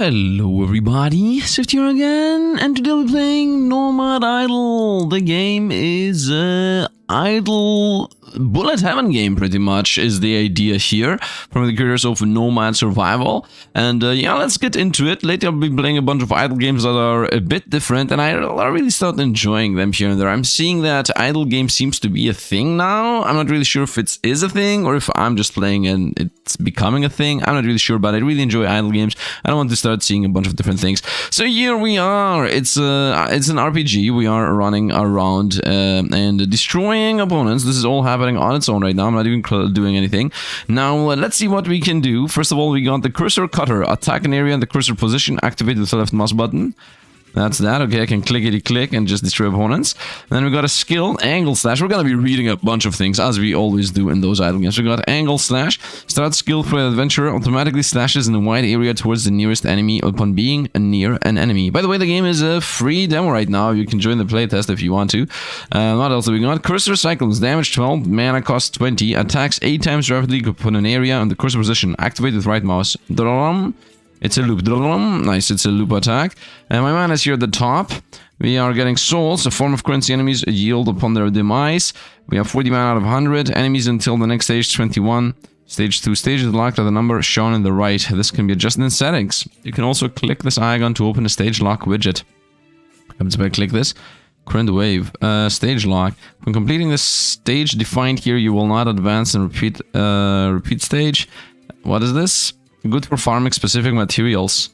Hello everybody, Sifd here again, and today we're playing Nomad Idle. The game is idle bullet heaven game, pretty much, is the idea here, from the creators of Nomad Survival. And yeah, let's get into it. Lately I'll be playing a bunch of idle games that are a bit different, and I really started enjoying them here and there. I'm seeing that idle game seems to be a thing now. I'm not really sure if it is a thing, or if I'm just playing and it's becoming a thing. I'm not really sure, but I really enjoy idle games. I don't want to start seeing a bunch of different things. So here we are. It's an RPG. We are running around and destroying opponents. This is all happening on its own right now. I'm not even doing anything. Now, let's see what we can do. First of all, we got the cursor cutter. Attack an area in the cursor position. Activate with the left mouse button. That's that. Okay, I can clickety-click and just destroy opponents. And then we got a skill, angle slash. We're going to be reading a bunch of things, as we always do in those idle games. We got angle slash. Start skill for adventurer. Automatically slashes in a wide area towards the nearest enemy upon being near an enemy. By the way, the game is a free demo right now. You can join the playtest if you want to. What else do we got? Cursor cycles. Damage 12. Mana cost 20. Attacks 8 times rapidly upon an area on the cursor position. Activate with right mouse. It's a loop. Nice, it's a loop attack. And my mana is here at the top. We are getting souls, a form of currency enemies yield upon their demise. We have 40 mana out of 100. Enemies until the next stage, 21. Stage 2. Stage is locked at the number shown in the right. This can be adjusted in settings. You can also click this icon to open a stage lock widget. Happens if I click this. Current wave. Stage lock. When completing this stage defined here, you will not advance and repeat stage. What is this? Good for farming specific materials.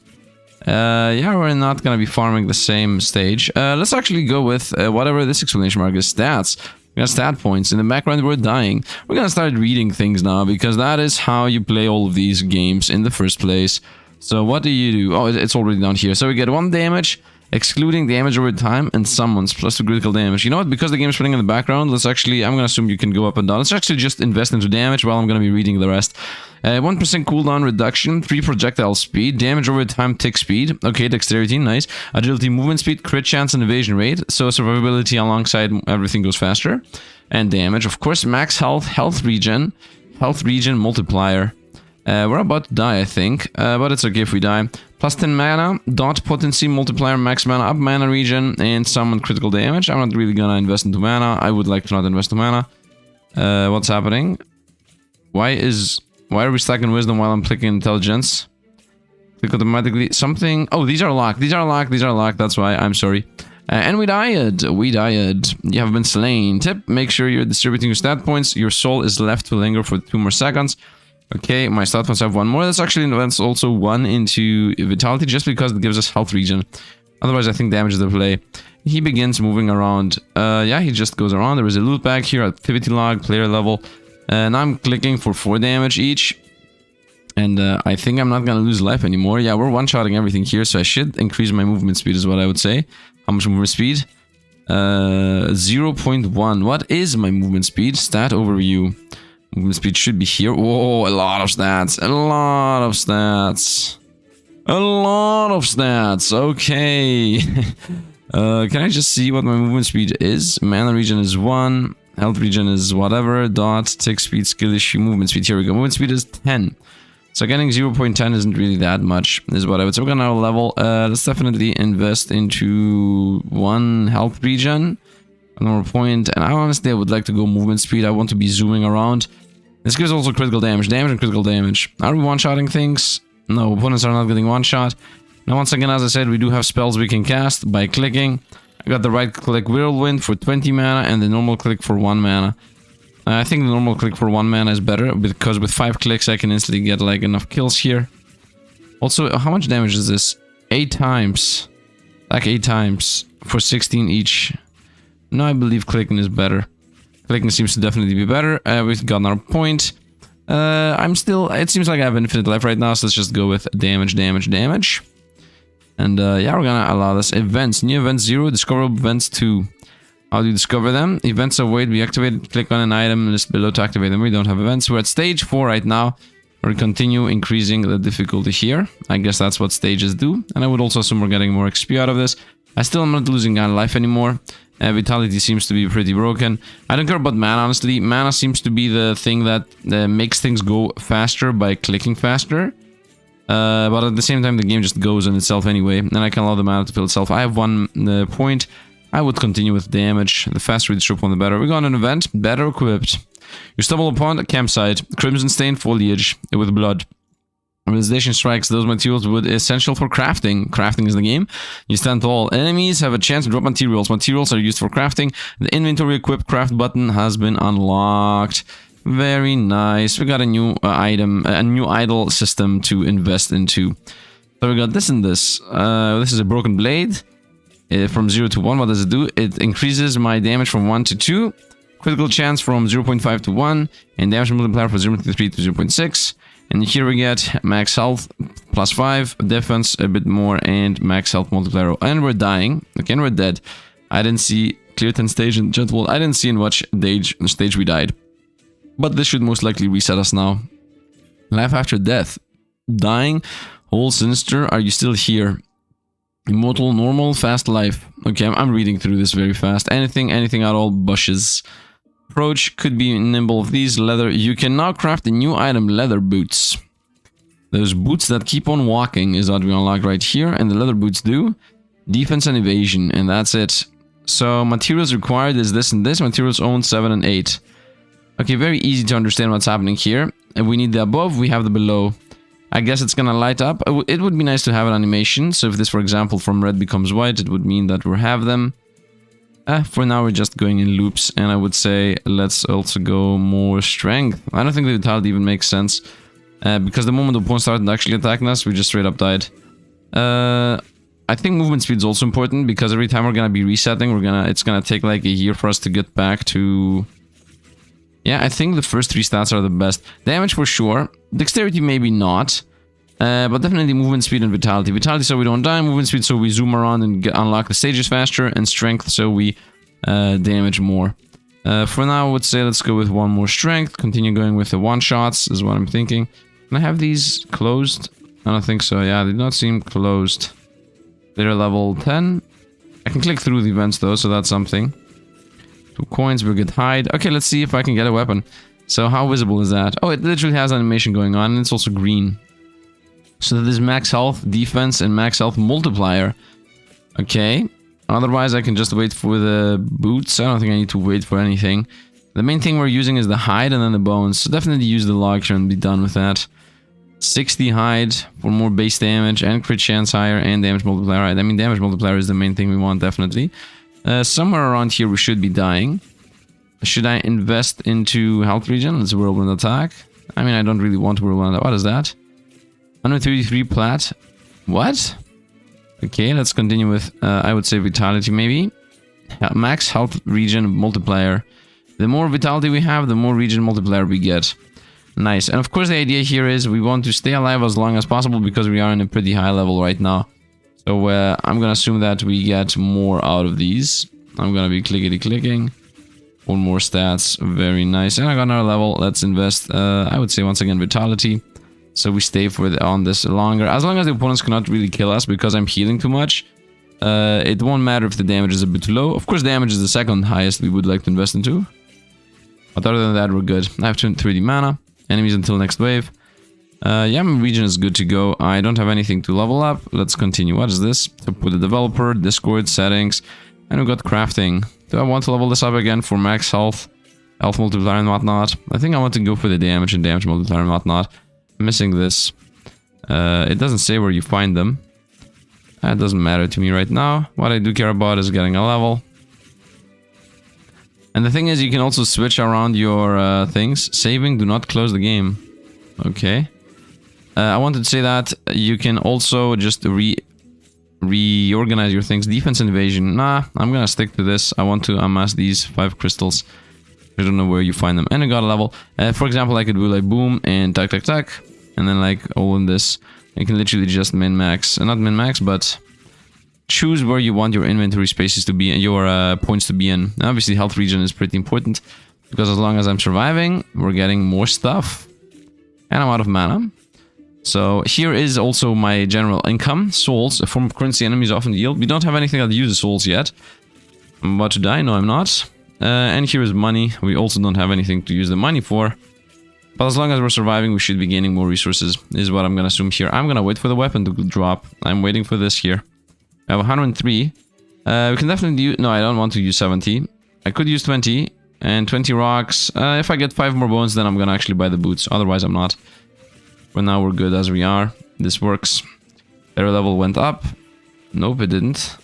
Yeah, we're not gonna be farming the same stage. Let's actually go with whatever this exclamation mark is. Stats. We got stat points. In the background, we're dying. We're gonna start reading things now, because that is how you play all of these games in the first place. So what do you do? Oh, it's already down here. So we get 1 damage, excluding damage over time, and summons plus 2 critical damage. You know what? Because the game is playing in the background, let's actually, I'm gonna assume you can go up and down. Let's actually just invest into damage while I'm gonna be reading the rest. 1% cooldown reduction, 3 projectile speed, damage over time, tick speed. Okay, dexterity, nice. Agility, movement speed, crit chance, and evasion rate. So survivability alongside everything goes faster. And damage, of course. Max health, health regen multiplier. We're about to die, I think, but it's okay if we die. Plus 10 mana, dot potency multiplier, max mana, up mana regen, and summon critical damage. I'm not really gonna invest into mana. I would like to not invest into mana. What's happening? Why are we stuck in wisdom while I'm clicking intelligence? Click automatically. Something. Oh, these are locked. These are locked. That's why. I'm sorry. And we died. You have been slain. Tip: make sure you're distributing your stat points. Your soul is left to linger for 2 more seconds. Okay, my stat points have 1 more. That's also 1 into vitality, just because it gives us health regen. Otherwise, I think damage is the play. He begins moving around. Yeah, he just goes around. There is a loot bag here, activity log, player level. And I'm clicking for 4 damage each. And I think I'm not gonna lose life anymore. Yeah, we're one-shotting everything here, so I should increase my movement speed is what I would say. How much movement speed? 0.1. What is my movement speed? Stat overview. Movement speed should be here. Whoa, a lot of stats. Okay. Can I just see what my movement speed is? Mana regen is 1. Health regen is whatever. Dot, tick speed, skill issue, movement speed. Here we go. Movement speed is 10. So getting 0.10 isn't really that much, is what I would say. We're gonna level. Let's definitely invest into 1 health regen. 1 more point. And honestly, I would like to go movement speed. I want to be zooming around. This gives also critical damage. Damage and critical damage. Are we one-shotting things? No, opponents are not getting one-shot. Now, once again, as I said, we do have spells we can cast by clicking. I got the right click whirlwind for 20 mana and the normal click for 1 mana. I think the normal click for 1 mana is better, because with 5 clicks I can instantly get like enough kills here. Also, how much damage is this? 8 times. Like 8 times for 16 each. No, I believe clicking is better. Clicking seems to definitely be better. We've got our point. It seems like I have infinite life right now, so let's just go with damage. And yeah, we're gonna allow this. Events. New events 0, discoverable events 2. How do you discover them? Events await, be activated. Click on an item list below to activate them. We don't have events. We're at stage 4 right now. We'll continue increasing the difficulty here. I guess that's what stages do. And I would also assume we're getting more XP out of this. I still am not losing life anymore. Vitality seems to be pretty broken. I don't care about mana, honestly. Mana seems to be the thing that makes things go faster by clicking faster. But at the same time, the game just goes on itself anyway, and I can allow the mana to fill itself. I have 1 point. I would continue with damage. The faster we strip one, the better. We got an event, better equipped. You stumble upon a campsite, crimson stained foliage with blood. Realization strikes, those materials would be essential for crafting. Crafting is the game. You stand tall. Enemies have a chance to drop materials. Materials are used for crafting. The inventory equip craft button has been unlocked. Very nice. We got a new item, a new idle system to invest into. So we got this and this. This is a broken blade. From 0 to 1, what does it do? It increases my damage from 1 to 2. Critical chance from 0.5 to 1. And damage multiplier from 0.3 to 0.6. And here we get max health plus 5, defense a bit more, and max health multiplier. And we're dying. Okay, and we're dead. I didn't see clear 10 stage in gentle. I didn't see in what stage we died. But this should most likely reset us now. Life after death. Dying. Whole sinister. Are you still here? Immortal, normal, fast life. Okay, I'm reading through this very fast. Anything at all. Bushes. Approach could be nimble of these. Leather. You can now craft a new item. Leather boots. Those boots that keep on walking is what we unlock right here. And the leather boots do defense and evasion. And that's it. So materials required is this and this. Materials owned 7 and 8. Okay, very easy to understand what's happening here. And we need the above, we have the below. I guess it's gonna light up. It would be nice to have an animation. So if this, for example, from red becomes white, it would mean that we have them. For now, we're just going in loops. And I would say, let's also go more strength. I don't think the vitality even makes sense. Because the moment the opponent started actually attacking us, we just straight up died. I think movement speed is also important. Because every time we're gonna be resetting, it's gonna take like a year for us to get back to... Yeah, I think the first 3 stats are the best. Damage for sure. Dexterity maybe not. But definitely movement speed and vitality. Vitality so we don't die. Movement speed so we zoom around and unlock the stages faster. And strength so we damage more. For now I would say let's go with 1 more strength. Continue going with the one-shots is what I'm thinking. Can I have these closed? I don't think so. Yeah, they do not seem closed. They're level 10. I can click through the events though, so that's something. 2 coins, we'll get hide. Okay, let's see if I can get a weapon. So how visible is that? Oh, it literally has animation going on, and it's also green. So that is max health, defense, and max health multiplier. Okay. Otherwise, I can just wait for the boots. I don't think I need to wait for anything. The main thing we're using is the hide and then the bones. So definitely use the log here and be done with that. 60 hide for more base damage and crit chance higher and damage multiplier. I mean, damage multiplier is the main thing we want, definitely. Somewhere around here we should be dying. Should I invest into health regen? Let's whirlwind attack. I mean, I don't really want to whirlwind attack. What is that? 133 plat. What? Okay, let's continue with, I would say vitality maybe. Max health regen multiplier. The more vitality we have, the more regen multiplier we get. Nice. And of course the idea here is we want to stay alive as long as possible because we are in a pretty high level right now. So I'm gonna assume that we get more out of these. I'm gonna be clickety-clicking. 1 more stats. Very nice. And I got another level. Let's invest, I would say once again, vitality. So we stay on this longer. As long as the opponents cannot really kill us because I'm healing too much. It won't matter if the damage is a bit low. Of course, damage is the second highest we would like to invest into. But other than that, we're good. I have 3D mana. Enemies until next wave. Yeah, my region is good to go. I don't have anything to level up. Let's continue. What is this? So put the developer, Discord, settings, and we've got crafting. Do I want to level this up again for max health, health multiplier and whatnot? I think I want to go for the damage and damage multiplier and whatnot. I'm missing this. It doesn't say where you find them. That doesn't matter to me right now. What I do care about is getting a level. And the thing is, you can also switch around your things. Saving, do not close the game. Okay. I wanted to say that you can also just reorganize your things. Defense and evasion. Nah, I'm gonna stick to this. I want to amass these 5 crystals. I don't know where you find them. And I got a level. For example, I could do like boom and tack tack tack. And then like all in this. You can literally just min-max. Not min-max, but choose where you want your inventory spaces to be and your points to be in. Now, obviously, health regen is pretty important. Because as long as I'm surviving, we're getting more stuff. And I'm out of mana. So here is also my general income. Souls, a form of currency enemies often yield. We don't have anything that uses souls yet. I'm about to die. No, I'm not. And here is money. We also don't have anything to use the money for. But as long as we're surviving, we should be gaining more resources, is what I'm gonna assume here. I'm gonna wait for the weapon to drop. I'm waiting for this here. I have 103. We can definitely use... No, I don't want to use 70. I could use 20. And 20 rocks. If I get 5 more bones, then I'm gonna actually buy the boots. Otherwise, I'm not. For now, we're good as we are. This works. Their level went up. Nope, it didn't.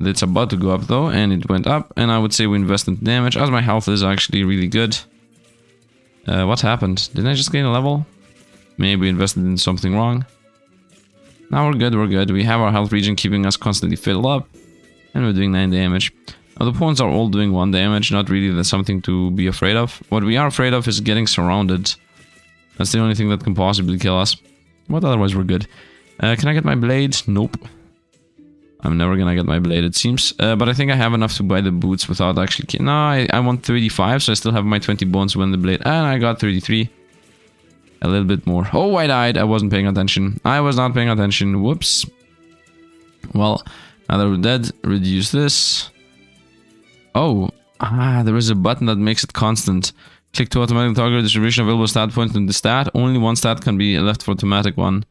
It's about to go up, though. And it went up. And I would say we invest in damage, as my health is actually really good. What happened? Didn't I just gain a level? Maybe we invested in something wrong. Now we're good, we're good. We have our health regen keeping us constantly filled up. And we're doing 9 damage. Now the pawns are all doing 1 damage. Not really that's something to be afraid of. What we are afraid of is getting surrounded. That's the only thing that can possibly kill us. But otherwise we're good. Can I get my blade? Nope. I'm never gonna get my blade, it seems. But I think I have enough to buy the boots without actually... No, I want 35, so I still have my 20 bones when the blade... And I got 33. A little bit more. Oh, I died. I wasn't paying attention. I was not paying attention. Whoops. Well, now that we're dead, reduce this. Oh. There is a button that makes it constant. Click to automatic toggle distribution of available stat points in the stat. Only one stat can be left for automatic one.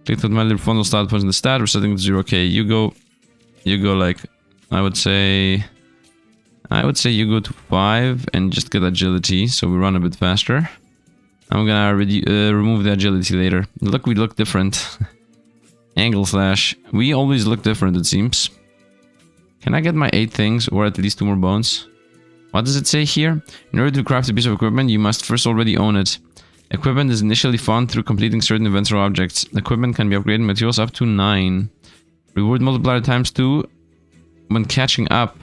Click to automatically refund all stat points in the stat. We're setting it to 0. Okay, you go like, I would say you go to 5 and just get agility, so we run a bit faster. I'm gonna remove the agility later. Look, we look different. Angle slash. We always look different, it seems. Can I get my 8 things, or at least 2 more bones? What does it say here? In order to craft a piece of equipment, you must first already own it. Equipment is initially found through completing certain events or objects. Equipment can be upgraded in materials up to 9. Reward multiplier times 2 when catching up.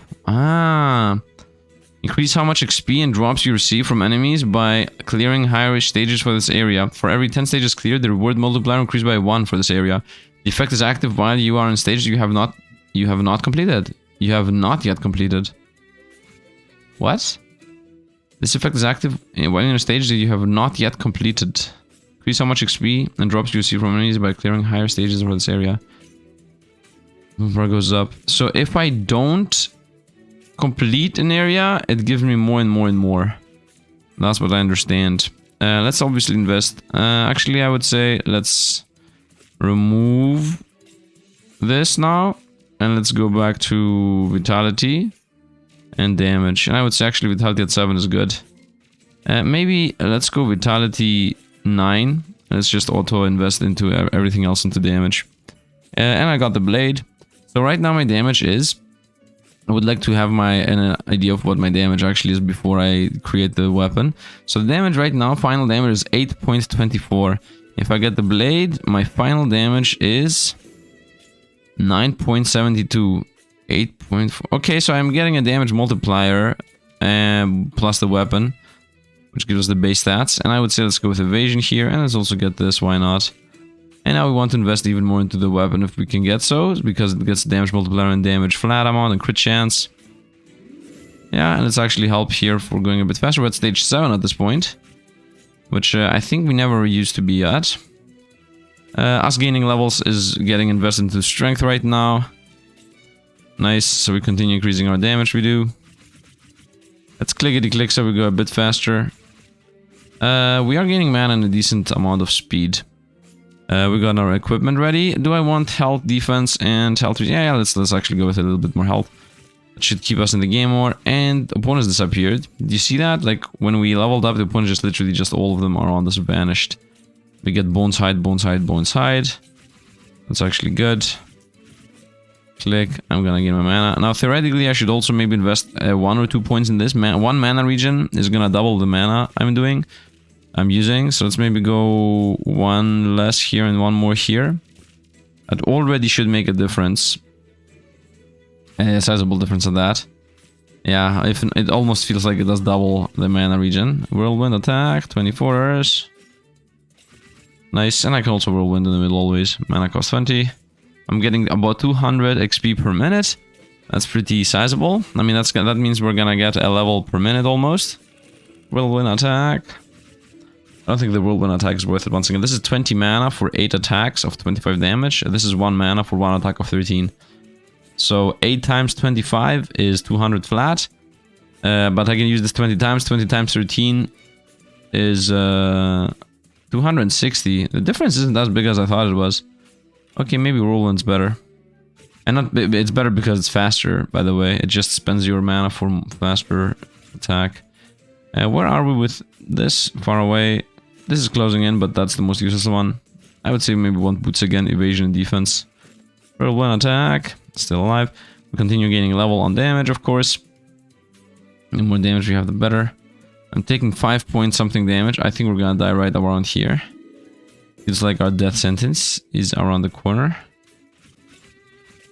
Increase how much XP and drops you receive from enemies by clearing higher stages for this area. For every 10 stages cleared, the reward multiplier increased by 1 for this area. The effect is active while you are in stages you have not completed. You have not yet completed. What? This effect is active while in a stage that you have not yet completed. Increase how much XP and drops you receive from enemies by clearing higher stages for this area. Multiplier goes up. So if I don't complete an area, it gives me more and more and more. That's what I understand. Let's obviously invest. Actually, I would say let's remove this now. And let's go back to vitality and damage. And I would say actually vitality at 7 is good. Maybe let's go vitality 9. Let's just auto invest into everything else into damage. And I got the blade. So right now my damage is... I would like to have an idea of what my damage actually is before I create the weapon. So the damage right now, final damage is 8.24. If I get the blade, my final damage is 9.72. 8.4. Okay, so I'm getting a damage multiplier plus the weapon, which gives us the base stats. And I would say let's go with evasion here, and let's also get this, why not? And now we want to invest even more into the weapon if we can get so, because it gets damage multiplier and damage flat amount and crit chance. Yeah, and let's actually help here for going a bit faster. We're at stage 7 at this point, which I think we never used to be at. Us gaining levels is getting invested into strength right now. Nice, so we continue increasing our damage we do. Let's clickety click so we go a bit faster. We are gaining mana and a decent amount of speed. We got our equipment ready. Do I want health, defense, and health? Yeah, let's actually go with a little bit more health. That should keep us in the game more. And opponents disappeared. Do you see that? Like, when we leveled up, the opponents just literally just all of them are on this vanished. We get bones hide, bones hide, bones hide. That's actually good. Click. I'm gonna gain my mana. Now, theoretically, I should also maybe invest 1 or 2 points in this. One mana regen is gonna double the mana I'm using. So let's maybe go 1 less here and 1 more here. That already should make a difference. A sizable difference at that. Yeah, if it almost feels like it does double the mana regen. Whirlwind attack, 24 hours. Nice, and I can also whirlwind in the middle always. Mana cost 20. I'm getting about 200 XP per minute. That's pretty sizable. I mean, that means we're gonna get a level per minute almost. Whirlwind attack. I don't think the whirlwind attack is worth it once again. This is 20 mana for 8 attacks of 25 damage. This is 1 mana for 1 attack of 13. So 8 times 25 is 200 flat. But I can use this 20 times 13 is 260. The difference isn't as big as I thought it was. Okay, maybe Whirlwind's better. And not, it's better because it's faster, by the way. It just spends your mana for faster attack. Where are we with this? Far away. This is closing in, but that's the most useless one. I would say maybe want boots again, evasion and defense. Whirlwind attack, still alive. We continue gaining level on damage, of course. The more damage we have, the better. I'm taking 5 point something damage. I think we're gonna die right around here. It's like our death sentence is around the corner.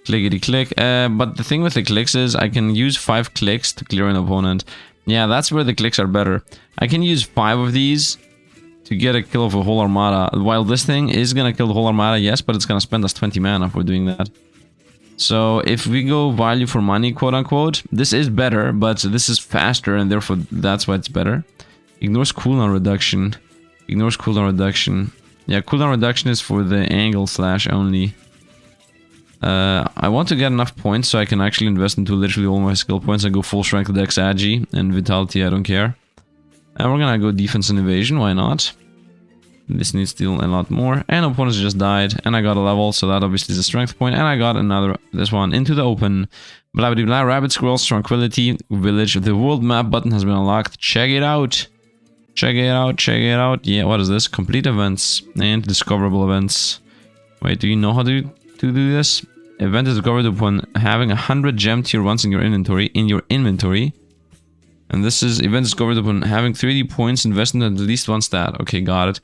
Clickety click. But the thing with the clicks is I can use 5 clicks to clear an opponent. Yeah, that's where the clicks are better. I can use 5 of these to get a kill of a whole armada. While this thing is gonna kill the whole armada, yes, but it's gonna spend us 20 mana for doing that. So if we go value for money, quote unquote, this is better, but this is faster and therefore that's why it's better. Ignores cooldown reduction. Ignores cooldown reduction. Yeah, cooldown reduction is for the angle slash only. I want to get enough points so I can actually invest into literally all my skill points and go full strength dex agi and vitality, I don't care. And we're gonna go defense and evasion, why not? This needs still a lot more. And opponents just died, and I got a level, so that obviously is a strength point. And I got another, this one, into the open. Blah blah blah, rabbit scrolls, tranquility, village. The world map button has been unlocked. Check it out. Check it out, check it out. Yeah, what is this? Complete events and discoverable events. Wait, do you know how to do this? Event is discovered upon having 100 gem tier 1s in your inventory. And this is event discovered upon having 3D points invested in at least one stat. Okay, got it.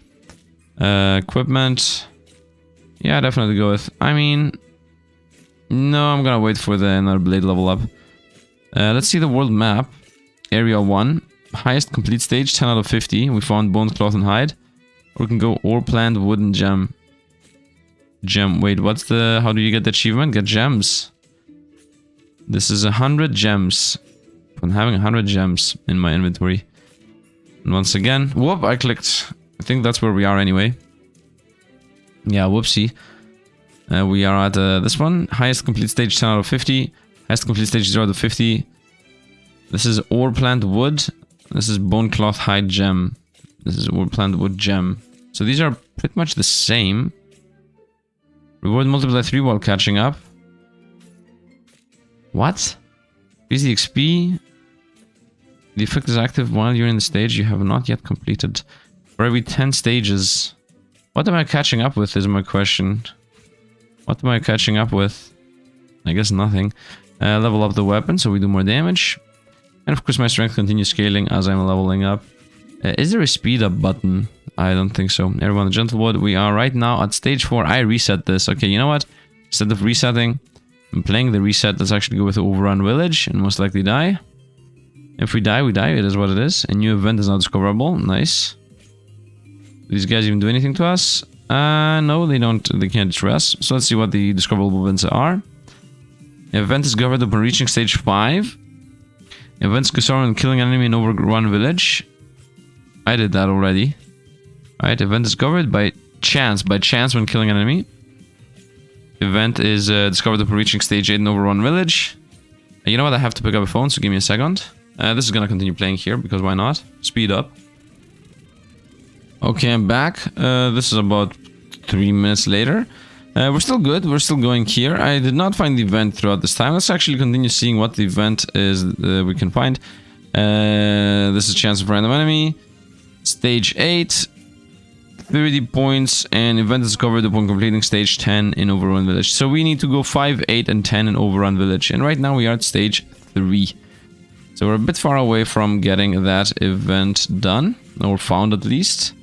Equipment. Yeah, definitely go with. I mean, no, I'm gonna wait for the another blade level up. Let's see the world map. Area 1. Highest complete stage, 10 out of 50. We found bones, cloth, and hide. Or we can go ore, plant, wood, and gem. Wait, what's the... How do you get the achievement? Get gems. This is 100 gems. I'm having 100 gems in my inventory. And once again... Whoop, I clicked. I think that's where we are anyway. Yeah, whoopsie. We are at this one. Highest complete stage, 10 out of 50. Highest complete stage, 0 out of 50. This is ore, plant, wood. This is bone, cloth, hide, gem. This is ore, plant, wood, gem. So these are pretty much the same. Reward multiply 3 while catching up. What? Increase the XP. The effect is active while you're in the stage you have not yet completed. For every 10 stages. What am I catching up with is my question. What am I catching up with? I guess nothing. Level up the weapon so we do more damage. And of course my strength continues scaling as I'm leveling up. Is there a speed up button? I don't think so. Everyone, Gentlewood, we are right now at stage 4. I reset this. Okay, you know what? Instead of resetting, I'm playing the reset. Let's actually go with the overrun village and most likely die. If we die, we die. It is what it is. A new event is now discoverable. Nice. Do these guys even do anything to us? No, they don't. They can't distress. So let's see what the discoverable events are. Event is discovered upon reaching stage 5. Events discovered when killing an enemy in overrun village. I did that already. Alright, event discovered by chance. By chance when killing an enemy. Event is discovered upon reaching stage 8 in overrun village. You know what? I have to pick up a phone, so give me a second. This is gonna continue playing here, because why not? Speed up. Okay, I'm back. This is about 3 minutes later. We're still good. We're still going here. I did not find the event throughout this time. Let's actually continue seeing what the event is we can find. This is chance of random enemy. Stage 8. 30 points, and event is discovered upon completing stage 10 in Overrun Village. So we need to go 5, 8, and 10 in Overrun Village. And right now we are at stage 3. So we're a bit far away from getting that event done, or found at least.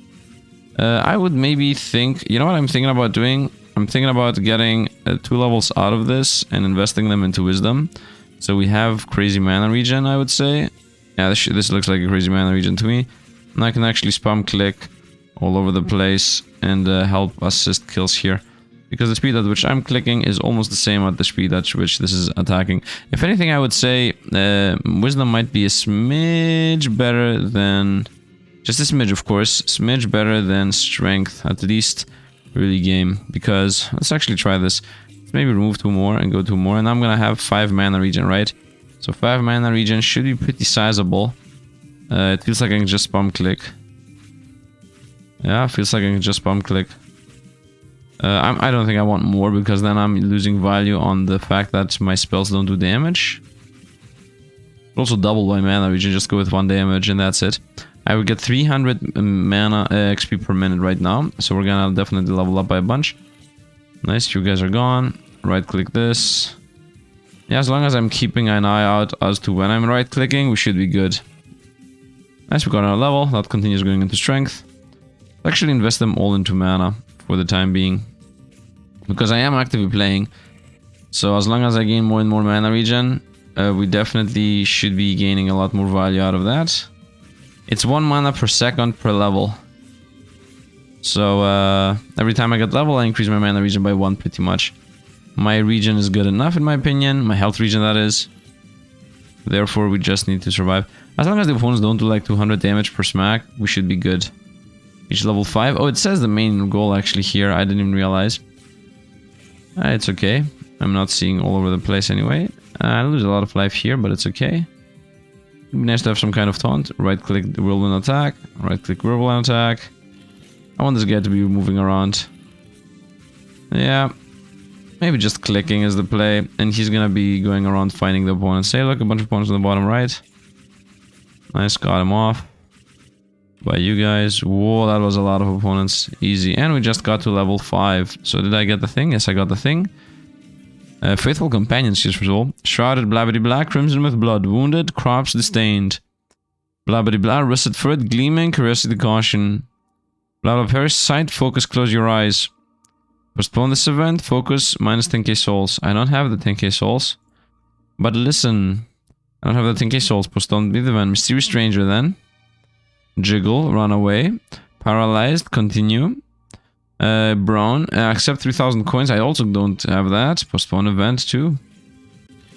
I would maybe think, you know what I'm thinking about doing? I'm thinking about getting 2 levels out of this and investing them into wisdom. So we have crazy mana regen, I would say. Yeah, this looks like a crazy mana regen to me. And I can actually spam click all over the place and help assist kills here. Because the speed at which I'm clicking is almost the same at the speed at which this is attacking. If anything, I would say wisdom might be a smidge better than... Just a smidge, of course. Smidge better than strength, at least early game. Because, let's actually try this. Let's maybe remove 2 more and go 2 more. And I'm gonna have 5 mana regen, right? So 5 mana regen should be pretty sizable. It feels like I can just spam click. Yeah, feels like I can just bump click. I don't think I want more, because then I'm losing value on the fact that my spells don't do damage. Also double my mana regen, just go with 1 damage and that's it. I would get 300 mana XP per minute right now, so we're gonna definitely level up by a bunch. Nice, you guys are gone. Right click this. Yeah, as long as I'm keeping an eye out as to when I'm right clicking, we should be good. Nice, we got our level. That continues going into strength. Actually invest them all into mana for the time being, because I am actively playing. So as long as I gain more and more mana regen, we definitely should be gaining a lot more value out of that. It's 1 mana per second per level. So every time I get level, I increase my mana regen by 1 pretty much. My regen is good enough in my opinion, my health regen that is. Therefore we just need to survive. As long as the opponents don't do like 200 damage per smack, we should be good. Each level 5. Oh, it says the main goal actually here, I didn't even realize. It's okay, I'm not seeing all over the place anyway. I lose a lot of life here, but it's okay. It'd be nice to have some kind of taunt. Right click the whirlwind attack, right click whirlwind attack. I want this guy to be moving around. Yeah, maybe just clicking is the play, and he's gonna be going around finding the opponents. Hey, look, a bunch of opponents on the bottom right. Nice, got him off. By you guys. Whoa, that was a lot of opponents. Easy. And we just got to level 5. So did I get the thing? Yes, I got the thing. Faithful companions, here's for all. Shrouded, blabbity blah, crimson with blood. Wounded, crops disdained. Blabbity blah, rusted for it, gleaming, curiosity, caution. Blah blah, perish sight, focus, close your eyes. Postpone this event, focus, minus 10k souls. I don't have the 10k souls. But listen, I don't have the 10k souls. Postpone the event. Mysterious stranger then. Jiggle, run away. Paralyzed, continue. Brown, accept 3000 coins. I also don't have that. Postpone event too.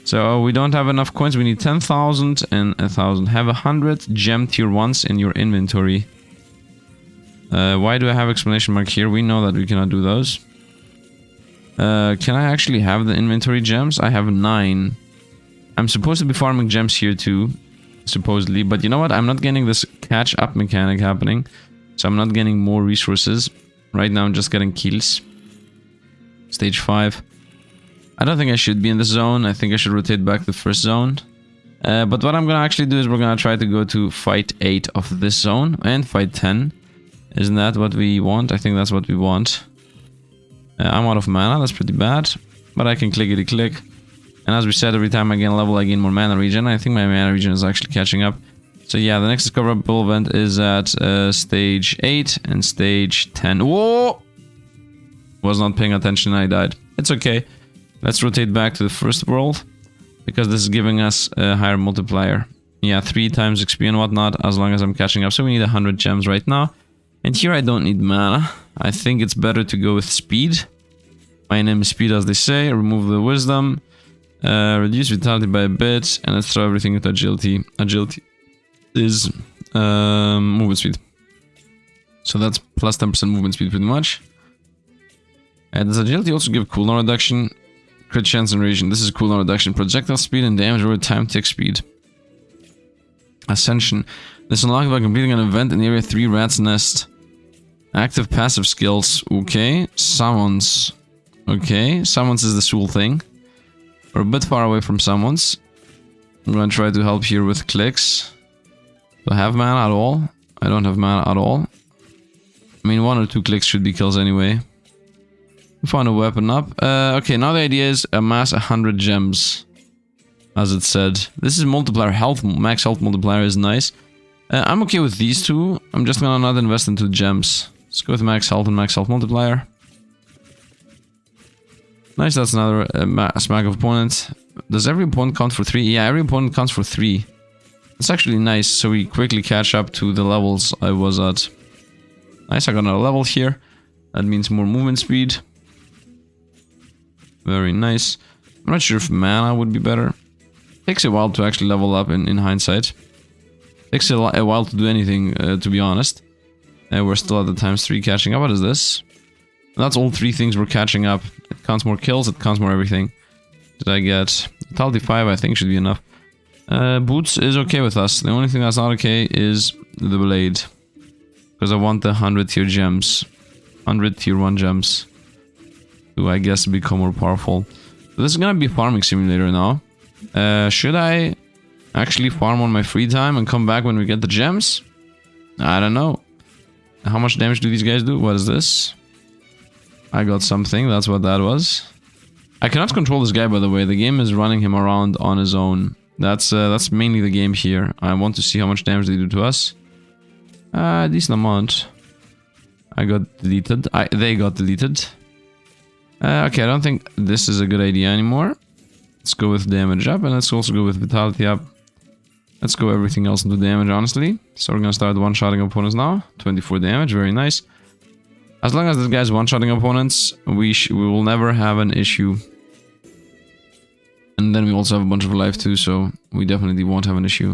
So we don't have enough coins. We need 10,000 and 1,000. Have 100 gem tier 1s in your inventory. Why do I have exclamation mark here? We know that we cannot do those. Can I actually have the inventory gems? I have 9. I'm supposed to be farming gems here too, supposedly. But you know what? I'm not getting this catch up mechanic happening. So I'm not getting more resources. Right now I'm just getting kills. Stage 5. I don't think I should be in this zone. I think I should rotate back to the first zone. But what I'm gonna actually do is we're gonna try to go to fight 8 of this zone. And fight 10. Isn't that what we want? I think that's what we want. I'm out of mana. That's pretty bad. But I can clickety click. And as we said, every time I gain a level I gain more mana regen. I think my mana regen is actually catching up. So yeah, the next discoverable event is at stage 8 and stage 10. Whoa! Was not paying attention, I died. It's okay. Let's rotate back to the first world, because this is giving us a higher multiplier. Yeah, 3 times XP and whatnot, as long as I'm catching up. So we need 100 gems right now. And here I don't need mana. I think it's better to go with speed. My name is speed, as they say. Remove the wisdom. Reduce vitality by a bit. And let's throw everything into agility. Agility is movement speed. So that's plus 10% movement speed pretty much. And does agility also give cooldown reduction? Crit chance and radiation. This is cooldown reduction. Projectile speed and damage over time tick speed. Ascension. This is unlocked by completing an event in Area 3 Rat's Nest. Active passive skills. Okay. Summons. Okay. Summons is the Soul thing. We're a bit far away from summons. I'm gonna try to help here with clicks. Do I have mana at all? I don't have mana at all. I mean, 1 or 2 clicks should be kills anyway. Find a weapon up. Okay, now the idea is amass 100 gems. As it said. This is multiplier health. Max health multiplier is nice. I'm okay with these two. I'm just gonna not invest into gems. Let's go with max health and max health multiplier. Nice, that's another smack of opponent. Does every opponent count for 3? Yeah, every opponent counts for 3. It's actually nice, so we quickly catch up to the levels I was at. Nice, I got another level here. That means more movement speed. Very nice. I'm not sure if mana would be better. Takes a while to actually level up in hindsight. Takes a while to do anything, to be honest. We're still at the times 3 catching up. What is this? That's all 3 things we're catching up. It counts more kills, it counts more everything. Did I get... Vitality 5 I think should be enough. Boots is okay with us. The only thing that's not okay is the blade. Because I want the 100 tier gems. 100 tier 1 gems. To, I guess, become more powerful. So this is gonna be a farming simulator now. Should I actually farm on my free time and come back when we get the gems? I don't know. How much damage do these guys do? What is this? I got something, that's what that was. I cannot control this guy, by the way. The game is running him around on his own. That's mainly the game here. I want to see how much damage they do to us. Decent amount. I got deleted. They got deleted. Okay, I don't think this is a good idea anymore. Let's go with damage up, and let's also go with vitality up. Let's go everything else into damage, honestly. So we're gonna start one-shotting opponents now. 24 damage, very nice. As long as this guy's one-shotting opponents, we will never have an issue. And then we also have a bunch of life too, so we definitely won't have an issue.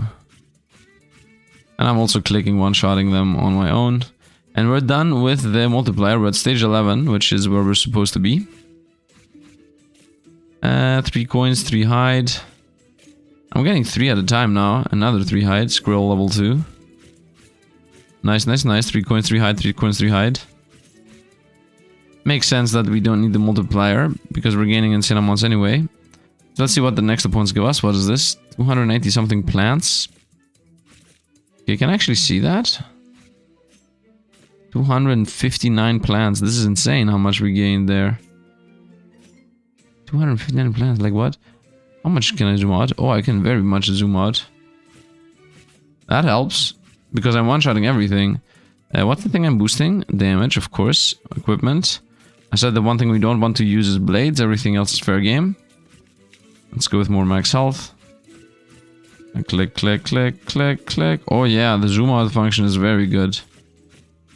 And I'm also clicking one-shotting them on my own. And we're done with the multiplier. We're at stage 11, which is where we're supposed to be. 3 coins, 3 hide. I'm getting 3 at a time now. Another 3 hide. Squirrel level 2. Nice, nice, nice. 3 coins, 3 hide, 3 coins, 3 hide. Makes sense that we don't need the multiplier, because we're gaining insane amounts anyway. So let's see what the next opponents give us. What is this? 290 something plants. Okay, can I actually see that? 259 plants. This is insane how much we gained there. 259 plants, like what? How much can I zoom out? Oh, I can very much zoom out. That helps, because I'm one-shotting everything. What's the thing I'm boosting? Damage, of course. Equipment. I said the one thing we don't want to use is blades. Everything else is fair game. Let's go with more max health. And click, click, click, click, click. Oh yeah, the zoom out function is very good.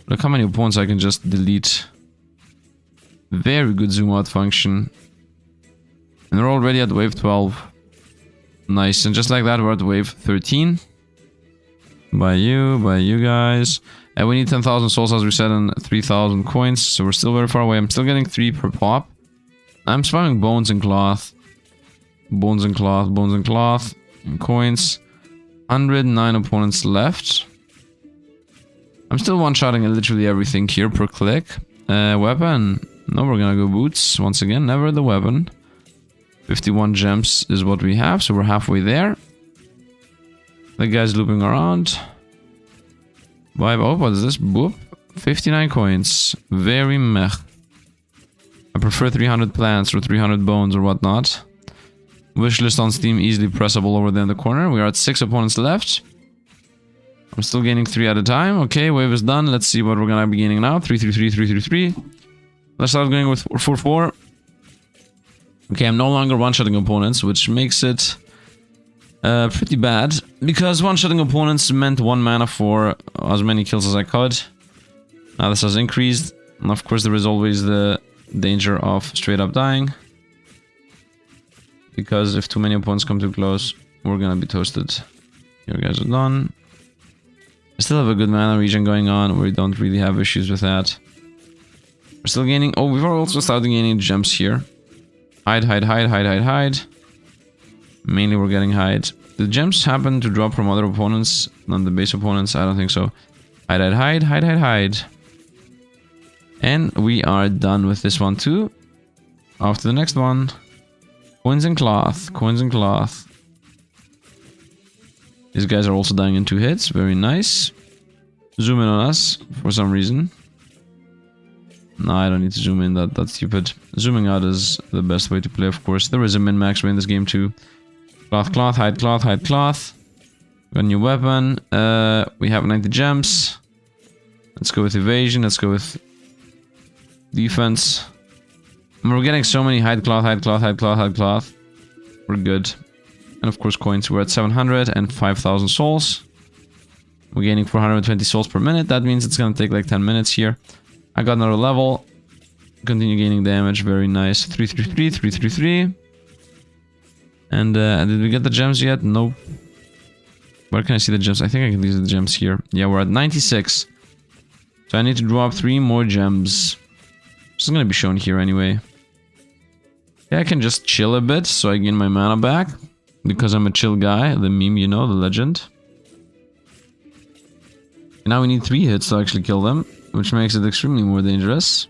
Look how many opponents I can just delete. Very good zoom out function. And we're already at wave 12. Nice, and just like that we're at wave 13. By you guys. And we need 10,000 souls as we said, and 3,000 coins. So we're still very far away. I'm still getting 3 per pop. I'm spamming bones and cloth. Bones and cloth, bones and cloth. And coins. 109 opponents left. I'm still one-shotting literally everything here per click. Weapon. No, we're gonna go boots. Once again, never the weapon. 51 gems is what we have, so we're halfway there. The guy's looping around. Vibe. Oh, what is this? Boop. 59 coins. Very meh. I prefer 300 plants or 300 bones or whatnot. Wishlist on Steam, easily pressable over there in the corner. We are at 6 opponents left. I'm still gaining 3 at a time. Okay, wave is done. Let's see what we're gonna be gaining now. 3, 3, 3, 3, 3, 3. Let's start going with 4, 4, 4. Okay, I'm no longer one-shotting opponents, which makes it pretty bad. Because one-shotting opponents meant 1 mana for as many kills as I could. Now this has increased. And of course there is always the danger of straight up dying. Because if too many opponents come too close, we're gonna be toasted. You guys are done. I still have a good mana regen going on. We don't really have issues with that. We're still gaining... Oh, we've also started gaining gems here. Hide, hide, hide, hide, hide, hide. Mainly we're getting hide. The gems happen to drop from other opponents, not the base opponents. I don't think so. Hide, hide, hide, hide, hide, hide. And we are done with this one too. Off to the next one. Coins and cloth. Coins and cloth. These guys are also dying in 2 hits. Very nice. Zoom in on us for some reason. No, I don't need to zoom in. That's stupid. Zooming out is the best way to play, of course. There is a min-max way in this game too. Cloth, cloth, hide, cloth, hide, cloth. Got a new weapon. We have 90 gems. Let's go with evasion. Let's go with defense. And we're getting so many hide, cloth, hide, cloth, hide, cloth, hide, cloth. We're good. And of course coins. We're at 700 and 5,000 souls. We're gaining 420 souls per minute. That means it's gonna take like 10 minutes here. I got another level. Continue gaining damage. Very nice. 333, 333. And did we get the gems yet? Nope. Where can I see the gems? I think I can use the gems here. Yeah, we're at 96. So I need to draw up 3 more gems. This is gonna be shown here anyway. Yeah, I can just chill a bit so I gain my mana back. Because I'm a chill guy. The meme, you know, the legend. Now we need 3 hits to actually kill them, which makes it extremely more dangerous.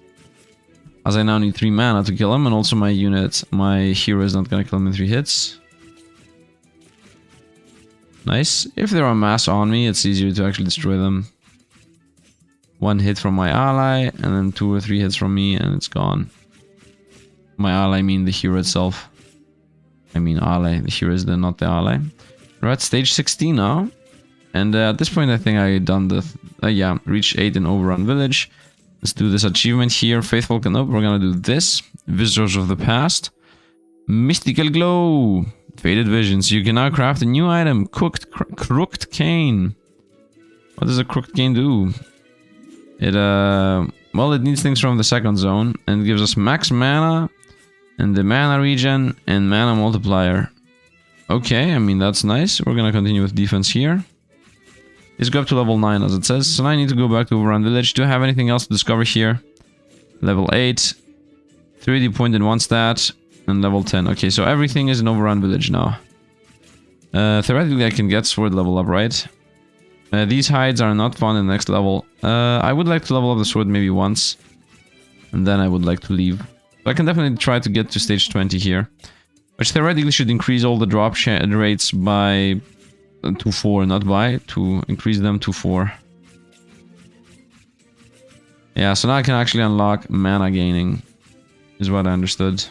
As I now need 3 mana to kill him, and also my unit, my hero is not gonna kill him in 3 hits. Nice. If there are mass on me, it's easier to actually destroy them. 1 hit from my ally, and then 2 or 3 hits from me, and it's gone. My ally, I mean the hero itself. I mean ally, the hero is not the ally. We're at stage 16 now. And at this point I think I done the... yeah, reach 8 in Overrun Village. Let's do this achievement here. Faithful Canope, we're gonna do this. Visitors of the Past. Mystical Glow. Faded Visions. You can now craft a new item. Crooked Cane. What does a Crooked Cane do? It, well, it needs things from the second zone. And it gives us max mana. And the mana regen. And mana multiplier. Okay, I mean, that's nice. We're gonna continue with defense here. Let's go up to level 9 as it says. So now I need to go back to Overrun Village. Do I have anything else to discover here? Level 8. 3D point in 1 stat. And level 10. Okay, so everything is in Overrun Village now. Theoretically I can get sword level up, right? These hides are not found in the next level. I would like to level up the sword maybe once. And then I would like to leave. So I can definitely try to get to stage 20 here. Which theoretically should increase all the drop rates by... to 4, not by, to increase them to 4. Yeah, so now I can actually unlock mana gaining, is what I understood.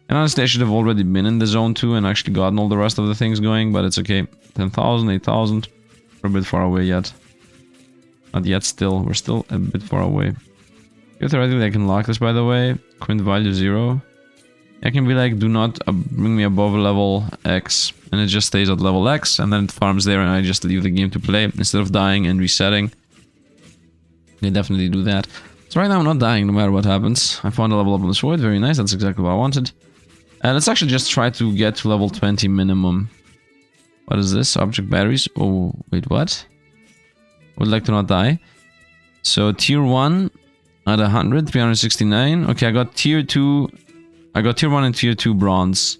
And honestly, I should have already been in the zone 2 and actually gotten all the rest of the things going, but it's okay. 10,000, 8,000, we're a bit far away yet. Not yet still, we're still a bit far away. Theoretically I can lock this, by the way. Quint value 0. I can be like, do not bring me above level X, and it just stays at level X, and then it farms there, and I just leave the game to play, instead of dying and resetting. They definitely do that. So right now I'm not dying, no matter what happens. I found a level up on the sword, very nice, that's exactly what I wanted. And let's actually just try to get to level 20 minimum. What is this? Object batteries? Oh, wait, what? Would like to not die. So tier 1 at 100, 369. Okay, I got tier 2... I got tier 1 and tier 2 bronze.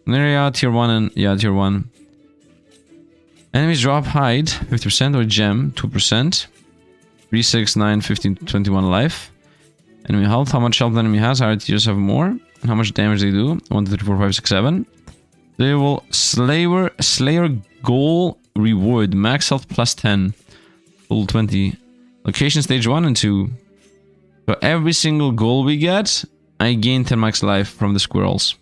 There you are, tier 1 and... yeah, tier 1. Enemies drop hide, 50% or gem, 2%. 3, 6, 9, 15, 21 life. Enemy health, how much health the enemy has, higher tiers have more. And how much damage they do, 1, 2, 3, 4, 5, 6, 7. They will... Slayer goal reward, max health plus 10. Full 20. Location stage 1 and 2. So every single goal we get... I gain 10 max life from the squirrels.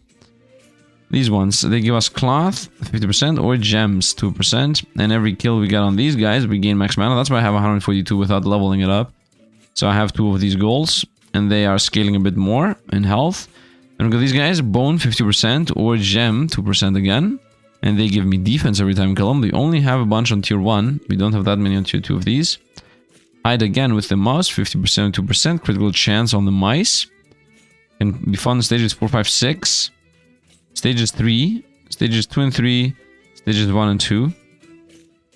These ones, they give us cloth, 50%, or gems, 2%. And every kill we get on these guys, we gain max mana. That's why I have 142 without leveling it up. So I have 2 of these goals, and they are scaling a bit more in health. And we got these guys, bone, 50%, or gem, 2% again. And they give me defense every time I kill them. We only have a bunch on tier 1. We don't have that many on tier 2 of these. Hide again with the mouse, 50%, 2%. Critical chance on the mice. Can be found in stages 4, 5, 6. Stages 3. Stages 2 and 3. Stages 1 and 2.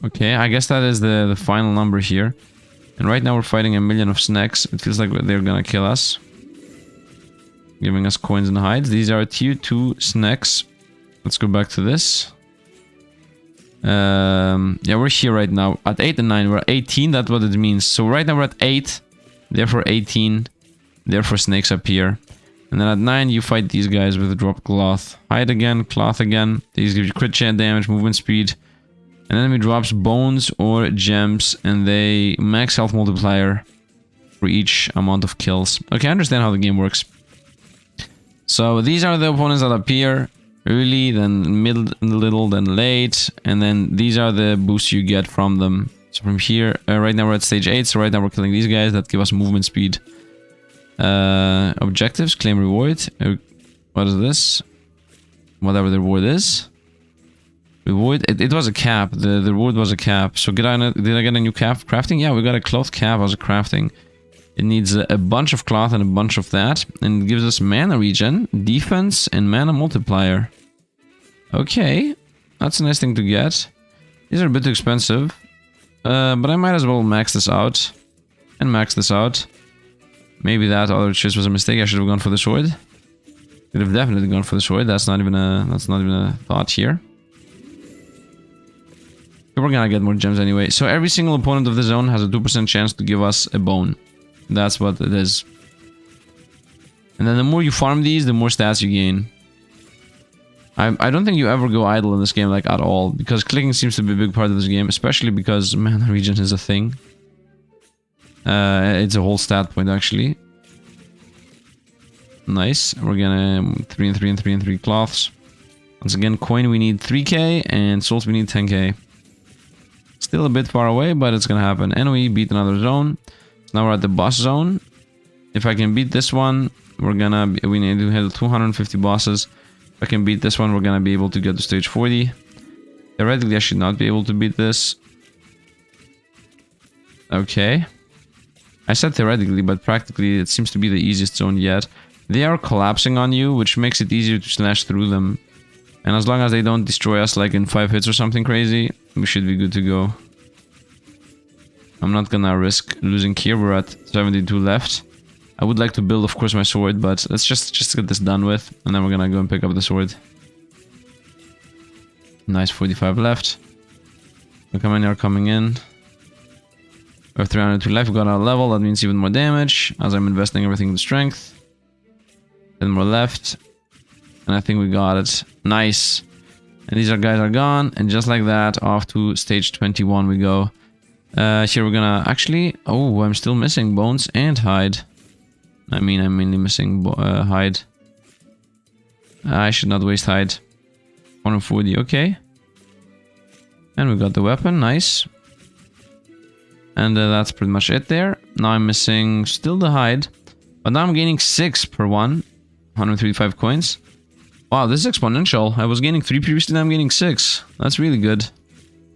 Okay, I guess that is the final number here. And right now we're fighting a million of snacks. It feels like they're gonna kill us. Giving us coins and hides. These are tier 2 snacks. Let's go back to this. Yeah, we're here right now. At 8 and 9, we're at 18. That's what it means. So right now we're at 8. Therefore 18. Therefore snakes appear. And then at 9, you fight these guys with a drop cloth. Hide again, cloth again. These give you crit chance damage, movement speed. And enemy drops bones or gems, and they max health multiplier for each amount of kills. Okay, I understand how the game works. So these are the opponents that appear early, then middle, little, then late. And then these are the boosts you get from them. So from here, right now we're at stage 8, so right now we're killing these guys that give us movement speed. Objectives, claim reward. What is this? Whatever the reward is. Reward, it was a cap. The reward was a cap. So did I get a new cap crafting? Yeah, we got a cloth cap as a crafting. It needs a bunch of cloth and a bunch of that. And it gives us mana regen, defense, and mana multiplier. Okay. That's a nice thing to get. These are a bit too expensive. But I might as well max this out. And max this out. Maybe that other choice was a mistake. I should have gone for the sword. Could have definitely gone for the sword. That's not even a thought here. Okay, we're we're gonna get more gems anyway. So every single opponent of the zone has a 2% chance to give us a bone. That's what it is. And then the more you farm these, the more stats you gain. I don't think you ever go idle in this game, like, at all. Because clicking seems to be a big part of this game. Especially because mana regen is a thing. It's a whole stat point, actually. Nice. We're gonna 3 and 3 and 3 and 3 cloths. Once again, coin we need 3k, and souls we need 10k. Still a bit far away, but it's gonna happen. And we beat another zone. So now we're at the boss zone. If I can beat this one, we need to hit 250 bosses. If I can beat this one, we're gonna be able to get to stage 40. Theoretically, I should not be able to beat this. Okay. I said theoretically, but practically it seems to be the easiest zone yet. They are collapsing on you, which makes it easier to slash through them. And as long as they don't destroy us like in 5 hits or something crazy, we should be good to go. I'm not gonna risk losing here. We're at 72 left. I would like to build, of course, my sword, but let's just get this done with, and then we're gonna go and pick up the sword. Nice, 45 left. The command are coming in. We have 302 left. We got our level. That means even more damage, as I'm investing everything in strength. 10 more left. And I think we got it. Nice. And these guys are gone. And just like that, off to stage 21 we go. Here we're gonna actually... Oh, I'm still missing bones and hide. I mean, I'm mainly missing hide. I should not waste hide. 140, okay. And we got the weapon, nice. And that's pretty much it there. Now I'm missing still the hide. But now I'm gaining 6 per one. 135 coins. Wow, this is exponential. I was gaining 3 previously, now I'm gaining 6. That's really good.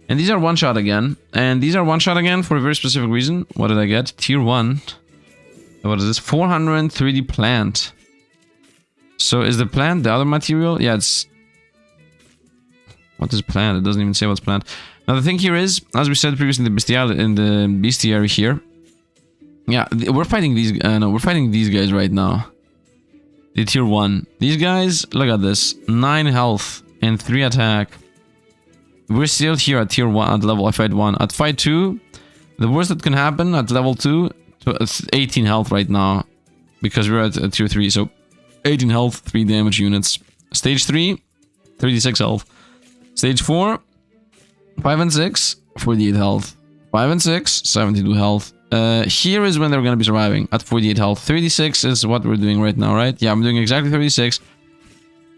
And these are one-shot again. And these are one-shot again for a very specific reason. What did I get? Tier 1. What is this? 430 plant. So is the plant the other material? Yeah, it's... What is plant? It doesn't even say what's plant. Now the thing here is, as we said previously in the bestiary here. Yeah, we're fighting these... no, we're fighting these guys right now. The tier 1. These guys, look at this. 9 health and 3 attack. We're still here at tier 1, at level fight 1. At fight 2, the worst that can happen at level 2, 18 health right now. Because we're at tier 3, so 18 health, 3 damage units. Stage 3, 36 health. Stage 4, 5 and 6, 48 health. 5 and 6, 72 health. Here is when they're gonna be surviving at 48 health. 36 is what we're doing right now, right? Yeah, I'm doing exactly 36.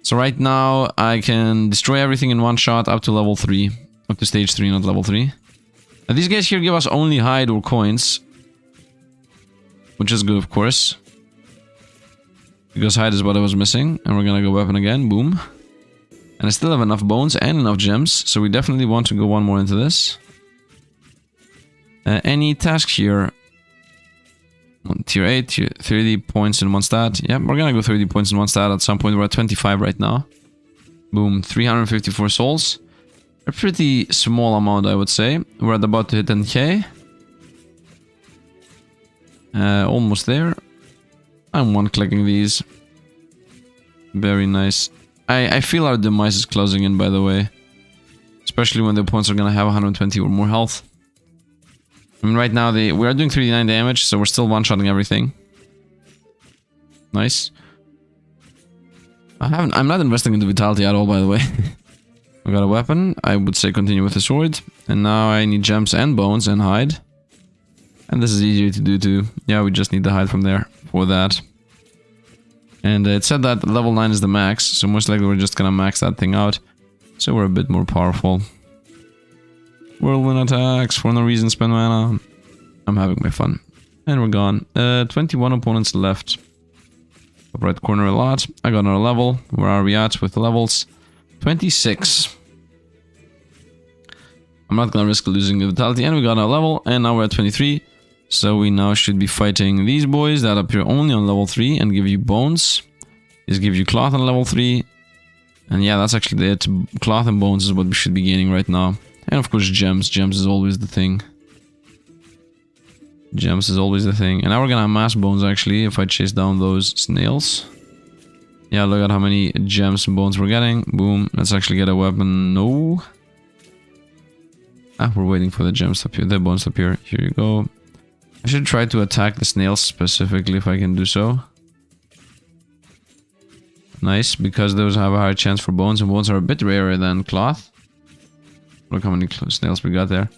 So right now I can destroy everything in one shot up to level 3. Up to stage 3, not level 3. Now, these guys here give us only hide or coins. Which is good, of course. Because hide is what I was missing. And we're gonna go weapon again. Boom. And I still have enough bones and enough gems. So we definitely want to go one more into this. Any task here? Tier 8, tier 30 points in one stat. Yeah, we're gonna go 30 points in one stat at some point. We're at 25 right now. Boom, 354 souls. A pretty small amount, I would say. We're at about to hit 10k. Almost there. I'm one-clicking these. Very nice. I feel our demise is closing in, by the way. Especially when the opponents are gonna have 120 or more health. I mean, right now we are doing 39 damage, so we're still one-shotting everything. Nice. I'm not investing into vitality at all, by the way. We got a weapon. I would say continue with the sword. And now I need gems and bones and hide. And this is easier to do too. Yeah, we just need the hide from there for that. And it said that level 9 is the max, so most likely we're just gonna max that thing out. So we're a bit more powerful. Whirlwind attacks for no reason, spend mana. I'm having my fun. And we're gone. 21 opponents left. Up right corner a lot. I got another level. Where are we at with the levels? 26. I'm not gonna risk losing the vitality. And we got our level. And now we're at 23. So we now should be fighting these boys that appear only on level 3 and give you bones. These give you cloth on level 3. And yeah, that's actually it. Cloth and bones is what we should be gaining right now. And of course gems. Gems is always the thing. Gems is always the thing. And now we're gonna amass bones actually if I chase down those snails. Yeah, look at how many gems and bones we're getting. Boom. Let's actually get a weapon. No. Ah, we're waiting for the gems to appear, the bones to appear. Here you go. I should try to attack the snails specifically if I can do so. Nice, because those have a higher chance for bones, and bones are a bit rarer than cloth. Look how many snails we got there.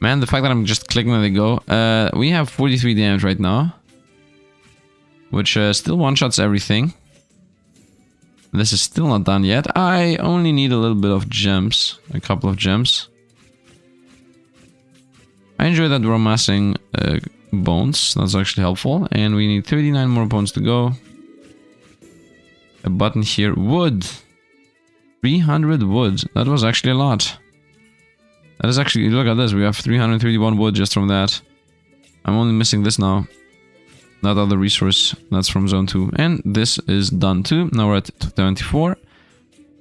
Man, the fact that I'm just clicking when they go. We have 43 damage right now. Which still one-shots everything. This is still not done yet. I only need a little bit of gems. A couple of gems. I enjoy that we're amassing bones. That's actually helpful. And we need 39 more bones to go. A button here. Wood. 300 wood. That was actually a lot. That is actually... Look at this. We have 331 wood just from that. I'm only missing this now. That other resource. That's from zone 2. And this is done too. Now we're at 74.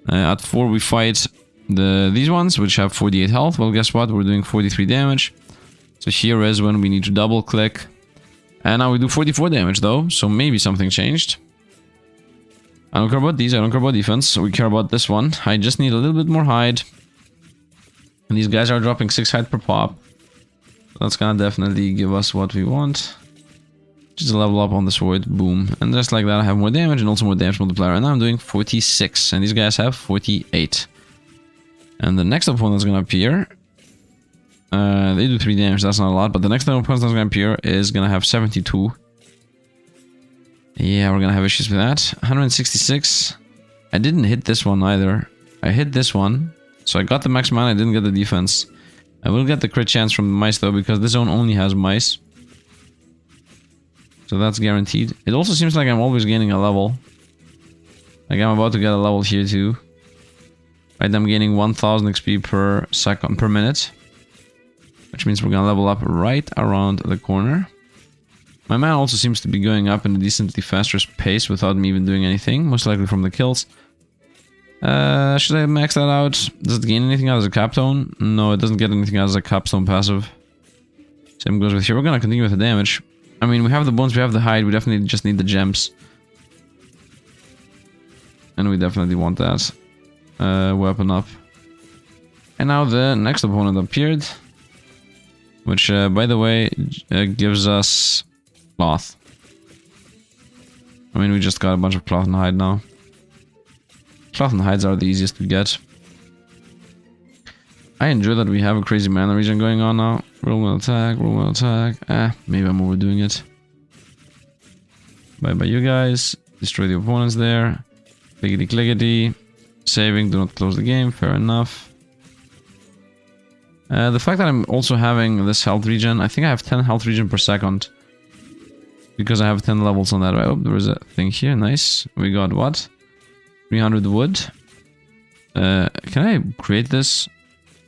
At 4 we fight these ones, which have 48 health. Well, guess what? We're doing 43 damage. So here is when we need to double click. And now we do 44 damage though. So maybe something changed. I don't care about these. I don't care about defense. We care about this one. I just need a little bit more hide. And these guys are dropping 6 hide per pop. That's gonna definitely give us what we want. Just level up on the sword. Boom. And just like that I have more damage and also more damage multiplier. And now I'm doing 46. And these guys have 48. And the next opponent that's gonna appear... they do 3 damage. That's not a lot. But the next opponent that's gonna appear is gonna have 72. Yeah, we're gonna have issues with that. 166. I didn't hit this one either. I hit this one. So I got the max mana, I didn't get the defense. I will get the crit chance from the mice though, because this zone only has mice. So that's guaranteed. It also seems like I'm always gaining a level. Like I'm about to get a level here too. Right, I'm gaining 1000 XP per minute. Which means we're gonna level up right around the corner. My mana also seems to be going up in a decently faster pace without me even doing anything. Most likely from the kills. Should I max that out? Does it gain anything out as a capstone? No, it doesn't get anything out as a capstone passive. Same goes with here. We're gonna continue with the damage. I mean, we have the bones, we have the hide, we definitely just need the gems. And we definitely want that. Weapon up. And now the next opponent appeared. Which, by the way, gives us cloth. I mean, we just got a bunch of cloth and hide now. Cloth and hides are the easiest to get. I enjoy that we have a crazy mana regen going on now. Roll one attack, roll one attack. Maybe I'm overdoing it. Bye bye you guys. Destroy the opponents there. Clickety clickety. Saving, do not close the game, fair enough. The fact that I'm also having this health regen, I think I have 10 health regen per second. Because I have 10 levels on that. Oh, there is a thing here, nice. We got what? 300 wood. Can I create this?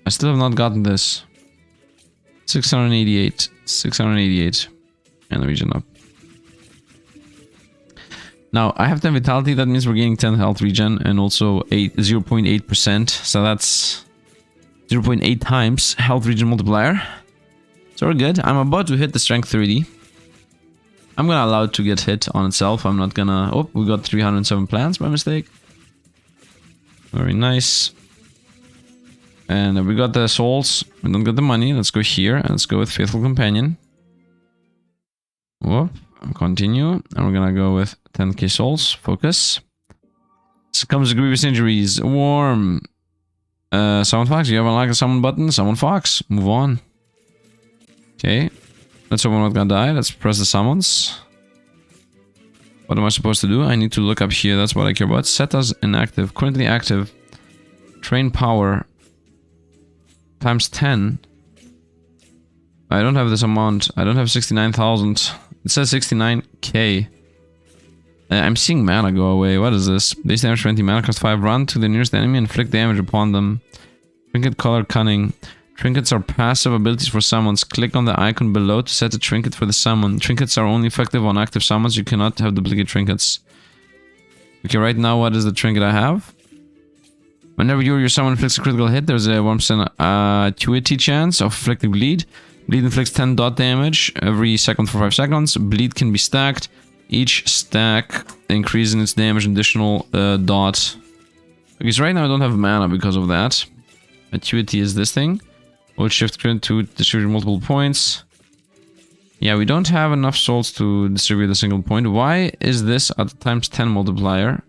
I still have not gotten this. 688. 688. And the regen up. Now, I have 10 vitality, that means we're gaining 10 health regen and also 0.8%. So that's 0.8 times health regen multiplier. So we're good. I'm about to hit the strength 30. I'm gonna allow it to get hit on itself. I'm not gonna... Oh, we got 307 plants by mistake. Very nice. And we got the souls. We don't get the money. Let's go here and let's go with Faithful Companion. Whoop. Continue. And we're gonna go with 10k souls. Focus. Succumbs to grievous injuries. Warm. Summon Fox. You have unlocked the summon button. Summon Fox. Move on. Okay. Let's hope I'm not gonna die. Let's press the summons. What am I supposed to do? I need to look up here. That's what I care about. Set as inactive. Currently active. Train power. Times 10. I don't have this amount. I don't have 69,000. It says 69k. I'm seeing mana go away. What is this? Base damage 20 mana, cost 5. Run to the nearest enemy and inflict damage upon them. Trinket color cunning. Trinkets are passive abilities for summons. Click on the icon below to set a trinket for the summon. Trinkets are only effective on active summons. You cannot have duplicate trinkets. Okay, right now what is the trinket I have? Whenever you or your summon inflicts a critical hit, there's a 1% acuity chance of inflicting bleed. Bleed inflicts 10 dot damage every second for 5 seconds. Bleed can be stacked. Each stack increasing its damage an additional dot. Okay, so right now I don't have mana because of that. Acuity is this thing. Hold shift to distribute multiple points. Yeah, we don't have enough souls to distribute a single point. Why is this at the times 10 multiplier?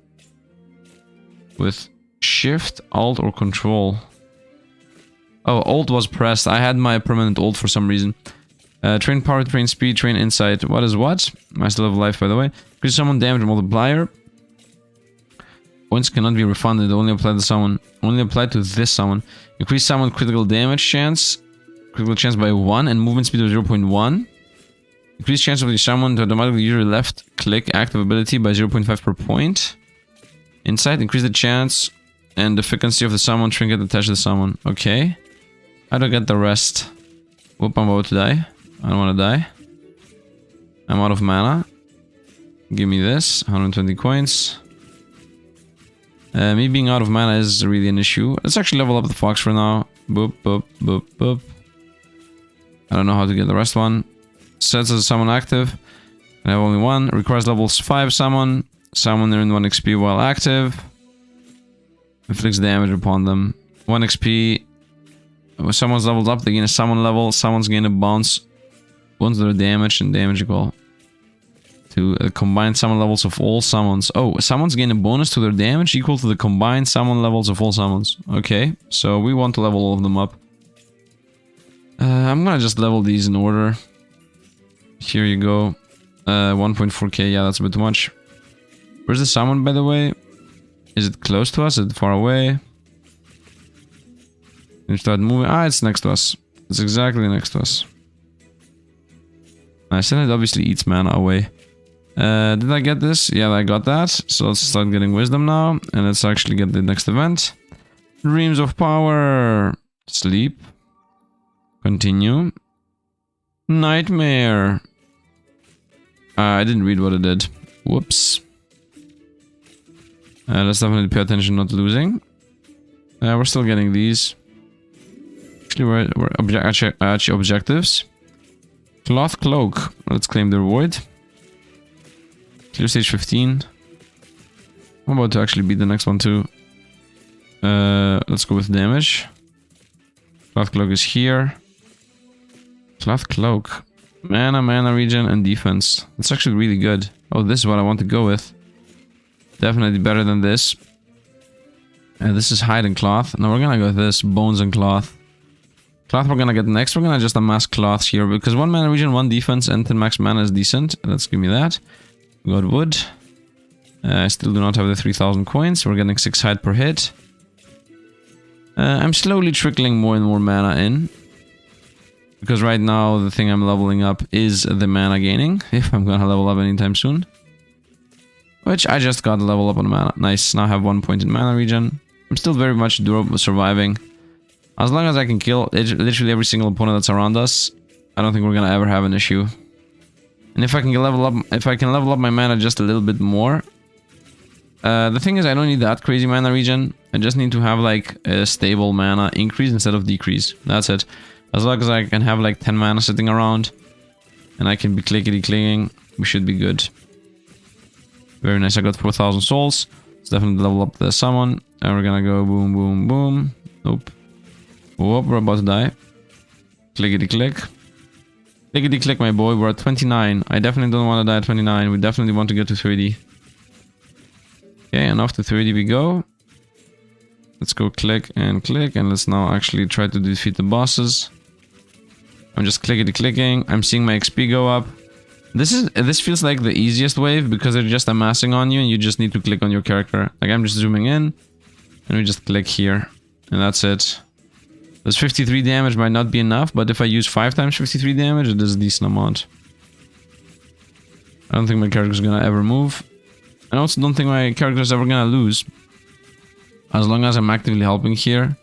With shift, alt, or control? Oh, alt was pressed. I had my permanent alt for some reason. Train power, train speed, train insight. What is what? I still have life, by the way. Increase summon damage multiplier. Points cannot be refunded. Only apply to summon. Only apply to this summon. Increase summon critical damage chance. Critical chance by 1 and movement speed of 0.1. Increase chance of the summon to automatically use your left click active ability by 0.5 per point. Insight. Increase the chance and the efficacy of the summon trinket attached to the summon. Okay. I don't get the rest. Whoop, I'm about to die. I don't want to die. I'm out of mana. Give me this. 120 coins. Me being out of mana is really an issue. Let's actually level up the fox for now. Boop, boop, boop, boop. I don't know how to get the rest one. Sets as a summon active. I have only one. Requires levels 5 summon. Summon earn 1 XP while active. Inflicts damage upon them. 1 XP. When someone's leveled up, they gain a summon level. Someone's gain a bounce. Bounce their damage and damage equal to combined summon levels of all summons. Oh, summons gain a bonus to their damage equal to the combined summon levels of all summons. Okay, so we want to level all of them up. I'm gonna just level these in order. Here you go. 1.4k, yeah, that's a bit too much. Where's the summon, by the way? Is it close to us? Is it far away? Can you start moving? Ah, it's next to us. It's exactly next to us. Nice, and it obviously eats mana away. Did I get this? Yeah, I got that. So let's start getting wisdom now. And let's actually get the next event. Dreams of power. Sleep. Continue. Nightmare. I didn't read what it did. Whoops. Let's definitely pay attention not losing. We're still getting these. Actually, we're actually objectives. Cloth cloak. Let's claim their void. Clear stage 15. I'm about to actually beat the next one too. Let's go with damage. Cloth cloak is here. Cloth cloak. Mana regen, and defense. That's actually really good. Oh, this is what I want to go with. Definitely better than this. And this is hide and cloth. Now we're gonna go with this. Bones and cloth. Cloth we're gonna get next. We're gonna just amass cloths here because 1 mana regen, 1 defense, and 10 max mana is decent. Let's give me that. We got wood. I still do not have the 3000 coins. We're getting 6 hide per hit. I'm slowly trickling more and more mana in. Because right now the thing I'm leveling up is the mana gaining. If I'm gonna level up anytime soon. Which I just got to level up on mana. Nice, now I have 1 point in mana regen. I'm still very much durable, surviving. As long as I can kill literally every single opponent that's around us, I don't think we're gonna ever have an issue. And if I can level up my mana just a little bit more. The thing is, I don't need that crazy mana regen. I just need to have like a stable mana increase instead of decrease. That's it. As long as I can have like 10 mana sitting around and I can be clickety-clicking, we should be good. Very nice, I got 4000 souls. Let's definitely level up the summon. And we're gonna go boom, boom, boom. Nope. Whoop, we're about to die. Clickety-click. Clickety-click, my boy, we're at 29. I definitely don't want to die at 29. We definitely want to get to 30. Okay, and off to 30 we go. Let's go click, and let's now actually try to defeat the bosses. I'm just clickety-clicking. I'm seeing my XP go up. This feels like the easiest wave because they're just amassing on you and you just need to click on your character. Like I'm just zooming in and we just click here and that's it. This 53 damage might not be enough, but if I use 5 times 53 damage, it is a decent amount. I don't think my character's gonna ever move. I also don't think my character's ever gonna lose. As long as I'm actively helping here.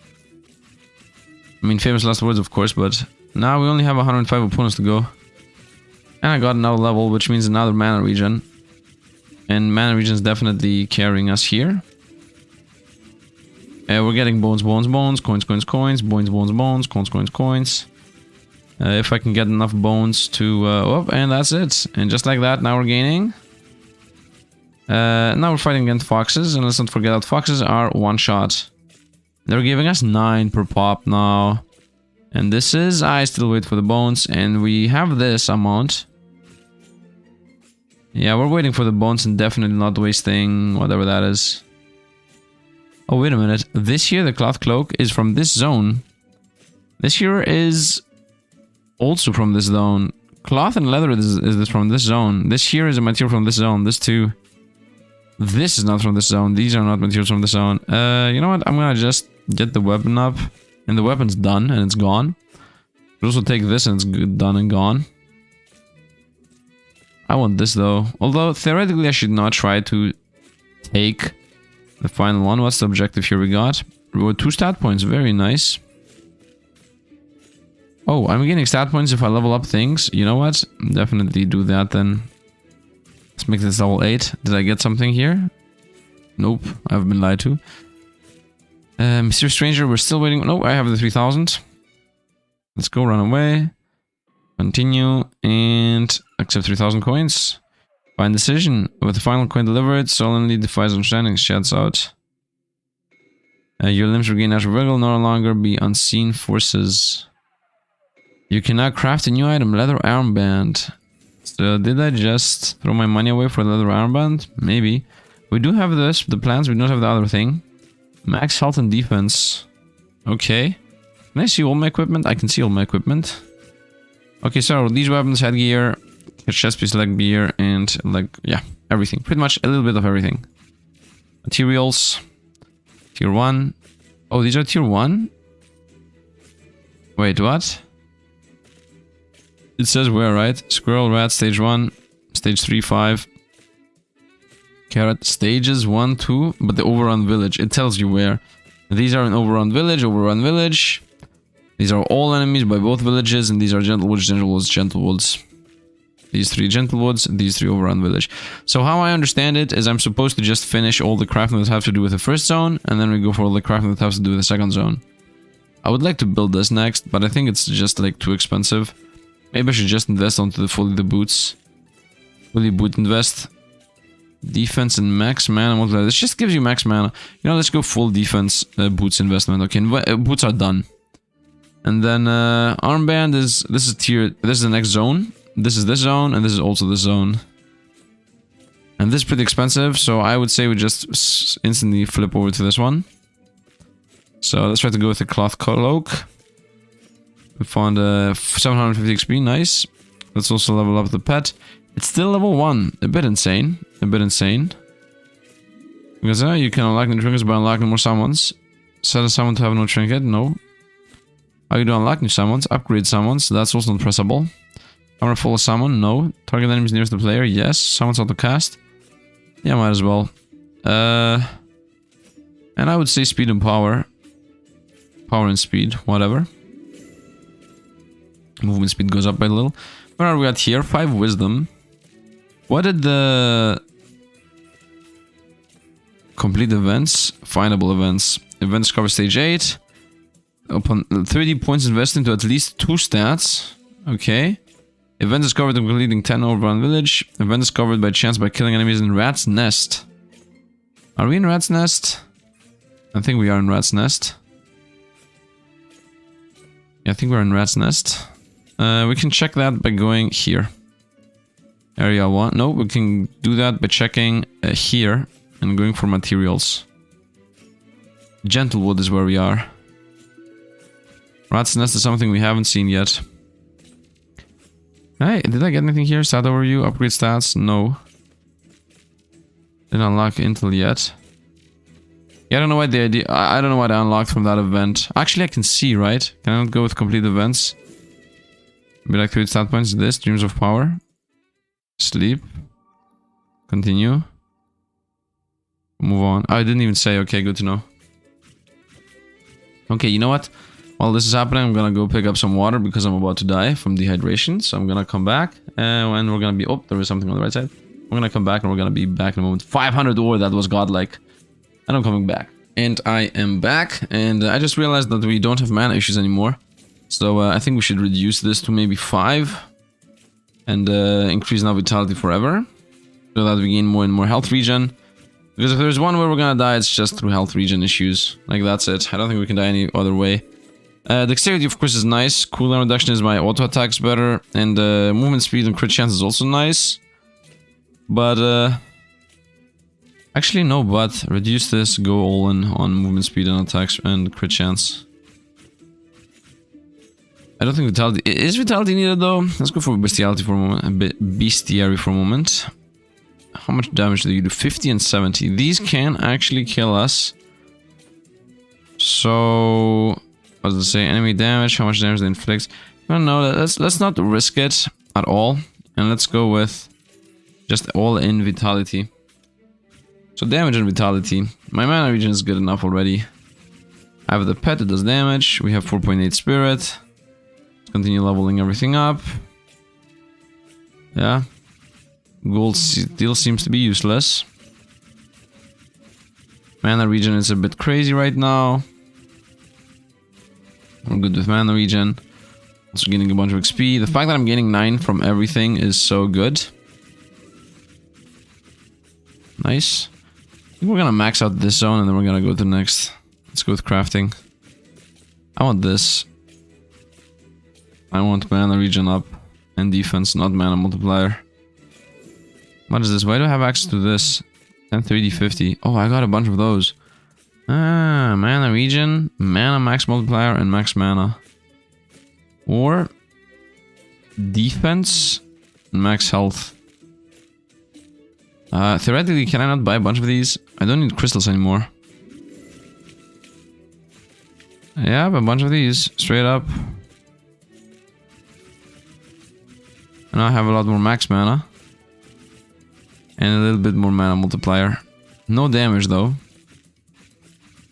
I mean, famous last words, of course, but now we only have 105 opponents to go. And I got another level, which means another mana regen. And mana regen is definitely carrying us here. We're getting bones, bones, bones, coins, coins, coins, bones, bones, bones, coins, coins, coins. If I can get enough bones to... oh, and that's it. And just like that, now we're gaining. Now we're fighting against foxes, and let's not forget that foxes are one shot. They're giving us 9 per pop now. And this is... I still wait for the bones. And we have this amount. Yeah, we're waiting for the bones and definitely not wasting whatever that is. Oh, wait a minute. This here, the cloth cloak, is from this zone. This here is also from this zone. Cloth and leather is from this zone. This here is a material from this zone. This too. This is not from this zone. These are not materials from this zone. You know what? I'm gonna just get the weapon up. And the weapon's done and it's gone. But also take this and it's done and gone. I want this though. Although theoretically I should not try to take the final one. What's the objective here we got? 2 stat points. Very nice. Oh, I'm getting stat points if I level up things. You know what? Definitely do that then. Let's make this level 8. Did I get something here? Nope. I've been lied to. Mysterious Stranger, we're still waiting. No, I have the 3000. Let's go, run away. Continue, and accept 3000 coins. Fine decision. With the final coin delivered, solemnly defies understanding, shouts out. Your limbs regain natural vigor, no longer be unseen forces. You can now craft a new item, leather armband. So did I just throw my money away for a leather armband? Maybe. We do have this, the plans, we don't have the other thing. Max health and defense. Okay. Can I see all my equipment? I can see all my equipment. Okay, so these weapons, headgear, chest piece, leg gear, and like, yeah, everything. Pretty much a little bit of everything. Materials. Tier 1. Oh, these are tier 1? Wait, what? It says where, right? Squirrel, rat, stage 1, stage 3, 5. Carrot, stages 1, 2, but the overrun village. It tells you where. These are an overrun village, overrun village. These are all enemies by both villages, and these are Gentlewoods, Gentlewoods, Gentlewoods. These 3 Gentlewoods, these 3 overrun village. So how I understand it is I'm supposed to just finish all the crafting that have to do with the first zone, and then we go for all the crafting that has to do with the second zone. I would like to build this next, but I think it's just like too expensive. Maybe I should just invest onto the boots. Fully boot invest. Defense and max mana. This just gives you max mana. You know, let's go full defense boots investment. Okay, boots are done. And then armband is... This is the next zone. This is this zone, and this is also this zone. And this is pretty expensive, so I would say we just instantly flip over to this one. So let's try to go with the cloth cloak. We found 750 XP, nice. Let's also level up the pet. It's still level 1, a bit insane. A bit insane. Because you can unlock new trinkets by unlocking more summons. Set a summon to have no trinket, no. How you do unlock new summons? Upgrade summons, that's also not pressable. Armor full of summon, no. Target enemies nearest the player, yes. Summons auto cast. Yeah, might as well. And I would say speed and power. Power and speed, whatever. Movement speed goes up by a little. Where are we at here? 5 wisdom. What did the... Complete events? Findable events. Events cover stage 8. Upon 30 points invested into at least 2 stats. Okay. Event discovered in completing 10 overrun village. Event discovered by chance by killing enemies in Rat's Nest. Are we in Rat's Nest? I think we are in Rat's Nest. Yeah, I think we're in Rat's Nest. We can check that by going here. Area 1. No, we can do that by checking here and going for materials. Gentlewood is where we are. Rat's Nest is something we haven't seen yet. Hey, did I get anything here? Stat overview, upgrade stats? No. Didn't unlock Intel yet. Yeah, I don't know what the idea... I don't know what I unlocked from that event. Actually, I can see, right? Can I not go with complete events? Be like 3 stat points. This, Dreams of Power. Sleep. Continue. Move on. Oh, I didn't even say. Okay, good to know. Okay, you know what? While this is happening, I'm gonna go pick up some water because I'm about to die from dehydration. So I'm gonna come back and we're gonna be... Oh, there is something on the right side. We're gonna come back and we're gonna be back in a moment. 500 ore, that was godlike. And I'm coming back. And I am back. And I just realized that we don't have mana issues anymore. So I think we should reduce this to maybe 5. And increase now vitality forever. So that we gain more and more health regen. Because if there's one where we're gonna die, it's just through health regen issues. Like, that's it. I don't think we can die any other way. Dexterity, of course, is nice. Cooldown reduction is my auto attacks better. And movement speed and crit chance is also nice. But, actually, no, but reduce this, go all in on movement speed and attacks and crit chance. I don't think vitality... Is vitality needed, though? Let's go for bestiality for a moment. Bestiary for a moment. How much damage do you do? 50 and 70. These can actually kill us. So... What does it say? Enemy damage, how much damage they inflict. I don't know, let's not risk it at all. And let's go with just all in vitality. So damage and vitality. My mana regen is good enough already. I have the pet that does damage. We have 4.8 spirit. Let's continue leveling everything up. Yeah. Gold still seems to be useless. Mana regen is a bit crazy right now. We're good with mana regen. Also getting a bunch of XP. The fact that I'm getting 9 from everything is so good. Nice. I think we're gonna max out this zone and then we're gonna go to the next. Let's go with crafting. I want this. I want mana regen up and defense, not mana multiplier. What is this? Why do I have access to this? 10, 30, 50. Oh, I got a bunch of those. Ah, mana regen, mana max multiplier, and max mana. Or defense and max health. Theoretically, can I not buy a bunch of these? I don't need crystals anymore. Yeah, I have a bunch of these, straight up. And I have a lot more max mana. And a little bit more mana multiplier. No damage though.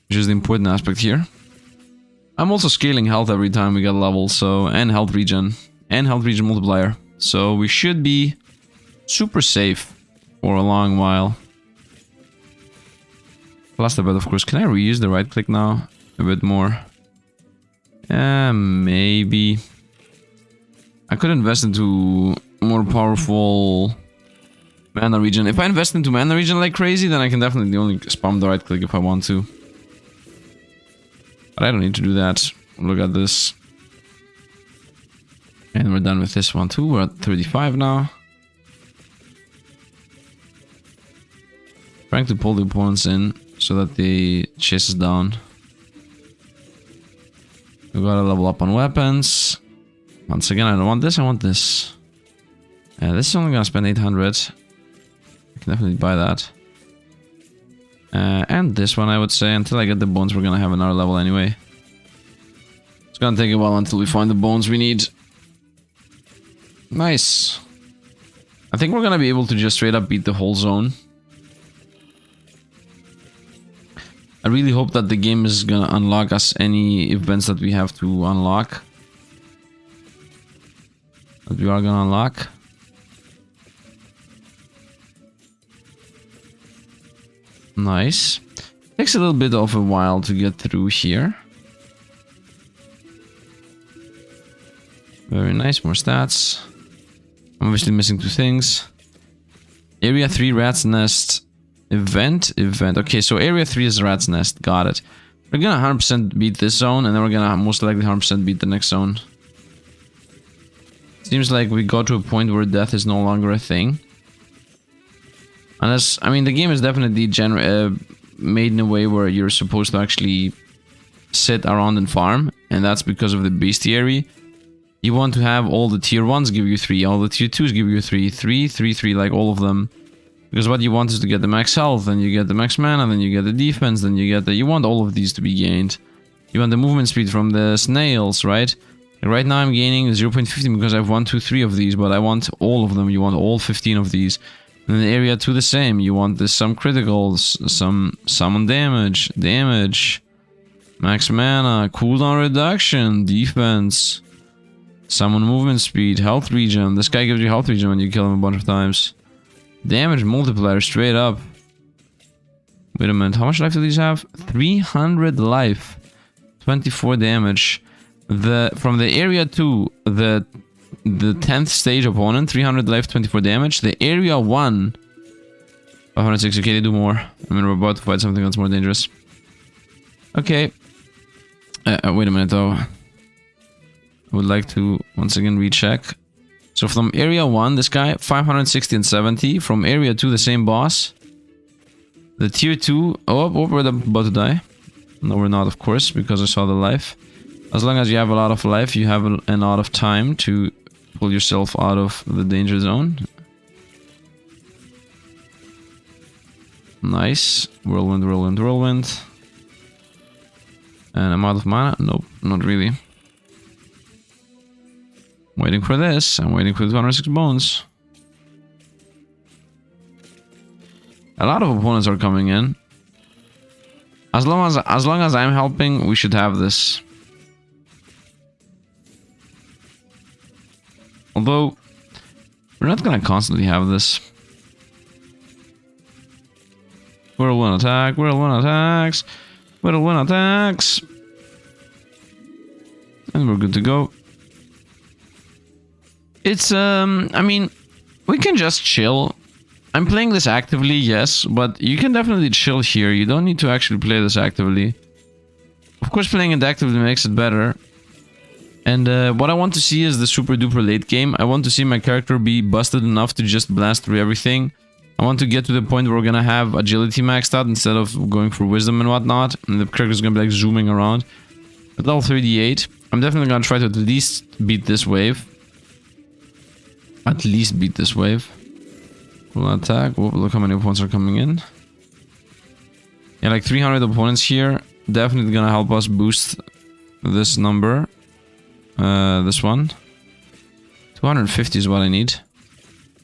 Which is the important aspect here. I'm also scaling health every time we get level, so... And health regen. And health regen multiplier. So we should be super safe for a long while. Last a bit, of course. Can I reuse the right click now? A bit more. Maybe. I could invest into more powerful mana regen. If I invest into mana regen like crazy, then I can definitely only spam the right click if I want to. But I don't need to do that. Look at this. And we're done with this one too. We're at 35 now. Trying to pull the opponents in so that they chase us down. We gotta level up on weapons. Once again, I don't want this, I want this. This is only gonna spend 800. I can definitely buy that. And this one, I would say, until I get the bones, we're gonna have another level anyway. It's gonna take a while until we find the bones we need. Nice. I think we're gonna be able to just straight up beat the whole zone. I really hope that the game is gonna unlock us any events that we have to unlock. That we are gonna unlock. Nice. Takes a little bit of a while to get through here. Very nice, more stats. I'm obviously missing 2 things. Area 3 Rat's Nest. Event. Okay, so Area 3 is Rat's Nest. Got it. We're gonna 100% beat this zone, and then we're gonna most likely 100% beat the next zone. Seems like we got to a point where death is no longer a thing. Unless, I mean, the game is definitely made in a way where you're supposed to actually sit around and farm, and that's because of the bestiary. You want to have all the tier 1s give you 3, all the tier 2s give you 3, 3, 3, 3, like all of them. Because what you want is to get the max health, then you get the max mana, then you get the defense, then you get the... You want all of these to be gained. You want the movement speed from the snails, right? Right now I'm gaining 0.15 because I have 1, 2, 3 of these, but I want all of them. You want all 15 of these. And the area 2 the same. You want this, some criticals, some summon damage, max mana, cooldown reduction, defense, summon movement speed, health regen. This guy gives you health regen when you kill him a bunch of times. Damage multiplier straight up. Wait a minute, how much life do these have? 300 life. 24 damage. From the area 2, the 10th stage opponent, 300 life, 24 damage. The area 1, 506. Okay, they do more. I mean, we're about to fight something that's more dangerous. Okay. Wait a minute though. I would like to once again recheck. So from area 1, this guy, 560 and 70. From area 2, the same boss. The tier 2... Oh, we're about to die. No, we're not, of course, because I saw the life. As long as you have a lot of life, you have a lot of time to pull yourself out of the danger zone. Nice. Whirlwind, whirlwind, whirlwind. And I'm out of mana? Nope, not really. Waiting for this. I'm waiting for the 206 bones. A lot of opponents are coming in. As long as I'm helping, we should have this. Although, we're not gonna constantly have this. Whirlwind attack, whirlwind attacks, whirlwind attacks. And we're good to go. It's, I mean, we can just chill. I'm playing this actively, yes, but you can definitely chill here. You don't need to actually play this actively. Of course, playing it actively makes it better. And what I want to see is the super duper late game. I want to see my character be busted enough to just blast through everything. I want to get to the point where we're gonna have agility maxed out instead of going for wisdom and whatnot. And the character's gonna be like zooming around. At level 38, I'm definitely gonna try to at least beat this wave. At least beat this wave. We'll attack. Whoa, look how many opponents are coming in. Yeah, like 300 opponents here. Definitely gonna help us boost this number. This one. 250 is what I need.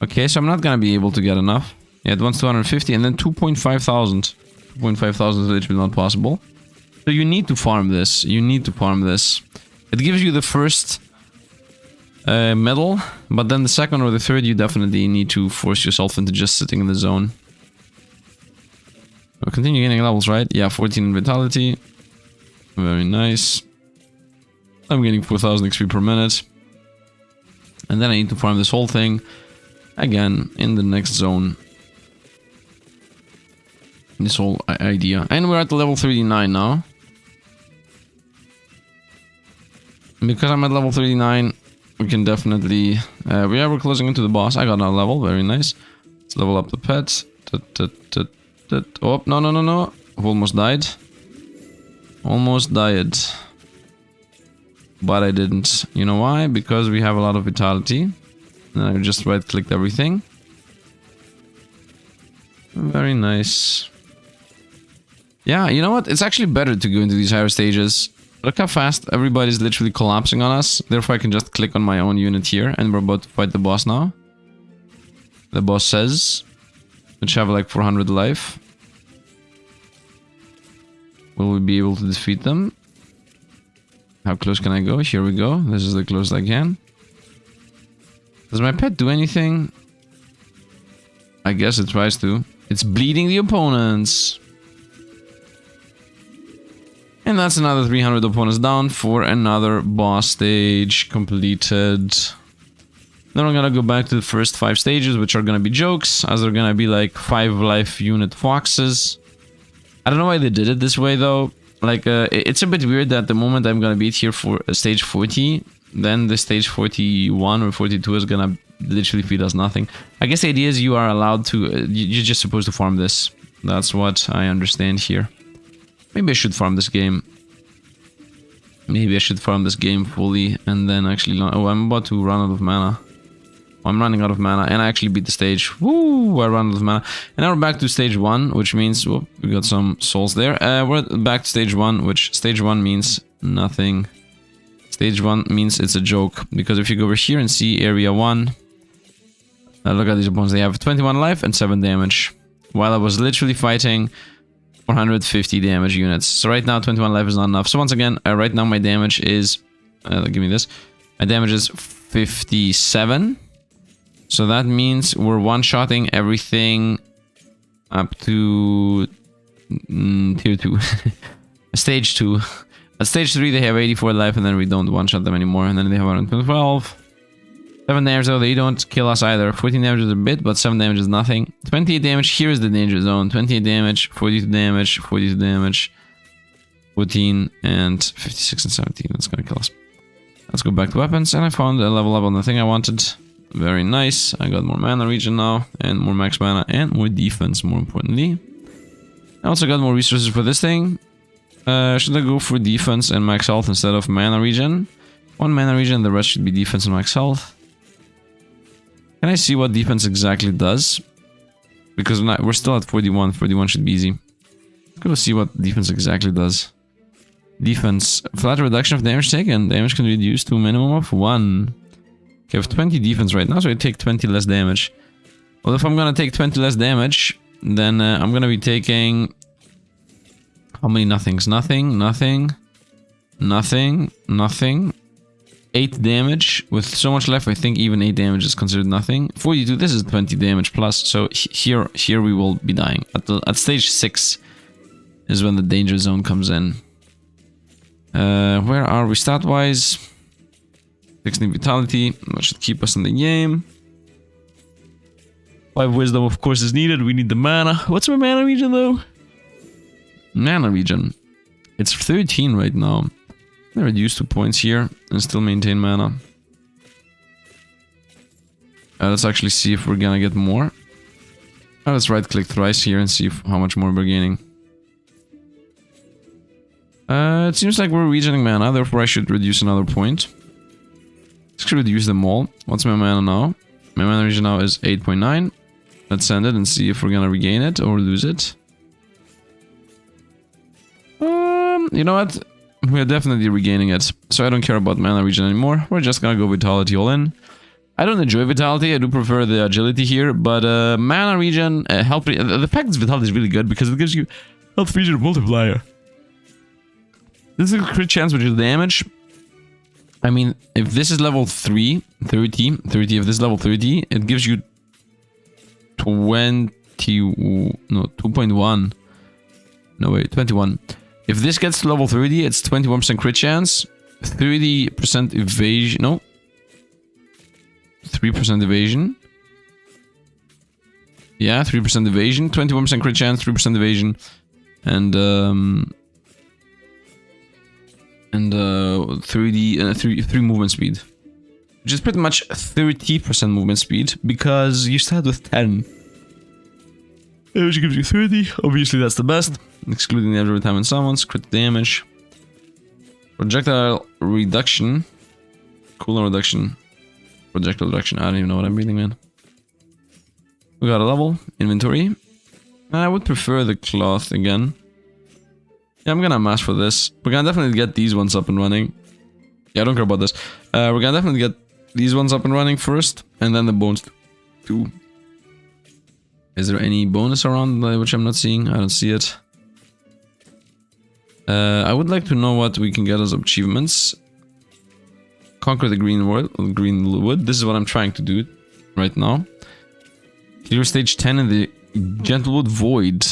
Okay, so I'm not gonna be able to get enough. Yeah, it wants 250 and then 2.5 thousand. 2.5 thousand is literally not possible. So you need to farm this. You need to farm this. It gives you the first medal, but then the second or the third you definitely need to force yourself into just sitting in the zone. We'll continue gaining levels, right? Yeah, 14 in vitality. Very nice. I'm getting 4000 XP per minute. And then I need to farm this whole thing again in the next zone. This whole idea. And we're at the level 39 now. Because I'm at level 39, we can definitely... we're closing into the boss. I got another level. Very nice. Let's level up the pet. Oh, no. Almost died. Almost died. But I didn't. You know why? Because we have a lot of vitality. And I just right-clicked everything. Very nice. Yeah, you know what? It's actually better to go into these higher stages. Look how fast everybody's literally collapsing on us. Therefore, I can just click on my own unit here. And we're about to fight the boss now. The boss says, which have like 400 life. Will we be able to defeat them? How close can I go? Here we go. This is the closest I can. Does my pet do anything? I guess it tries to. It's bleeding the opponents. And that's another 300 opponents down for another boss stage completed. Then we're gonna go back to the first 5 stages, which are gonna be jokes, as they're gonna be like 5 life unit foxes. I don't know why they did it this way though. Like, it's a bit weird that the moment I'm gonna beat here for stage 40, then the stage 41 or 42 is gonna literally feed us nothing. I guess the idea is you are allowed to, you're just supposed to farm this. That's what I understand here. Maybe I should farm this game. Maybe I should farm this game fully and then actually... Oh, I'm about to run out of mana. I'm running out of mana and I actually beat the stage. Woo! I ran out of mana. And now we're back to stage 1, which means... Whoop, we got some souls there. We're back to stage 1, which stage 1 means nothing. Stage 1 means it's a joke. Because if you go over here and see area 1... look at these opponents. They have 21 life and 7 damage. While I was literally fighting 450 damage units. So right now 21 life is not enough. So once again, right now my damage is... give me this. My damage is 57. So that means we're one-shotting everything up to tier 2. Stage 2. At stage 3 they have 84 life and then we don't one-shot them anymore. And then they have 112. 7 damage though, they don't kill us either. 14 damage is a bit, but 7 damage is nothing. 28 damage, here is the danger zone. 28 damage, 42 damage, 42 damage, 14, and 56 and 17. That's gonna kill us. Let's go back to weapons, and I found a level up on the thing I wanted. Very nice. I got more mana regen now, and more max mana, and more defense, more importantly. I also got more resources for this thing. Should I go for defense and max health instead of mana regen? 1 mana regen, the rest should be defense and max health. Can I see what defense exactly does? Because we're still at 41. 41 should be easy. Let's go see what defense exactly does. Defense. Flat reduction of damage taken. Damage can be reduced to a minimum of 1. Okay, I have 20 defense right now, so I take 20 less damage. Well, if I'm gonna take 20 less damage, then I'm gonna be taking... How many nothings? Nothing, nothing, nothing, nothing. 8 damage. With so much left, I think even 8 damage is considered nothing. 42, this is 20 damage plus, so here we will be dying. At stage 6 is when the danger zone comes in. Where are we stat-wise? 16 vitality, that should keep us in the game. 5 wisdom, of course, is needed. We need the mana. What's my mana regen, though? Mana regen. It's 13 right now. I reduce 2 points here and still maintain mana. Let's actually see if we're gonna get more. Let's right-click thrice here and see how much more we're gaining. It seems like we're regening mana, therefore I should reduce another point. Let's reduce them all. What's my mana now? My mana regen now is 8.9. Let's send it and see if we're gonna regain it or lose it. You know what? We're definitely regaining it, so I don't care about mana regen anymore. We're just gonna go vitality all in. I don't enjoy vitality, I do prefer the agility here, but mana regen, health the fact that vitality is really good because it gives you health regen multiplier. This is a crit chance, which is damage. I mean, if this is level 30, if this is level 30, it gives you 2.1. No, wait, 21. If this gets to level 30, it's 21% crit chance, 30% evasion, no, 3% evasion. Yeah, 3% evasion, 21% crit chance, 3% evasion, and 3 movement speed, which is pretty much 30% movement speed because you start with 10. Which gives you 30. Obviously, that's the best, excluding the every time and summons, crit damage, projectile reduction, cooldown reduction, projectile reduction. I don't even know what I'm reading, man. We got a level inventory. I would prefer the cloth again. Yeah, I'm gonna mash for this. We're gonna definitely get these ones up and running. Yeah, I don't care about this. We're gonna definitely get these ones up and running first, and then the bones too. Is there any bonus around which I'm not seeing? I don't see it. I would like to know what we can get as achievements. Conquer the green world, green wood. This is what I'm trying to do right now. Clear stage 10 in the Gentlewood Void.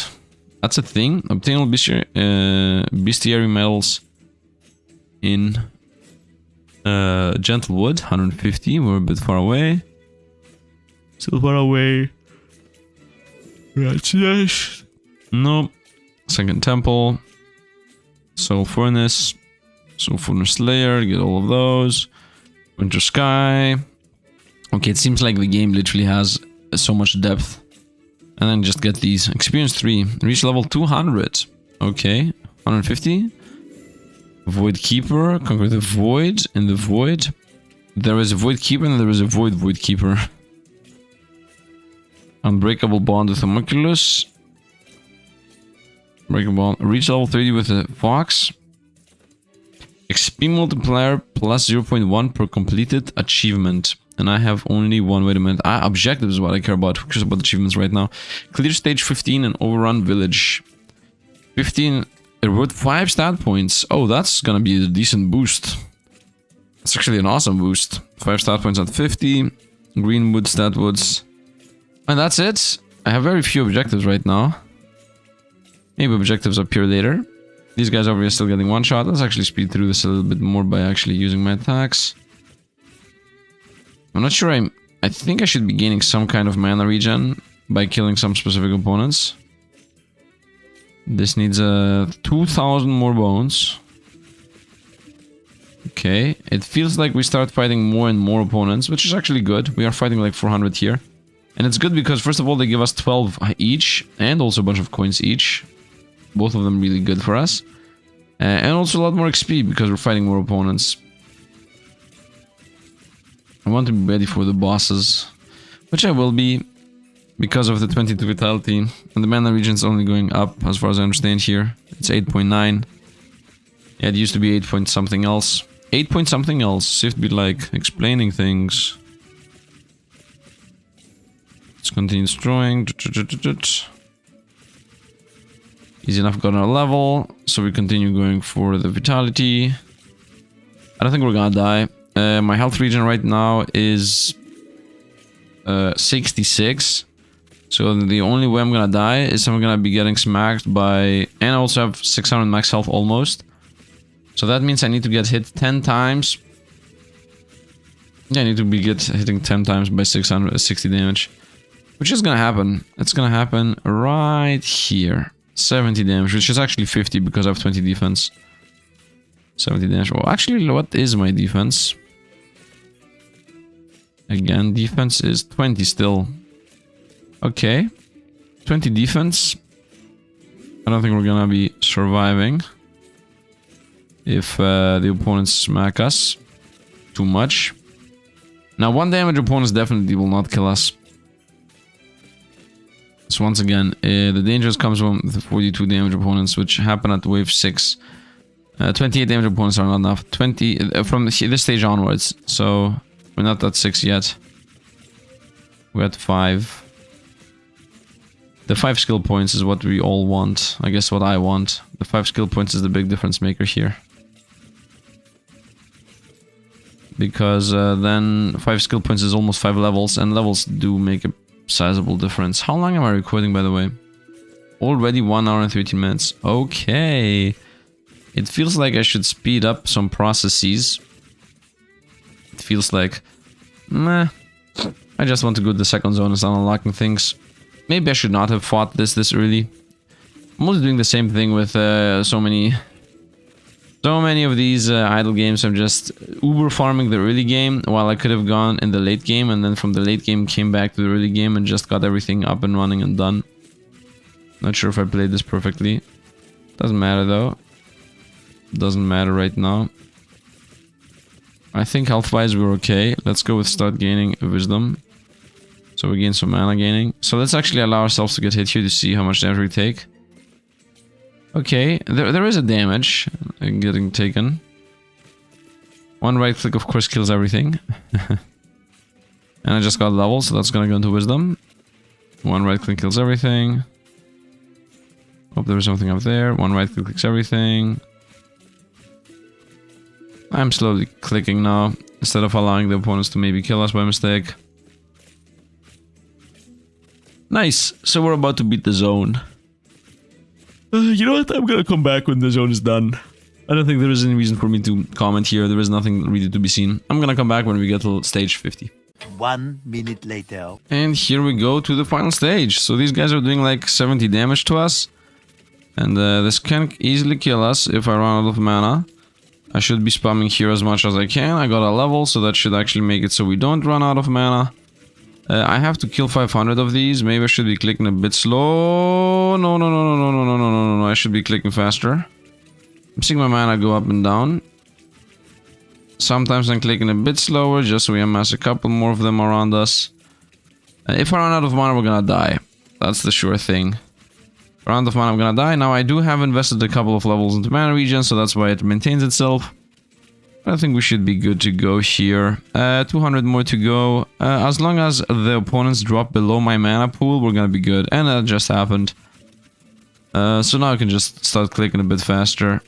That's a thing. Obtain all bestiary metals in Gentlewood. 150. We're a bit far away. Still far away. Right, yes. No. Second temple. Soul furnace. Soul furnace layer. Get all of those. Winter sky. Okay, it seems like the game literally has so much depth. And then just get these. Experience 3. Reach level 200. Okay. 150. Void Keeper. Conquer the Void. In the Void. There is a Void Keeper and there is a Void Keeper. Unbreakable Bond with Homunculus. Unbreakable Bond. Reach level 30 with a Fox. XP multiplier plus 0.1 per completed achievement. And I have only one. Wait a minute. Objectives is what I care about. Who cares about achievements right now? Clear stage 15 and overrun village. 15. Reward 5 stat points. Oh, that's gonna be a decent boost. It's actually an awesome boost. 5 stat points at 50. Greenwood stat woods. And that's it. I have very few objectives right now. Maybe objectives appear later. These guys over here are still getting one shot. Let's actually speed through this a little bit more by actually using my attacks. I'm not sure I think I should be gaining some kind of mana regen by killing some specific opponents. This needs 2,000 more bones. Okay, it feels like we start fighting more and more opponents, which is actually good. We are fighting like 400 here. And it's good because, first of all, they give us 12 each, and also a bunch of coins each. Both of them really good for us. And also a lot more XP, because we're fighting more opponents. I want to be ready for the bosses, which I will be, because of the 22 vitality. And the mana region is only going up, as far as I understand here. It's 8.9. Yeah, it used to be 8 point something else. 8 point something else. Sifd be like explaining things. Let's continue destroying. Easy enough, got our level. So we continue going for the vitality. I don't think we're gonna die. My health regen right now is 66. So the only way I'm gonna die is I'm gonna be getting smacked by... And I also have 600 max health almost. So that means I need to get hit 10 times. Yeah, I need to be hitting 10 times by 660 damage. Which is gonna happen. It's gonna happen right here. 70 damage, which is actually 50 because I have 20 defense. 70 damage. Well, actually, what is my defense? Again, defense is 20 still. Okay. 20 defense. I don't think we're gonna be surviving. If the opponents smack us too much. Now, 1 damage opponents definitely will not kill us. So once again, the dangers comes from the 42 damage opponents, which happen at wave 6. 28 damage opponents are not enough. 20 from this stage onwards. So we're not at 6 yet. We're at 5. The 5 skill points is what we all want. I guess what I want. The 5 skill points is the big difference maker here. Because then 5 skill points is almost 5 levels, and levels do make a sizable difference. How long am I recording, by the way? Already 1 hour and 13 minutes. Okay. It feels like I should speed up some processes. It feels like... Meh. I just want to go to the second zone and start unlocking things. Maybe I should not have fought this early. I'm only doing the same thing with so many of these idle games. I'm just uber farming the early game while I could have gone in the late game, and then from the late game came back to the early game and just got everything up and running and done. Not sure if I played this perfectly. Doesn't matter though. Doesn't matter right now. I think health-wise we're okay. Let's go with start gaining wisdom. So we gain some mana gaining. So let's actually allow ourselves to get hit here to see how much damage we take. Okay, there is a damage getting taken. 1 right click of course kills everything. And I just got level, so that's gonna go into wisdom. 1 right click kills everything. Hope there was something up there. 1 right click clicks everything. I'm slowly clicking now, instead of allowing the opponents to maybe kill us by mistake. Nice, so we're about to beat the zone. You know what? I'm gonna come back when the zone is done. I don't think there is any reason for me to comment here. There is nothing really to be seen. I'm gonna come back when we get to stage 50. 1 minute later. And here we go to the final stage. So these guys are doing like 70 damage to us. And this can easily kill us if I run out of mana. I should be spamming here as much as I can. I got a level, so that should actually make it so we don't run out of mana. I have to kill 500 of these. Maybe I should be clicking a bit slow. No. I should be clicking faster. I'm seeing my mana go up and down. Sometimes I'm clicking a bit slower, just so we amass a couple more of them around us. If I run out of mana, we're gonna die. That's the sure thing. If I run out of mana, I'm gonna die. Now, I do have invested a couple of levels into mana region, so that's why it maintains itself. I think we should be good to go here. 200 more to go. As long as the opponents drop below my mana pool, we're gonna be good. And that just happened. So now I can just start clicking a bit faster.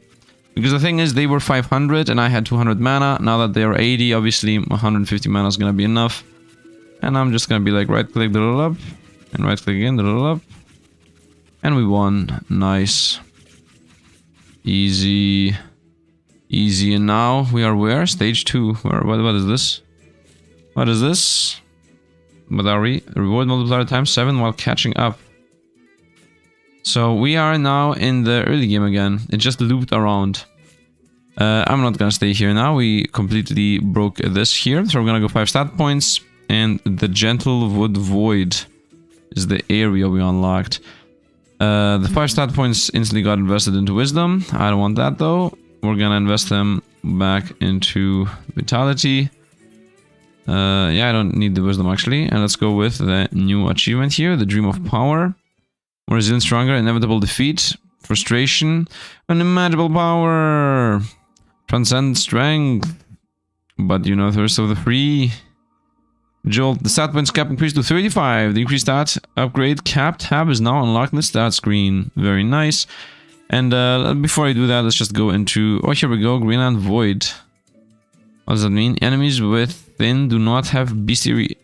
Because the thing is, they were 500 and I had 200 mana. Now that they are 80, obviously 150 mana is gonna be enough. And I'm just gonna be like right click, little up. And right click again, little up. And we won. Nice. Easy. Easy, and now we are where? Stage 2. What is this? What is this? What are we? Reward multiplier times 7 while catching up. So we are now in the early game again. It just looped around. I'm not gonna stay here now. We completely broke this here. So we're gonna go 5 stat points. And the Gentle Wood Void is the area we unlocked. The 5 stat points instantly got invested into Wisdom. I don't want that though. We're gonna invest them back into Vitality. Yeah, I don't need the Wisdom actually. And let's go with the new achievement here. The Dream of Power. More resilient, stronger, inevitable defeat. Frustration. Unimaginable power. Transcend strength. But you know, thirst of the free. Jolt. The stat points cap increased to 35. The increased stat upgrade cap tab is now unlocked in the stat screen. Very nice. And before I do that, let's just go into... Oh, here we go. Greenland Void. What does that mean? Enemies within do not have bestiary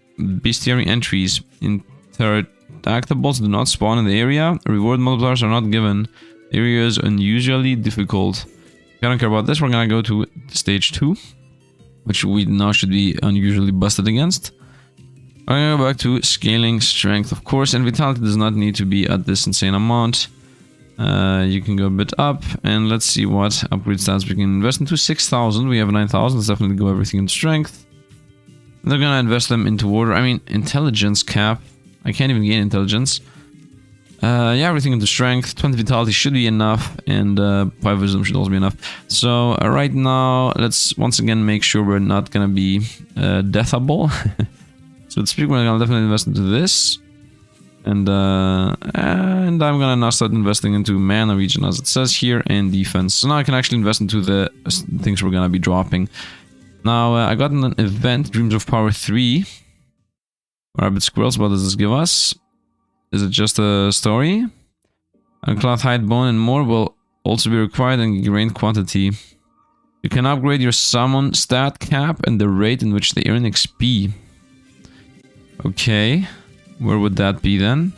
entries. Interactables do not spawn in the area. Reward multipliers are not given. The area is unusually difficult. I don't care about this. We're gonna go to stage 2. Which we now should be unusually busted against. I'm gonna go back to scaling strength, of course, and vitality does not need to be at this insane amount. You can go a bit up, and let's see what upgrade stats we can invest into. 6,000, we have 9,000, let's definitely go everything into strength. They're gonna invest them into water. I mean, intelligence cap. I can't even gain intelligence. Yeah, everything into strength. 20 vitality should be enough, and 5 wisdom should also be enough. So right now, let's once again make sure we're not gonna be deathable. So let's speak. We're gonna definitely invest into this, and I'm gonna now start investing into mana regen as it says here, and defense. So now I can actually invest into the things we're gonna be dropping. Now I got an event, Dreams of Power 3. Rabbit Squirrels. What does this give us? Is it just a story? Uncloth, hide, bone, and more will also be required in great quantity. You can upgrade your summon stat cap and the rate in which they earn XP. Okay, where would that be then?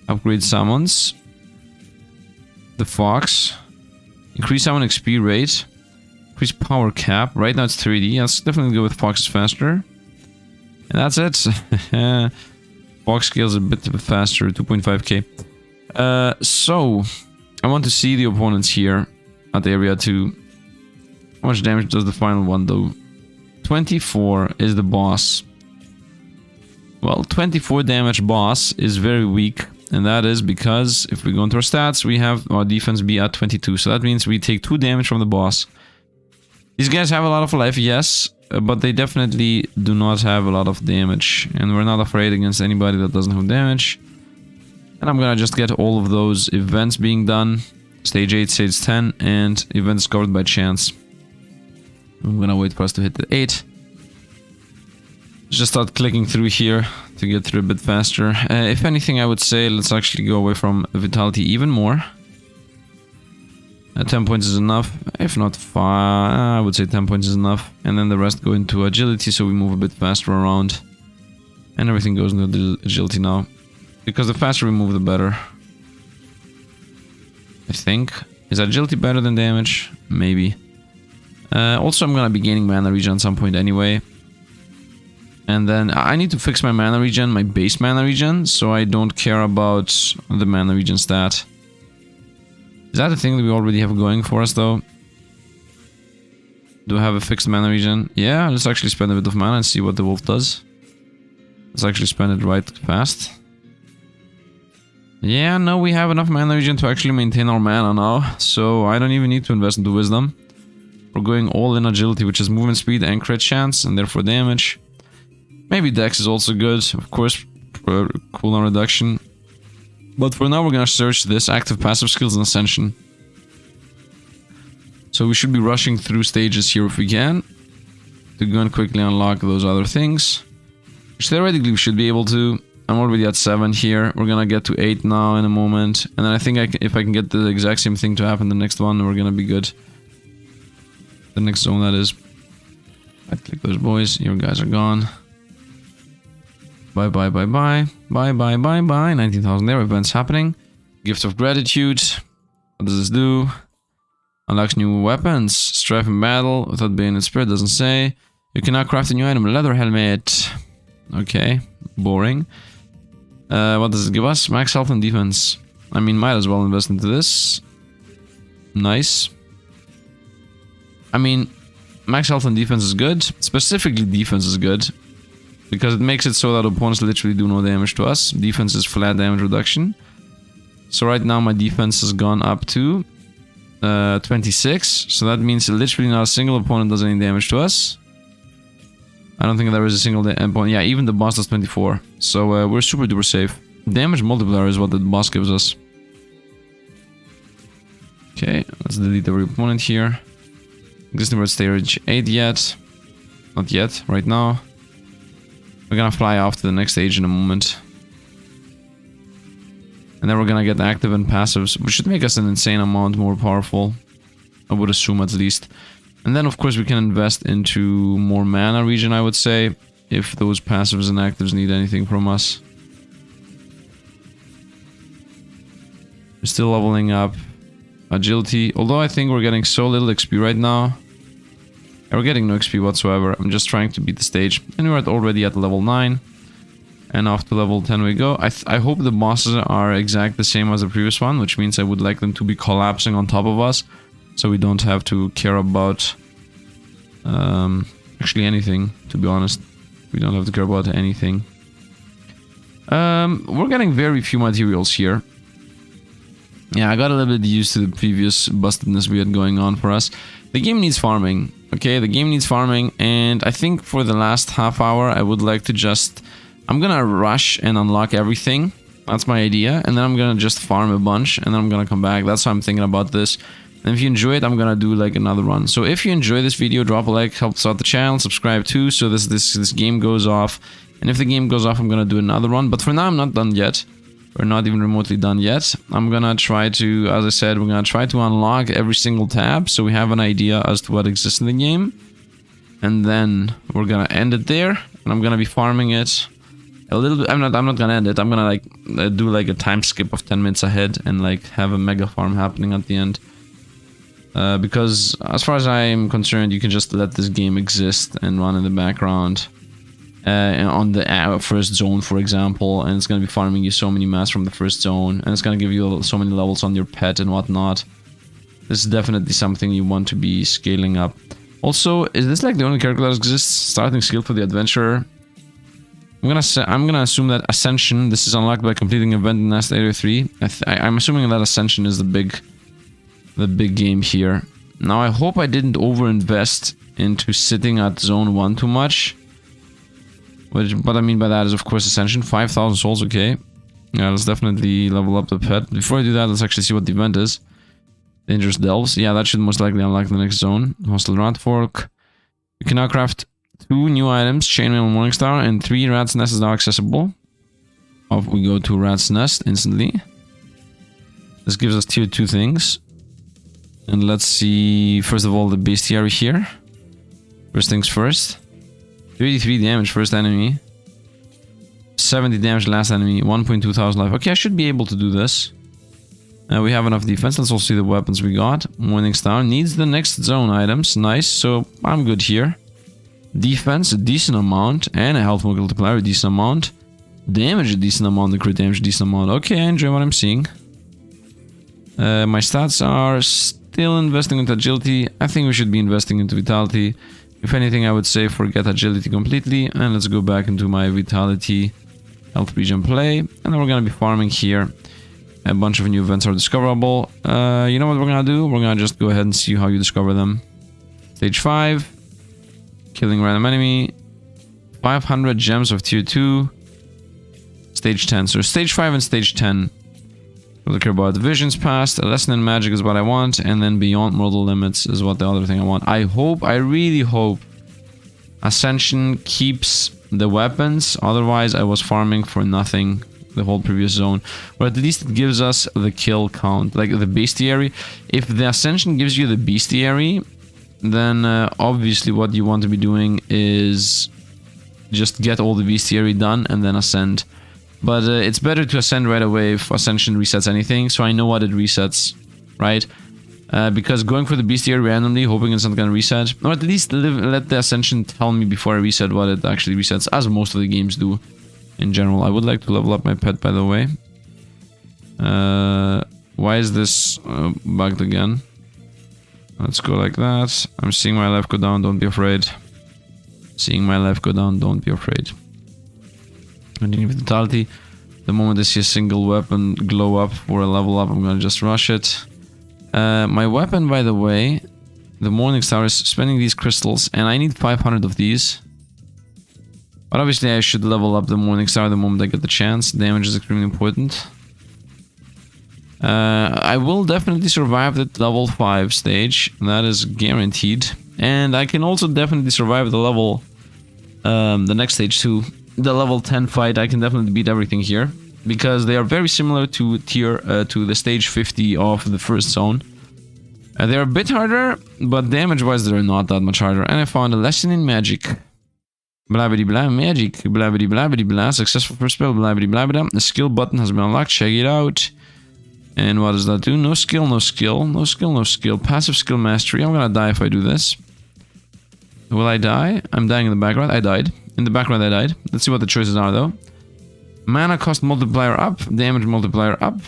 Upgrade summons. The Fox. Increase summon XP rate. Increase power cap. Right now it's 3D. Let's definitely go with Fox faster. And that's it. Fox scales a bit faster, 2.5k. So, I want to see the opponents here at area 2. How much damage does the final one do? 24 is the boss. Well, 24 damage boss is very weak. And that is because if we go into our stats, we have our defense be at 22. So that means we take 2 damage from the boss. These guys have a lot of life, yes. But they definitely do not have a lot of damage. And we're not afraid against anybody that doesn't have damage. And I'm gonna just get all of those events being done. Stage 8, stage 10, and events covered by chance. I'm gonna wait for us to hit the 8. Just start clicking through here to get through a bit faster. If anything, I would say let's actually go away from vitality even more. 10 points is enough. If not 5, I would say 10 points is enough. And then the rest go into agility, so we move a bit faster around. And everything goes into agility now. Because the faster we move, the better. I think. Is agility better than damage? Maybe. Also, I'm gonna be gaining mana regen at some point anyway. And then I need to fix my mana regen, my base mana regen, so I don't care about the mana regen stat. Is that a thing that we already have going for us though? Do I have a fixed mana regen? Yeah, let's actually spend a bit of mana and see what the wolf does. Let's actually spend it right fast. Yeah, no, we have enough mana regen to actually maintain our mana now, so I don't even need to invest into wisdom. We're going all in agility, which is movement speed and crit chance, and therefore damage. Maybe dex is also good, of course, for cooldown reduction. But for now we're gonna search this active passive skills and ascension. So we should be rushing through stages here if we can. To go and quickly unlock those other things. Which theoretically we should be able to. I'm already at 7 here. We're gonna get to 8 now in a moment. And then I think if I can get the exact same thing to happen the next one, we're gonna be good. The next zone, that is. Right click those boys. Your guys are gone. Bye bye bye bye. Bye bye bye bye. 19,000 there. Events happening. Gift of gratitude. What does this do? Unlocks new weapons. Strife in battle. Without being in spirit. Doesn't say. You can now craft a new item. Leather helmet. Okay. Boring. What does it give us? Max health and defense. I mean, might as well invest into this. Nice. I mean, max health and defense is good. Specifically, defense is good. Because it makes it so that opponents literally do no damage to us. Defense is flat damage reduction. So right now my defense has gone up to 26. So that means literally not a single opponent does any damage to us. I don't think there is a single opponent. Yeah, even the boss does 24. So we're super duper safe. Damage multiplier is what the boss gives us. Okay, let's delete every opponent here. Existing bird stage 8 yet. Not yet, right now. We're gonna fly off to the next stage in a moment. And then we're gonna get active and passives, which should make us an insane amount more powerful. I would assume at least. And then of course we can invest into more mana regen, I would say. If those passives and actives need anything from us. We're still leveling up agility. Although I think we're getting so little XP right now. We're getting no XP whatsoever. I'm just trying to beat the stage. And we're already at level 9. And off to level 10 we go. I hope the bosses are exactly the same as the previous one, which means I would like them to be collapsing on top of us. So we don't have to care about actually anything, to be honest. We don't have to care about anything. We're getting very few materials here. Yeah, I got a little bit used to the previous bustedness we had going on for us. The game needs farming. Okay, the game needs farming, and I think for the last half hour I would like to just... I'm gonna rush and unlock everything. That's my idea, and then I'm gonna just farm a bunch, and then I'm gonna come back. That's how I'm thinking about this. And if you enjoy it, I'm gonna do like another run. So if you enjoy this video, drop a like, helps out the channel, subscribe too, so this game goes off. And if the game goes off, I'm gonna do another run. But for now, I'm not done yet. We're not even remotely done yet. I'm gonna try to, as I said, we're gonna try to unlock every single tab so we have an idea as to what exists in the game. And then we're gonna end it there, and I'm gonna be farming it a little bit. I'm not gonna end it. I'm gonna like do like a time skip of 10 minutes ahead and like have a mega farm happening at the end. Because as far as I'm concerned, you can just let this game exist and run in the background. On the first zone, for example, and it's going to be farming you so many mass from the first zone, and it's going to give you so many levels on your pet and whatnot. This is definitely something you want to be scaling up. Also, is this like the only character that exists? Starting skill for the adventurer. I'm gonna assume that Ascension. This is unlocked by completing event in Nest Area 3. I'm assuming that Ascension is the big game here. Now, I hope I didn't overinvest into sitting at zone 1 too much. What I mean by that is, of course, Ascension. 5,000 souls, okay. Yeah, let's definitely level up the pet. Before I do that, let's actually see what the event is. Dangerous Delves. Yeah, that should most likely unlock the next zone. Hostile Rat Fork. You can now craft 2 new items, Chainmail and Morningstar, and 3 Rat's Nest is now accessible. Off we go to Rat's Nest instantly. This gives us tier 2 things. And let's see, first of all, the bestiary here. First things first. 33 damage first enemy. 70 damage last enemy. 1.2 thousand life. Okay, I should be able to do this. We have enough defense. Let's also see the weapons we got. Morningstar needs the next zone items. Nice, so I'm good here. Defense, a decent amount. And a health multiplier, a decent amount. Damage, a decent amount. The crit damage, a decent amount. Okay, I enjoy what I'm seeing. My stats are still investing into agility. I think we should be investing into vitality. If anything, I would say forget agility completely, and let's go back into my vitality, health regen play, and then we're gonna be farming here. A bunch of new events are discoverable. You know what we're gonna do? We're gonna just go ahead and see how you discover them. Stage 5, killing random enemy, 500 gems of tier 2, stage 10. So stage 5 and stage 10. We'll care about the visions past, a lesson in magic is what I want, and then beyond mortal limits is what the other thing I want. I really hope Ascension keeps the weapons, otherwise I was farming for nothing the whole previous zone. Or at least it gives us the kill count, like the bestiary. If the Ascension gives you the bestiary, then obviously what you want to be doing is just get all the bestiary done and then ascend. But it's better to ascend right away if Ascension resets anything, so I know what it resets, right? Because going for the bestiary randomly, hoping it's not gonna reset, or at least let the Ascension tell me before I reset what it actually resets, as most of the games do in general. I would like to level up my pet, by the way. Why is this bugged again? Let's go like that. I'm seeing my life go down, don't be afraid. Seeing my life go down, don't be afraid. Continue with vitality. The moment I see a single weapon glow up or a level up, I'm gonna just rush it. My weapon, by the way, the Morning Star, is spending these crystals, and I need 500 of these. But obviously I should level up the Morning Star the moment I get the chance. Damage is extremely important. I will definitely survive the level 5 stage. That is guaranteed. And I can also definitely survive the level... the next stage too. The level 10 fight. I can definitely beat everything here. Because they are very similar to to the stage 50 of the first zone. They're a bit harder, but damage-wise they're not that much harder. And I found a lesson in magic. Blah blah blah, magic. Blah blah blah blah blah. Successful first spell. Blah blah blah blah. The skill button has been unlocked. Check it out. And what does that do? No skill, no skill. No skill, no skill. Passive skill mastery. I'm gonna die if I do this. Will I die? I'm dying in the background. I died. In the background I died. Let's see what the choices are though. Mana cost multiplier up. Damage multiplier up.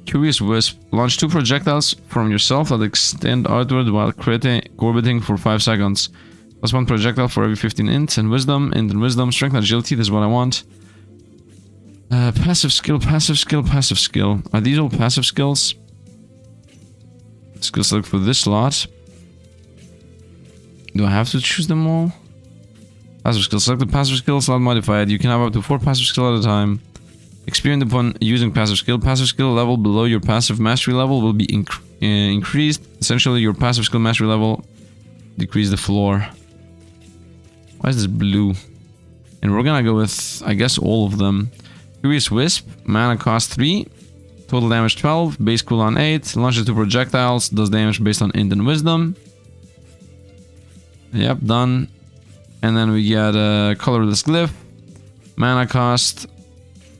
Curious Wisp. Launch 2 projectiles from yourself that extend outward while orbiting for 5 seconds. Plus 1 projectile for every 15 int and wisdom. Int and wisdom. Strength and agility. This is what I want. Passive skill, passive skill, passive skill. Are these all passive skills? Skill select for this slot. Do I have to choose them all? Passive skill. Select the passive skill slot modified. You can have up to 4 passive skill at a time. Experience upon using passive skill. Passive skill level below your passive mastery level will be increased. Essentially, your passive skill mastery level decrease the floor. Why is this blue? And we're gonna go with, I guess, all of them. Curious Wisp, mana cost 3, total damage 12, base cooldown 8, launches 2 projectiles, does damage based on int and wisdom. Yep, done. And then we get a colorless glyph, mana cost,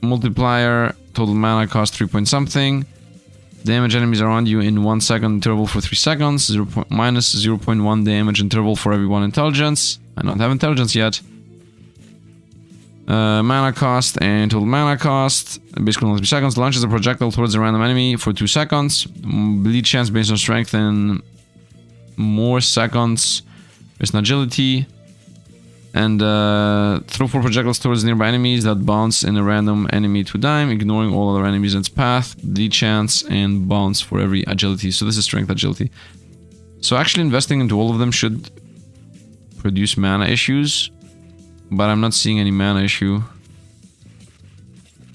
multiplier, total mana cost 3 point something, damage enemies around you in 1 second interval for 3 seconds, minus 0.1 damage interval for every 1 intelligence. I don't have intelligence yet. Mana cost and total mana cost. Basically, 3 seconds. Launches a projectile towards a random enemy for 2 seconds. Bleed chance based on strength and more seconds based on agility. And throw 4 projectiles towards nearby enemies that bounce in a random enemy to dime, ignoring all other enemies in its path. Bleed chance and bounce for every agility. So this is strength agility. So actually investing into all of them should produce mana issues. But I'm not seeing any mana issue.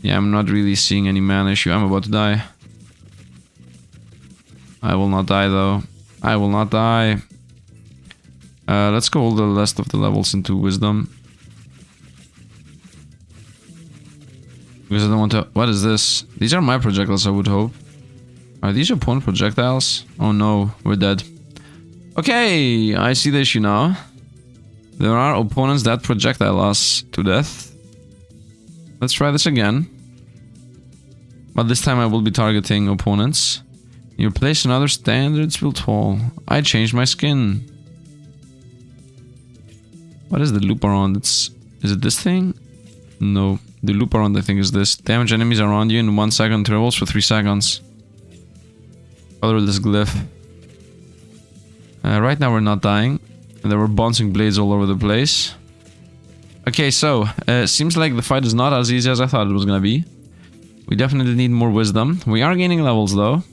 Yeah, I'm not really seeing any mana issue. I'm about to die. I will not die though. I will not die. Let's go all the rest of the levels into wisdom. Because I don't want to... What is this? These are my projectiles, I would hope. Are these opponent projectiles? Oh no, we're dead. Okay, I see the issue now. There are opponents that projectile us to death. Let's try this again. But this time I will be targeting opponents. In your place and other standards will fall. I changed my skin. What is the loop around? Is it this thing? No. The loop around I think is this. Damage enemies around you in 1 second intervals for 3 seconds. Colorless glyph. Right now we're not dying. And there were bouncing blades all over the place. Okay, so, seems like the fight is not as easy as I thought it was gonna be. We definitely need more wisdom. We are gaining levels though.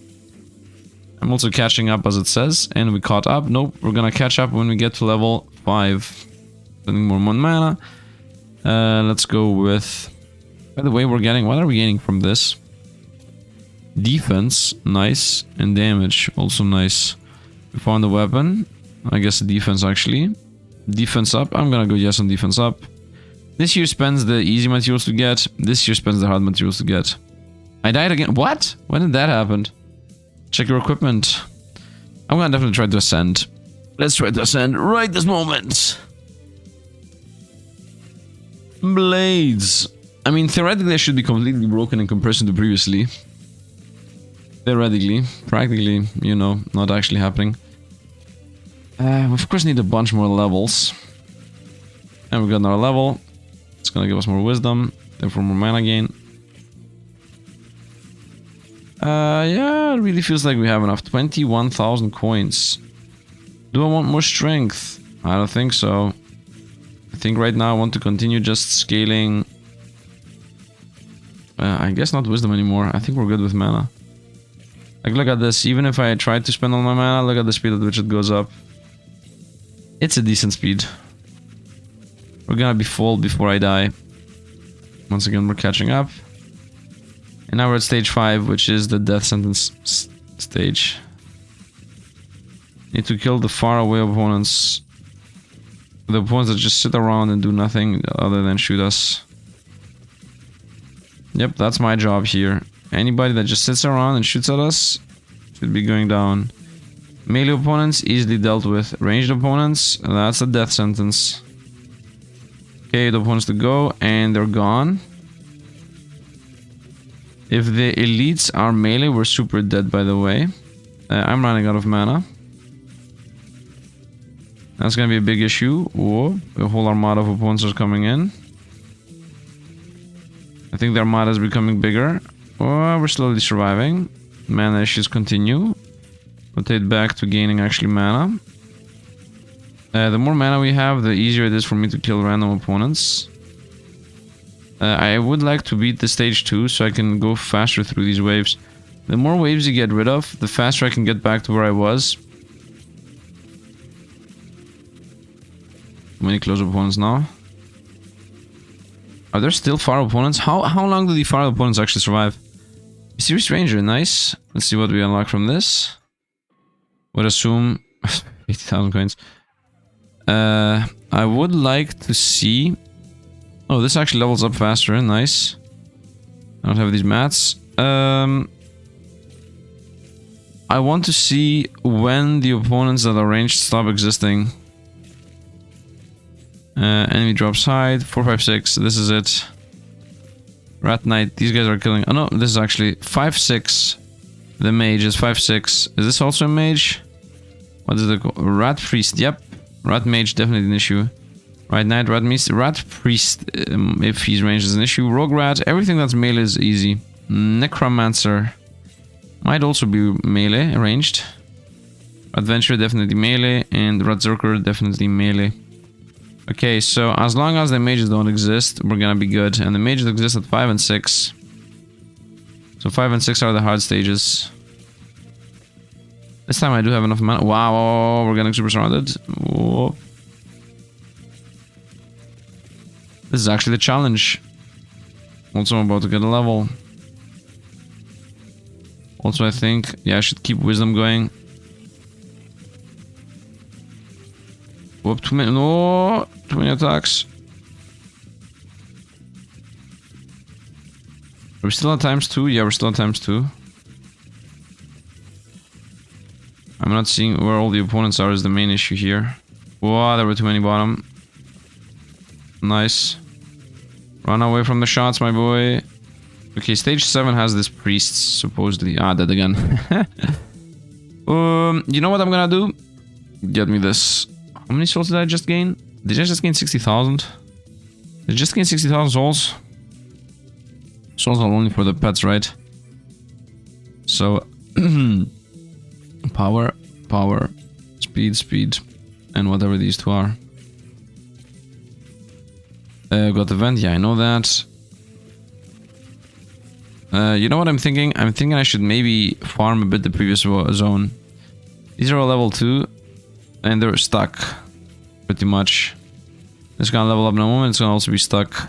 I'm also catching up as it says. And we caught up. Nope, we're gonna catch up when we get to level 5. Spending more mana. Let's go with... By the way, we're getting... What are we gaining from this? Defense, nice. And damage, also nice. We found a weapon. I guess the defense actually. Defense up. I'm gonna go yes on defense up. This year spends the easy materials to get. This year spends the hard materials to get. I died again. What? When did that happen? Check your equipment. I'm gonna definitely try to ascend. Let's try to ascend right this moment. Blades. I mean, theoretically, they should be completely broken in comparison to previously. Theoretically. Practically, you know, not actually happening. We of course need a bunch more levels. And we got another level. It's gonna give us more wisdom, therefore more mana gain. Yeah, it really feels like we have enough. 21,000 coins. Do I want more strength? I don't think so. I think right now I want to continue just scaling. I guess not wisdom anymore. I think we're good with mana. Like, look at this. Even if I tried to spend all my mana, look at the speed at which it goes up. It's a decent speed. We're gonna be full before I die. Once again, we're catching up. And now we're at stage 5, which is the death sentence stage. Need to kill the far away opponents. The opponents that just sit around and do nothing other than shoot us. Yep, that's my job here. Anybody that just sits around and shoots at us should be going down. Melee opponents, easily dealt with. Ranged opponents, that's a death sentence. Okay, the opponents to go, and they're gone. If the elites are melee, we're super dead, by the way. I'm running out of mana. That's gonna be a big issue. Whoa, a whole armada of opponents are coming in. I think the armada is becoming bigger. Oh, we're slowly surviving. Mana issues continue. Rotate back to gaining actually mana. The more mana we have, the easier it is for me to kill random opponents. I would like to beat the stage 2 so I can go faster through these waves. The more waves you get rid of, the faster I can get back to where I was. Many close opponents now. Are there still far opponents? How long do the far opponents actually survive? Mysterious Ranger, nice. Let's see what we unlock from this. Would assume 80,000 coins. I would like to see. Oh, this actually levels up faster. Nice. I don't have these mats. I want to see when the opponents that are ranged stop existing. Enemy drops hide. 4, 5, 6. This is it. Rat Knight. These guys are killing. Oh no, this is actually 5, 6. The mage is 5, 6. Is this also a mage? What is it called? Rat Priest. Yep. Rat Mage, definitely an issue. Right Knight, Rat Priest, if he's ranged, is an issue. Rogue Rat, everything that's melee is easy. Necromancer might also be melee, ranged. Adventurer, definitely melee. And Rat Zerker, definitely melee. Okay, so as long as the mages don't exist, we're gonna be good. And the mages exist at 5 and 6. So 5 and 6 are the hard stages. This time I do have enough mana. Wow, we're getting super surrounded. Whoa. This is actually the challenge. Also, I'm about to get a level. Also, I think, yeah, I should keep wisdom going. Whoop, too many, no, too many attacks. Are we still at ×2? Yeah, we're still at ×2. I'm not seeing where all the opponents are is the main issue here. Whoa, there were too many bottom. Nice. Run away from the shots, my boy. Okay, stage 7 has this priest, supposedly. Ah, dead again. You know what I'm gonna do? Get me this. How many souls did I just gain? Did I just gain 60,000? Did I just gain 60,000 souls? Souls are only for the pets, right? So... Power, power, speed, speed, and whatever these two are. Got the vent, yeah, I know that. You know what I'm thinking? I'm thinking I should maybe farm a bit the previous zone. These are all level 2, and they're stuck, pretty much. It's gonna level up in a moment, it's gonna also be stuck.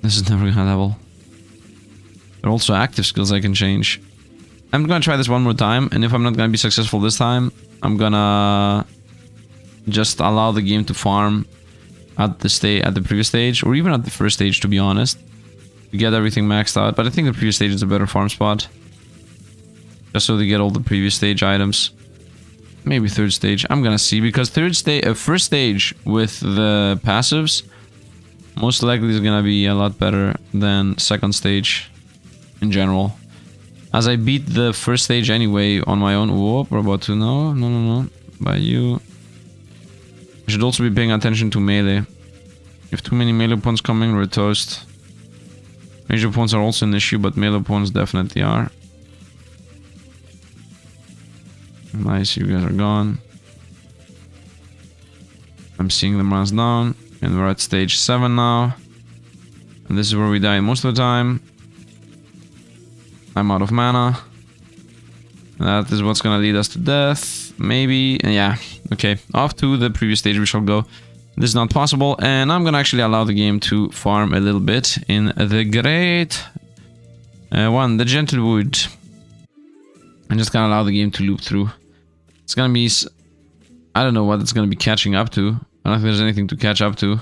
This is never gonna level. There are also active skills I can change. I'm gonna try this one more time, and if I'm not gonna be successful this time, I'm gonna just allow the game to farm at the previous stage, or even at the first stage, to be honest, to get everything maxed out. But I think the previous stage is a better farm spot, just so they get all the previous stage items. Maybe third stage. I'm gonna see, because first stage with the passives most likely is gonna be a lot better than second stage in general. As I beat the first stage anyway on my own. Whoop, we're about to... No. By you. I should also be paying attention to melee. If too many melee opponents coming, we're toast. Ranged opponents are also an issue, but melee opponents definitely are. Nice, you guys are gone. I'm seeing them runs down, and we're at stage 7 now. And this is where we die most of the time. I'm out of mana. That is what's gonna lead us to death. Maybe. Yeah. Okay. Off to the previous stage we shall go. This is not possible. And I'm gonna actually allow the game to farm a little bit in the great one, the gentle wood. I'm just gonna allow the game to loop through. It's gonna be... I don't know what it's gonna be catching up to. I don't think there's anything to catch up to.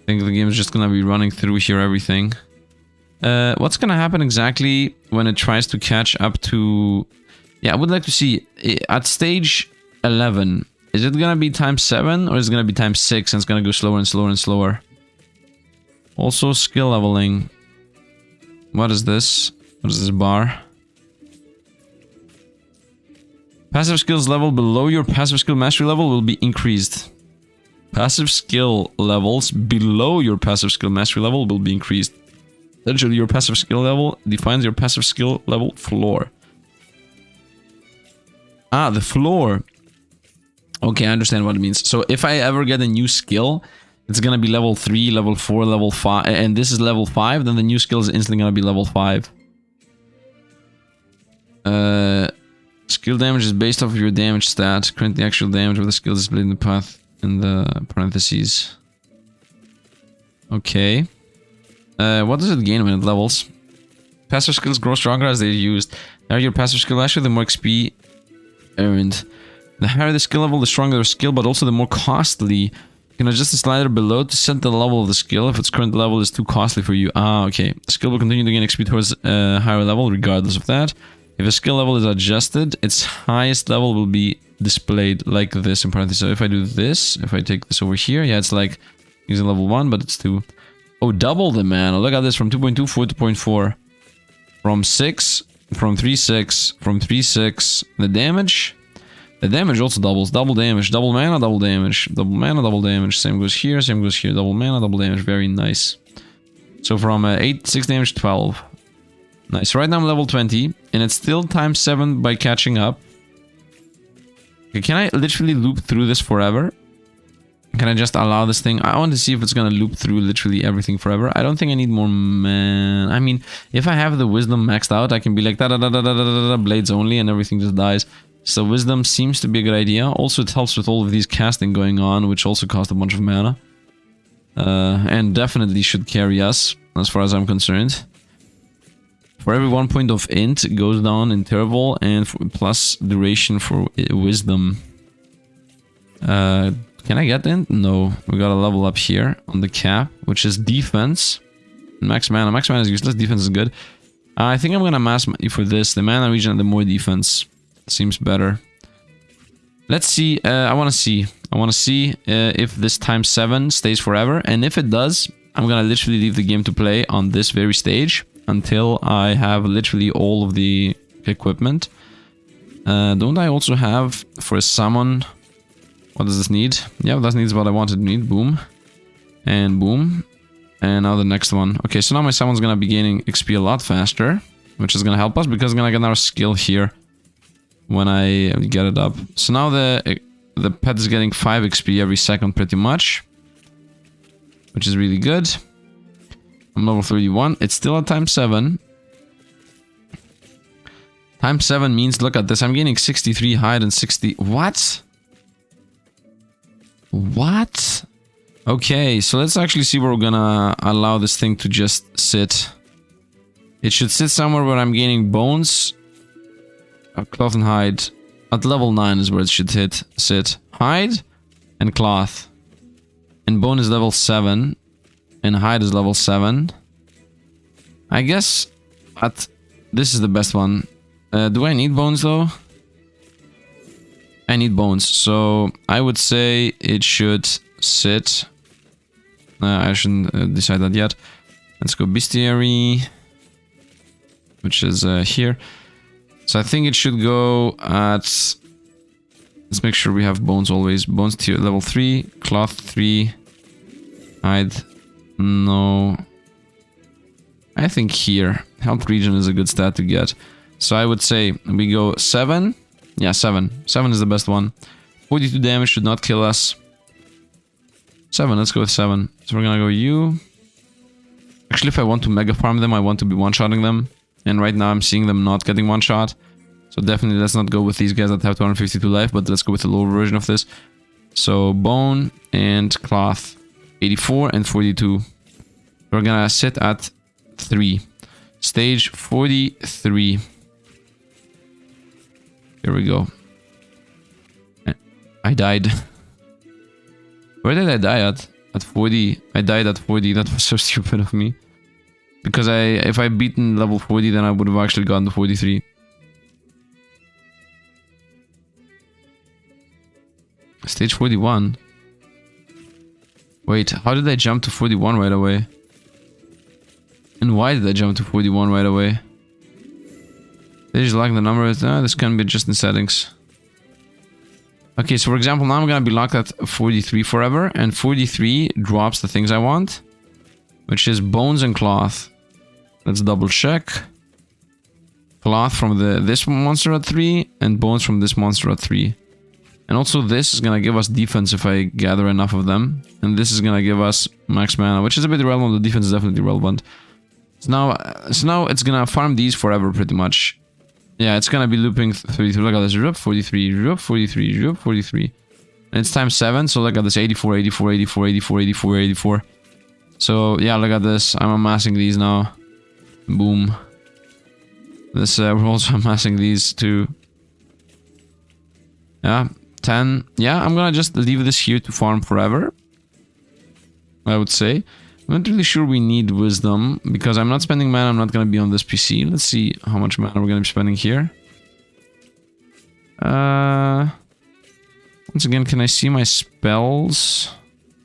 I think the game is just gonna be running through here everything. What's gonna happen exactly when it tries to catch up to... Yeah, I would like to see, at stage 11, is it gonna be times 7 or is it gonna be times 6 and it's gonna go slower and slower and slower? Also, skill leveling. What is this? What is this bar? Passive skills level below your passive skill mastery level will be increased. Passive skill levels below your passive skill mastery level will be increased. Essentially, your passive skill level defines your passive skill level floor. Ah, the floor. Okay, I understand what it means. So if I ever get a new skill, it's gonna be level 3, level 4, level 5, and this is level 5, then the new skill is instantly gonna be level 5. Skill damage is based off of your damage stat. Currently, actual damage of the skill is displayed in the path in the parentheses. Okay. What does it gain when it levels? Passive skills grow stronger as they're used. The higher your passive skill, actually, the more XP earned. The higher the skill level, the stronger the skill, but also the more costly. You can adjust the slider below to set the level of the skill if its current level is too costly for you. Ah, okay. The skill will continue to gain XP towards a higher level, regardless of that. If a skill level is adjusted, its highest level will be displayed like this in parentheses. So if I do this, if I take this over here, yeah, it's like using level 1, but it's 2. Oh, double the mana. Look at this, from 2.24 to 0.4. From 6, from 3.6, from 3.6. The damage also doubles. Double damage, double mana, double damage. Double mana, double damage. Same goes here, same goes here. Double mana, double damage. Very nice. So from 8, 6 damage to 12. Nice. Right now I'm level 20, and it's still times 7 by catching up. Okay, can I literally loop through this forever? Can I just allow this thing? I want to see if it's gonna loop through literally everything forever. I don't think I need more man. I mean, if I have the wisdom maxed out, I can be like da da da da da da da da blades only, and everything just dies. So wisdom seems to be a good idea. Also, it helps with all of these casting going on, which also cost a bunch of mana. And definitely should carry us, as far as I'm concerned. For every 1 point of int, it goes down interval, and plus duration for wisdom. Can I get int? No. We got a level up here on the cap, which is defense. Max mana. Max mana is useless. Defense is good. I think I'm gonna mass for this. The mana regen and the more defense seems better. Let's see. I want to see. I want to see if this times 7 stays forever, and if it does, I'm gonna literally leave the game to play on this very stage until I have literally all of the equipment. Don't I also have for a summon? What does this need? Yeah, that needs what I wanted to need. Boom. And boom. And now the next one. Okay, so now my summon's gonna be gaining XP a lot faster, which is gonna help us because I'm gonna get another skill here when I get it up. So now the pet is getting 5 XP every second pretty much, which is really good. I'm level 31. It's still at times 7. Times 7 means, look at this, I'm gaining 63 hide and 60... What? What? Okay, so let's actually see where we're gonna allow this thing to just sit. It should sit somewhere where I'm gaining bones. Cloth and hide. At level 9 is where it should sit. Hide and cloth. And bone is level 7. And hide is level 7. I guess this is the best one. Do I need bones though? I need bones, so I would say it should sit. I shouldn't decide that yet. Let's go bestiary, which is here. So I think it should go at... Let's make sure we have bones always. Bones tier level 3, cloth 3, hide, no. I think here, health regen is a good stat to get. So I would say we go 7. Yeah, 7. 7 is the best one. 42 damage should not kill us. 7, let's go with 7. So we're gonna go you. Actually, if I want to mega farm them, I want to be one-shotting them. And right now I'm seeing them not getting one-shot. So definitely let's not go with these guys that have 252 life, but let's go with the lower version of this. So bone and cloth. 84 and 42. We're gonna sit at 3. Stage 43. Here we go. I died. Where did I die at? At 40. I died at 40. That was so stupid of me. Because if I beaten level 40, then I would have actually gotten to 43. Stage 41. Wait, how did I jump to 41 right away? And why did I jump to 41 right away? They just lock the number. This can be just in settings. Okay, so for example, now I'm gonna be locked at 43 forever, and 43 drops the things I want, which is bones and cloth. Let's double check. Cloth from this monster at 3, and bones from this monster at 3. And also this is gonna give us defense if I gather enough of them, and this is gonna give us max mana, which is a bit irrelevant. The defense is definitely relevant. So now it's gonna farm these forever pretty much. Yeah, it's gonna be looping 33. Look at this. 43, 43, 43. And it's times 7, so look at this. 84, 84, 84, 84, 84, 84. So yeah, look at this. I'm amassing these now. Boom. This we're also amassing these too. Yeah, 10. Yeah, I'm gonna just leave this here to farm forever, I would say. I'm not really sure we need wisdom, because I'm not spending mana, I'm not gonna be on this PC. Let's see how much mana we're gonna be spending here. Once again, can I see my spells?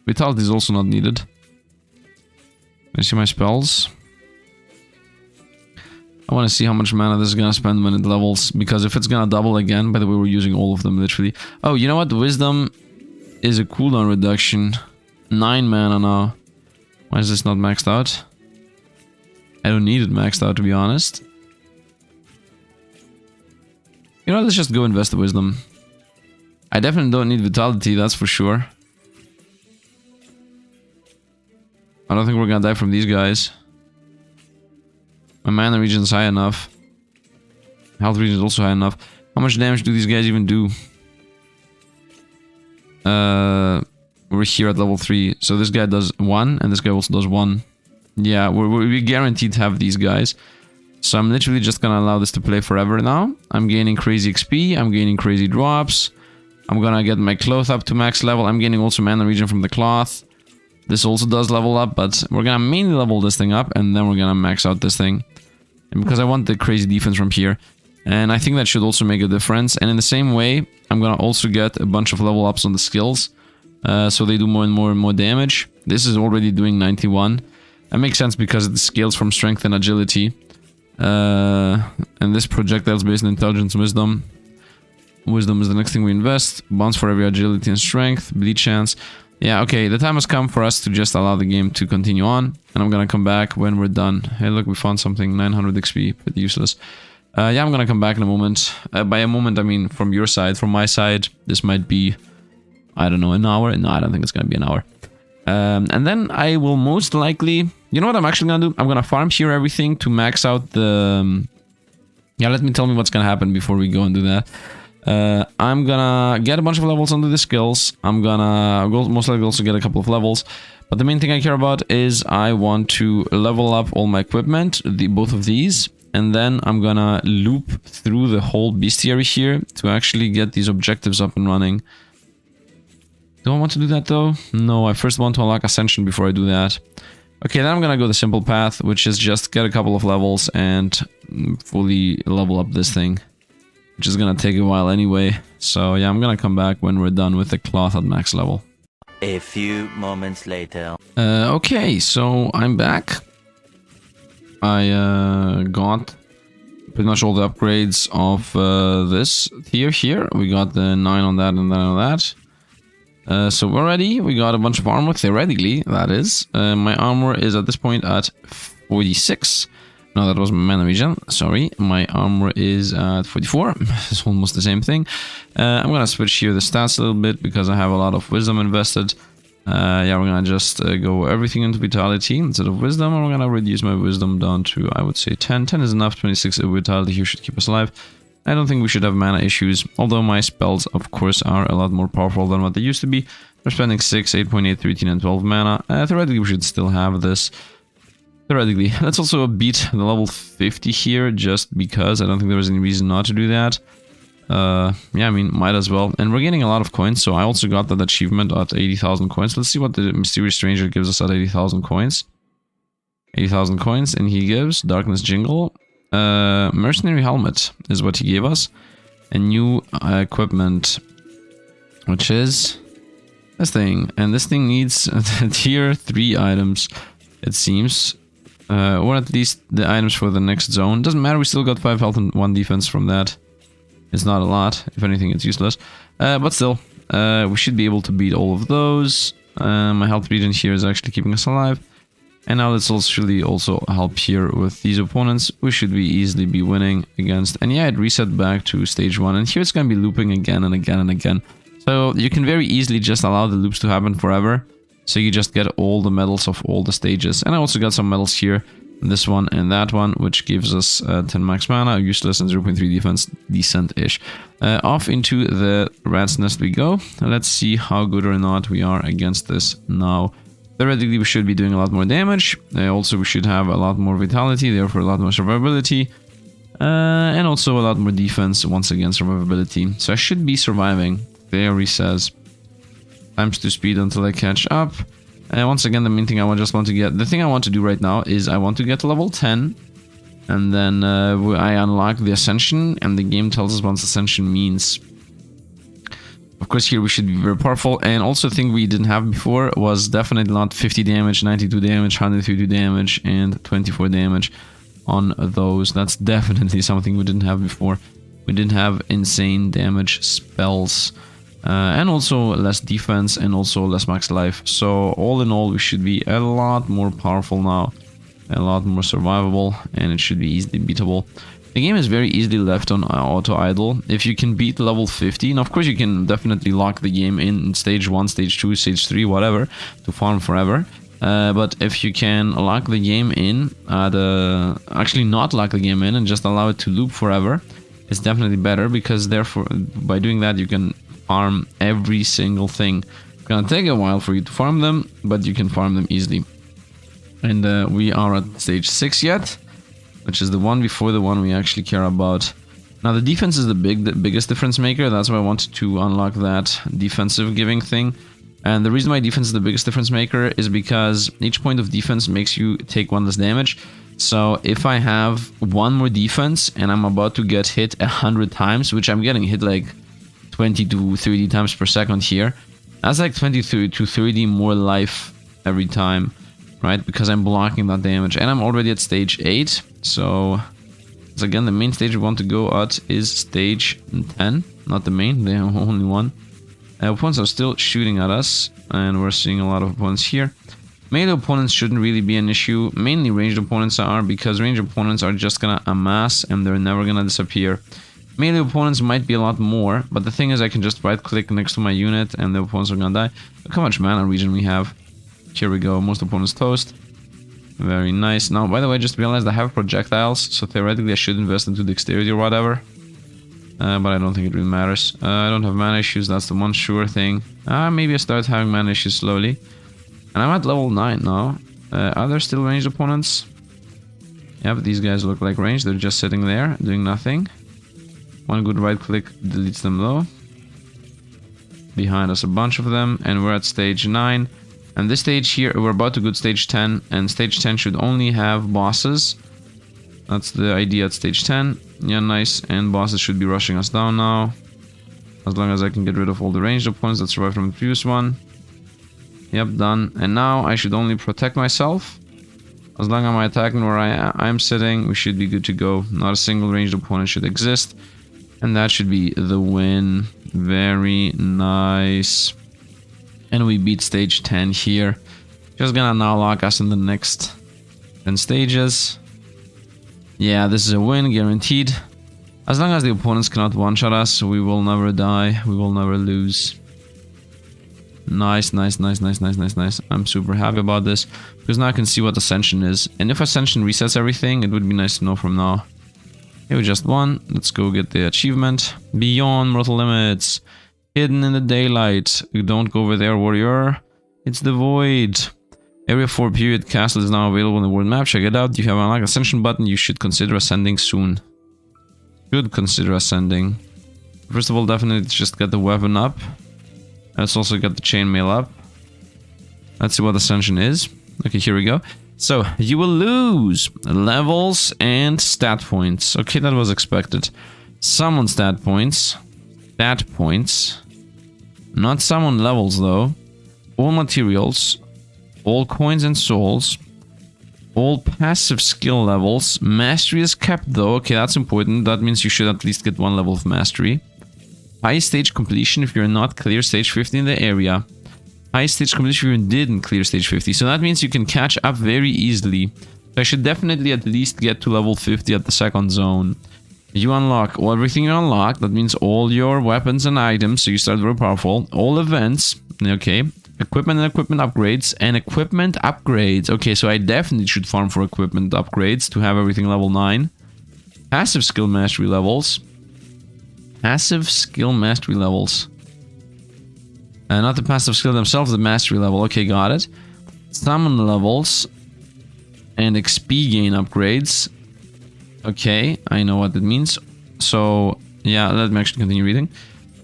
Vitality is also not needed. Can I see my spells? I want to see how much mana this is gonna spend when it levels, because if it's gonna double again, by the way, we're using all of them literally. Oh, you know what? Wisdom is a cooldown reduction. 9 mana now. Why is this not maxed out? I don't need it maxed out, to be honest. You know, let's just go invest the wisdom. I definitely don't need vitality, that's for sure. I don't think we're gonna die from these guys. My mana regen is high enough. Health regen is also high enough. How much damage do these guys even do? We're here at level 3. So this guy does 1, and this guy also does 1. Yeah, we're guaranteed to have these guys. So I'm literally just gonna allow this to play forever now. I'm gaining crazy XP, I'm gaining crazy drops. I'm gonna get my cloth up to max level. I'm gaining also mana regen from the cloth. This also does level up, but we're gonna mainly level this thing up, and then we're gonna max out this thing. And because I want the crazy defense from here. And I think that should also make a difference. And in the same way, I'm gonna also get a bunch of level ups on the skills. So they do more and more and more damage. This is already doing 91. That makes sense because it scales from strength and agility. And this projectile is based on intelligence and wisdom. Wisdom is the next thing we invest. Bonds for every agility and strength. Bleed chance. Yeah, okay, the time has come for us to just allow the game to continue on. And I'm gonna come back when we're done. Hey, look, we found something. 900 XP, pretty useless. Yeah, I'm gonna come back in a moment. By a moment, I mean from your side. From my side, this might be, I don't know, an hour? No, I don't think it's gonna be an hour. And then I will most likely... You know what I'm actually gonna do? I'm gonna farm here everything to max out the... Yeah, let me tell me what's gonna happen before we go and do that. I'm gonna get a bunch of levels under the skills. I'm gonna most likely also get a couple of levels. But the main thing I care about is I want to level up all my equipment, both of these. And then I'm gonna loop through the whole bestiary here to actually get these objectives up and running. Do I want to do that though? No, I first want to unlock Ascension before I do that. Okay, then I'm gonna go the simple path, which is just get a couple of levels and fully level up this thing. Which is gonna take a while anyway. So yeah, I'm gonna come back when we're done with the cloth at max level. A few moments later. Okay, so I'm back. I got pretty much all the upgrades of this tier here. We got the 9 on that and 9 on that. So already we got a bunch of armor, theoretically, that is. My armor is at this point at 46. No, that was my mana regen. Sorry, my armor is at 44. It's almost the same thing. I'm gonna switch here the stats a little bit because I have a lot of wisdom invested. Yeah, we're gonna just go everything into vitality instead of wisdom, and we're gonna reduce my wisdom down to, I would say, 10. 10 is enough. 26 vitality here should keep us alive. I don't think we should have mana issues, although my spells, of course, are a lot more powerful than what they used to be. We're spending 6, 8.8, 13, and 12 mana. Theoretically, we should still have this. Theoretically. Let's also beat the level 50 here, just because I don't think there was any reason not to do that. Yeah, I mean, might as well. And we're getting a lot of coins, so I also got that achievement at 80,000 coins. Let's see what the Mysterious Stranger gives us at 80,000 coins. 80,000 coins, and he gives Darkness Jingle. Mercenary Helmet is what he gave us. A new equipment, which is this thing. And this thing needs tier 3 items, it seems. Or at least the items for the next zone. Doesn't matter, we still got 5 health and 1 defense from that. It's not a lot. If anything, it's useless. But still, we should be able to beat all of those. My health regen here is actually keeping us alive. And now let's also help here with these opponents. We should easily be winning against. And yeah, it reset back to stage 1. And here it's going to be looping again and again and again. So you can very easily just allow the loops to happen forever. So you just get all the medals of all the stages. And I also got some medals here. This one and that one, which gives us 10 max mana, useless, and 0.3 defense, decent-ish. Off into the rat's nest we go. Let's see how good or not we are against this now. Theoretically, we should be doing a lot more damage. Also, we should have a lot more vitality, therefore a lot more survivability. And also a lot more defense, once again, survivability. So I should be surviving. There he says. Times 2 speed until I catch up. And once again, the main thing the thing I want to do right now is I want to get to level 10. And then I unlock the Ascension, and the game tells us what Ascension means. Of course, here we should be very powerful. And also, a thing we didn't have before was definitely not 50 damage, 92 damage, 132 damage, and 24 damage on those. That's definitely something we didn't have before. We didn't have insane damage spells. And also less defense and also less max life. So all in all, we should be a lot more powerful now, a lot more survivable, and it should be easily beatable. The game is very easily left on auto idle. If you can beat level 50, and of course you can definitely lock the game in stage 1, stage 2, stage 3, whatever, to farm forever. But if you can lock the game in, actually not lock the game in and just allow it to loop forever, it's definitely better, because therefore by doing that you can farm every single thing. It's gonna take a while for you to farm them, but you can farm them easily. And we are at stage 6 yet, which is the one before the one we actually care about. Now the defense is the biggest difference maker. That's why I wanted to unlock that defensive giving thing. And the reason why defense is the biggest difference maker is because each point of defense makes you take 1 less damage. So if I have 1 more defense and I'm about to get hit 100 times, which I'm getting hit like 20 to 30 times per second here, that's like 20 to 30 more life every time, right? Because I'm blocking that damage, and I'm already at stage 8. So again, the main stage we want to go at is stage 10, not the main, the only one. Opponents are still shooting at us, and we're seeing a lot of opponents here. Melee opponents shouldn't really be an issue. Mainly ranged opponents are, because ranged opponents are just gonna amass and they're never gonna disappear. Melee opponents might be a lot more, but the thing is I can just right click next to my unit and the opponents are gonna die. Look how much mana regen we have. Here we go, most opponents toast. Very nice. Now, by the way, just realized I have projectiles, so theoretically I should invest into dexterity or whatever. But I don't think it really matters. I don't have mana issues, that's the one sure thing. Maybe I start having mana issues slowly. And I'm at level 9 now. Are there still ranged opponents? Yeah, but these guys look like ranged, they're just sitting there, doing nothing. One good right click deletes them low. Behind us a bunch of them, and we're at stage 9. And this stage here, we're about to go to stage 10, and stage 10 should only have bosses. That's the idea at stage 10. Yeah, nice, and bosses should be rushing us down now. As long as I can get rid of all the ranged opponents that survived from the previous one. Yep, done. And now I should only protect myself. As long as I'm attacking where I'm sitting, we should be good to go. Not a single ranged opponent should exist. And that should be the win. Very nice. And we beat stage 10 here. Just gonna now lock us in the next 10 stages. Yeah, this is a win, guaranteed. As long as the opponents cannot one-shot us, we will never die. We will never lose. Nice, nice, nice, nice, nice, nice, nice. I'm super happy about this. Because now I can see what Ascension is. And if Ascension resets everything, it would be nice to know from now. Okay, we just won. Let's go get the achievement. Beyond mortal limits. Hidden in the daylight. Don't go over there, warrior. It's the void. Area 4 period castle is now available on the world map. Check it out. You have unlocked Ascension button. You should consider ascending soon. Should consider ascending. First of all, definitely just get the weapon up. Let's also get the chainmail up. Let's see what Ascension is. Okay, here we go. So, you will lose levels and stat points. Okay, that was expected. Summon stat points. Stat points. Not summon levels, though. All materials. All coins and souls. All passive skill levels. Mastery is kept, though. Okay, that's important. That means you should at least get 1 level of mastery. High stage completion if you're not clear stage 50 in the area. High stage completion if you didn't clear stage 50. So that means you can catch up very easily. So I should definitely at least get to level 50 at the second zone. You unlock everything you unlock. That means all your weapons and items. So you start very powerful. All events. Okay. Equipment and equipment upgrades. And equipment upgrades. Okay, so I definitely should farm for equipment upgrades to have everything level 9. Passive skill mastery levels. Passive skill mastery levels. Not the passive skill themselves, the mastery level. Okay, got it. Summon levels. And XP gain upgrades. Okay, I know what that means. So, yeah, let me actually continue reading.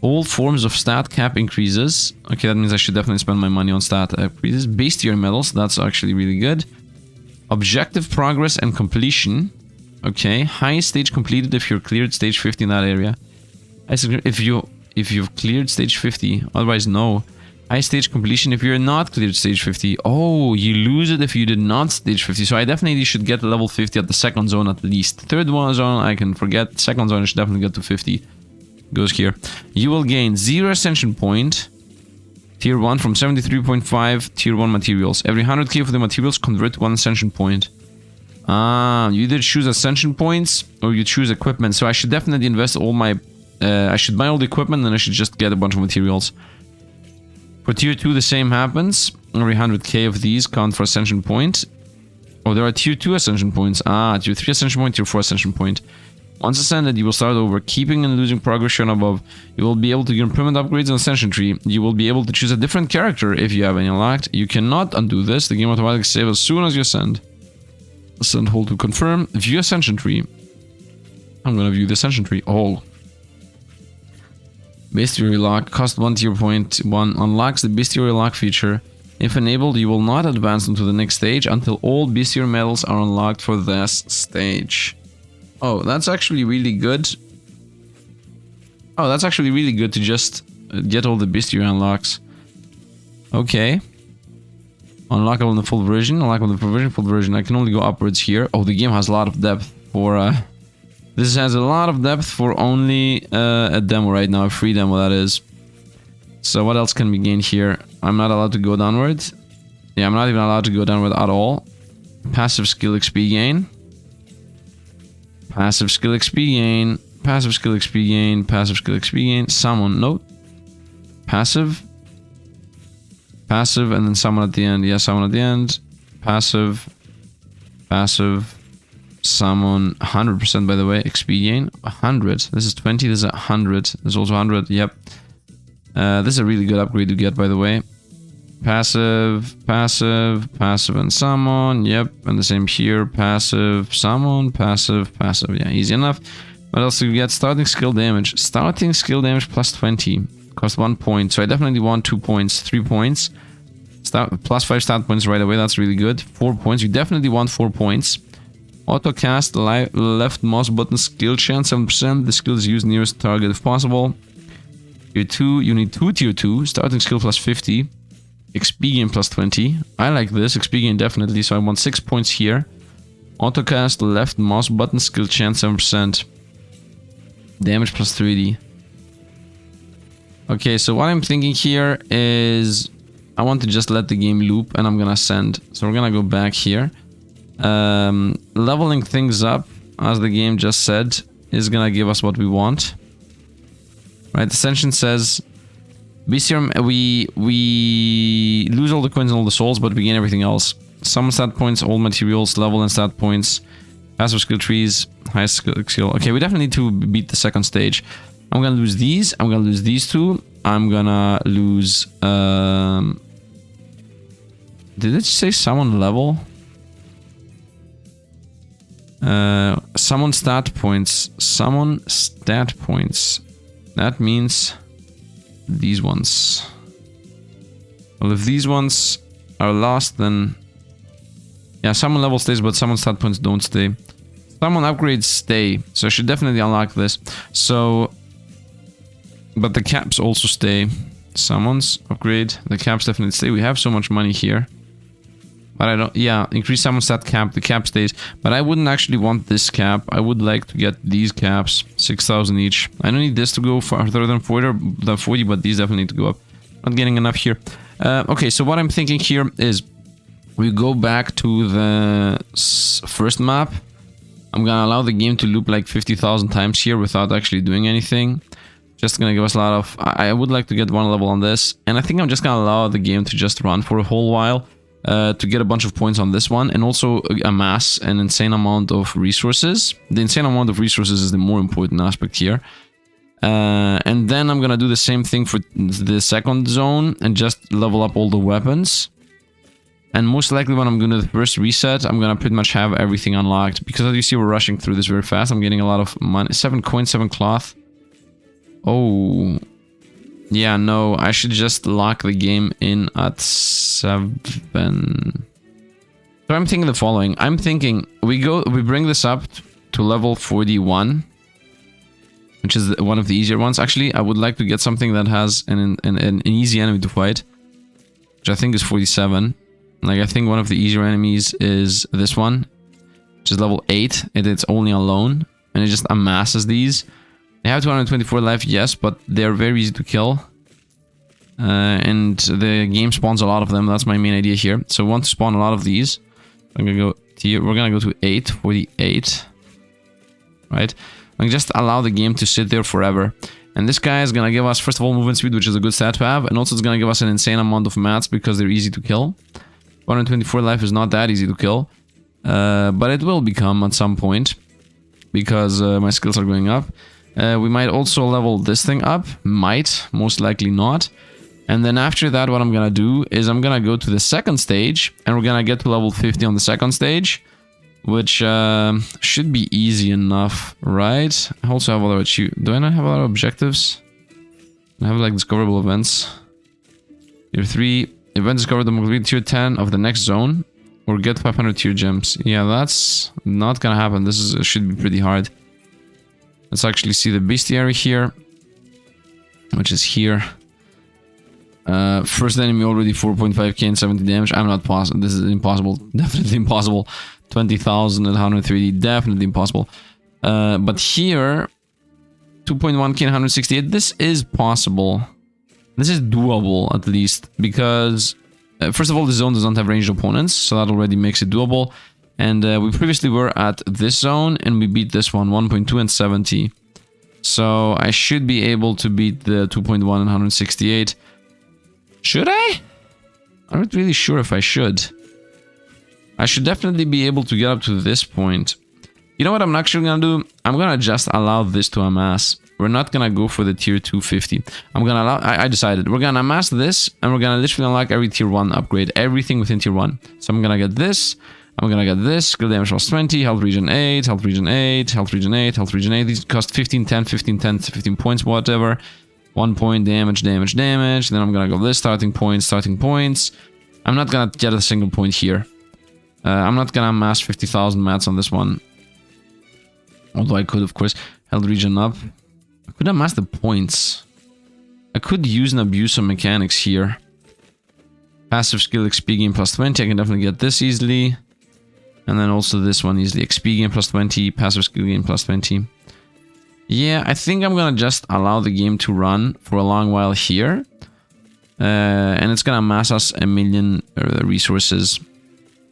All forms of stat cap increases. Okay, that means I should definitely spend my money on stat increases. Bestiary medals, that's actually really good. Objective progress and completion. Okay, high stage completed if you're cleared stage 50 in that area. If you've cleared stage 50, otherwise no. High stage completion if you're not cleared stage 50. Oh, you lose it if you did not stage 50. So I definitely should get level 50 at the second zone at least. Third one zone I can forget. Second zone I should definitely get to 50. Goes here. You will gain 0 ascension point. Tier 1 from 73.5 tier 1 materials. Every 100k of the materials convert to 1 ascension point. Ah, you either choose ascension points or you choose equipment. So I should definitely invest all my... I should buy all the equipment and I should just get a bunch of materials. For tier 2 the same happens. Every 100k of these count for ascension point. Oh, there are tier 2 ascension points. Ah, tier 3 ascension point, tier 4 ascension point. Once ascended, you will start over, keeping and losing progress shown above. You will be able to get permanent upgrades on Ascension Tree. You will be able to choose a different character if you have any unlocked. You cannot undo this. The game automatically saves as soon as you ascend. Ascend hold to confirm. View Ascension Tree. I'm gonna view the Ascension Tree. Oh. Bestiary lock. Cost 1 tier point. 1 unlocks the Bestiary lock feature. If enabled, you will not advance into the next stage until all Bestiary medals are unlocked for this stage. Oh, that's actually really good. Oh, that's actually really good to just get all the bestiary unlocks. Okay. Unlockable in the full version. Unlockable in the full version. I can only go upwards here. Oh, the game has a lot of depth for... this has a lot of depth for only a demo right now. A free demo, that is. So what else can we gain here? I'm not allowed to go downward. Yeah, I'm not even allowed to go downward at all. Passive skill XP gain. Passive skill XP gain, passive skill XP gain, passive skill XP gain, summon, no. Passive, and then summon at the end, yeah, summon at the end, passive, summon, 100% by the way, XP gain, 100, this is 20, this is 100, this is also 100, yep. This is a really good upgrade to get by the way. Passive, and summon, yep, and the same here, passive, summon, passive, yeah, easy enough. What else do we get? Starting skill damage. Starting skill damage plus 20, cost 1 point, so I definitely want 2 points, 3 points. Plus 5 stat points right away, that's really good. 4 points, you definitely want 4 points. Auto cast, left mouse button skill chance 7%, the skill is used nearest target if possible. Tier 2, you need 2 tier 2, starting skill plus 50. XP gain plus 20. I like this. XP gain definitely. So I want 6 points here. Autocast, left mouse button, skill chance 7%. Damage plus 3D. Okay, so what I'm thinking here is I want to just let the game loop and I'm gonna ascend. So we're gonna go back here. Leveling things up, as the game just said, is gonna give us what we want. Right, Ascension says, bestiary, we lose all the coins and all the souls, but we gain everything else. Summon stat points, all materials, level and stat points, passive skill trees, high skill. Okay, we definitely need to beat the second stage. I'm gonna lose these, I'm gonna lose these two, I'm gonna lose... did it say summon level? Summon stat points. Summon stat points. That means these ones. Well, if these ones are lost, then... yeah, summon level stays, but summon stat points don't stay. Summon upgrades stay, so I should definitely unlock this. So... but the caps also stay. Summons, upgrade, the caps definitely stay. We have so much money here. But I don't... yeah, increase summon stat cap, the cap stays. But I wouldn't actually want this cap. I would like to get these caps, 6,000 each. I don't need this to go further than 40, but these definitely need to go up. Not getting enough here. Okay, so what I'm thinking here is we go back to the first map. I'm gonna allow the game to loop like 50,000 times here without actually doing anything. Just gonna give us a lot of... I would like to get one level on this. And I think I'm just gonna allow the game to just run for a whole while. To get a bunch of points on this one, and also amass an insane amount of resources. The insane amount of resources is the more important aspect here. And then I'm gonna do the same thing for the second zone and just level up all the weapons. And most likely when I'm gonna do the first reset, I'm gonna pretty much have everything unlocked. Because as you see, we're rushing through this very fast. I'm getting a lot of money. 7 coins, 7 cloth. Oh... yeah, no, I should just lock the game in at 7. So I'm thinking the following. I'm thinking we bring this up to level 41, which is one of the easier ones. Actually, I would like to get something that has an easy enemy to fight, which I think is 47. Like, I think one of the easier enemies is this one, which is level 8. It's only alone, and it just amasses these. They have 224 life, yes, but they're very easy to kill. And the game spawns a lot of them. That's my main idea here. So we want to spawn a lot of these. I'm gonna go here. We're gonna go to 848. Right? And just allow the game to sit there forever. And this guy is gonna give us, first of all, movement speed, which is a good stat to have. And also it's gonna give us an insane amount of mats because they're easy to kill. 124 life is not that easy to kill. But it will become at some point. Because my skills are going up. We might also level this thing up. Might. Most likely not. And then after that, what I'm gonna do is I'm gonna go to the second stage. And we're gonna get to level 50 on the second stage. Which should be easy enough, right? I also have other achievements. Do I not have a lot of objectives? I have like discoverable events. Tier 3. Event discovered the complete tier 10 of the next zone. Or get 500 tier gems. Yeah, that's not gonna happen. This should be pretty hard. Let's actually see the bestiary here. Which is here. First enemy already 4.5k and 70 damage. I'm not possible. This is impossible. Definitely impossible. 20,000 at 130. Definitely impossible. But here, 2.1k and 168. This is possible. This is doable, at least. Because, first of all, the zone does not have ranged opponents. So that already makes it doable. And we previously were at this zone. And we beat this one. 1.2 and 70. So I should be able to beat the 2.1 and 168. Should I? I'm not really sure if I should. I should definitely be able to get up to this point. You know what I'm actually gonna do? I'm gonna just allow this to amass. We're not gonna go for the tier 250. I'm gonna allow... I decided. We're gonna amass this, and we're gonna literally unlock every tier 1 upgrade. Everything within tier 1. So I'm gonna get this. I'm gonna get this. Skill damage plus 20. Health region 8. Health region 8. Health region 8. Health region 8. These cost 15, 10, 15, 10, 15 points, whatever. 1 point, damage, damage, damage. Then I'm gonna go this, starting points. I'm not gonna get a single point here. I'm not gonna amass 50,000 mats on this one. Although I could, of course. Held region up. I could amass the points. I could use and abuse some mechanics here. Passive skill XP gain plus 20. I can definitely get this easily. And then also this one easily. XP gain plus 20. Passive skill gain plus 20. Yeah, I think I'm gonna just allow the game to run for a long while here. And it's gonna amass us 1 million resources.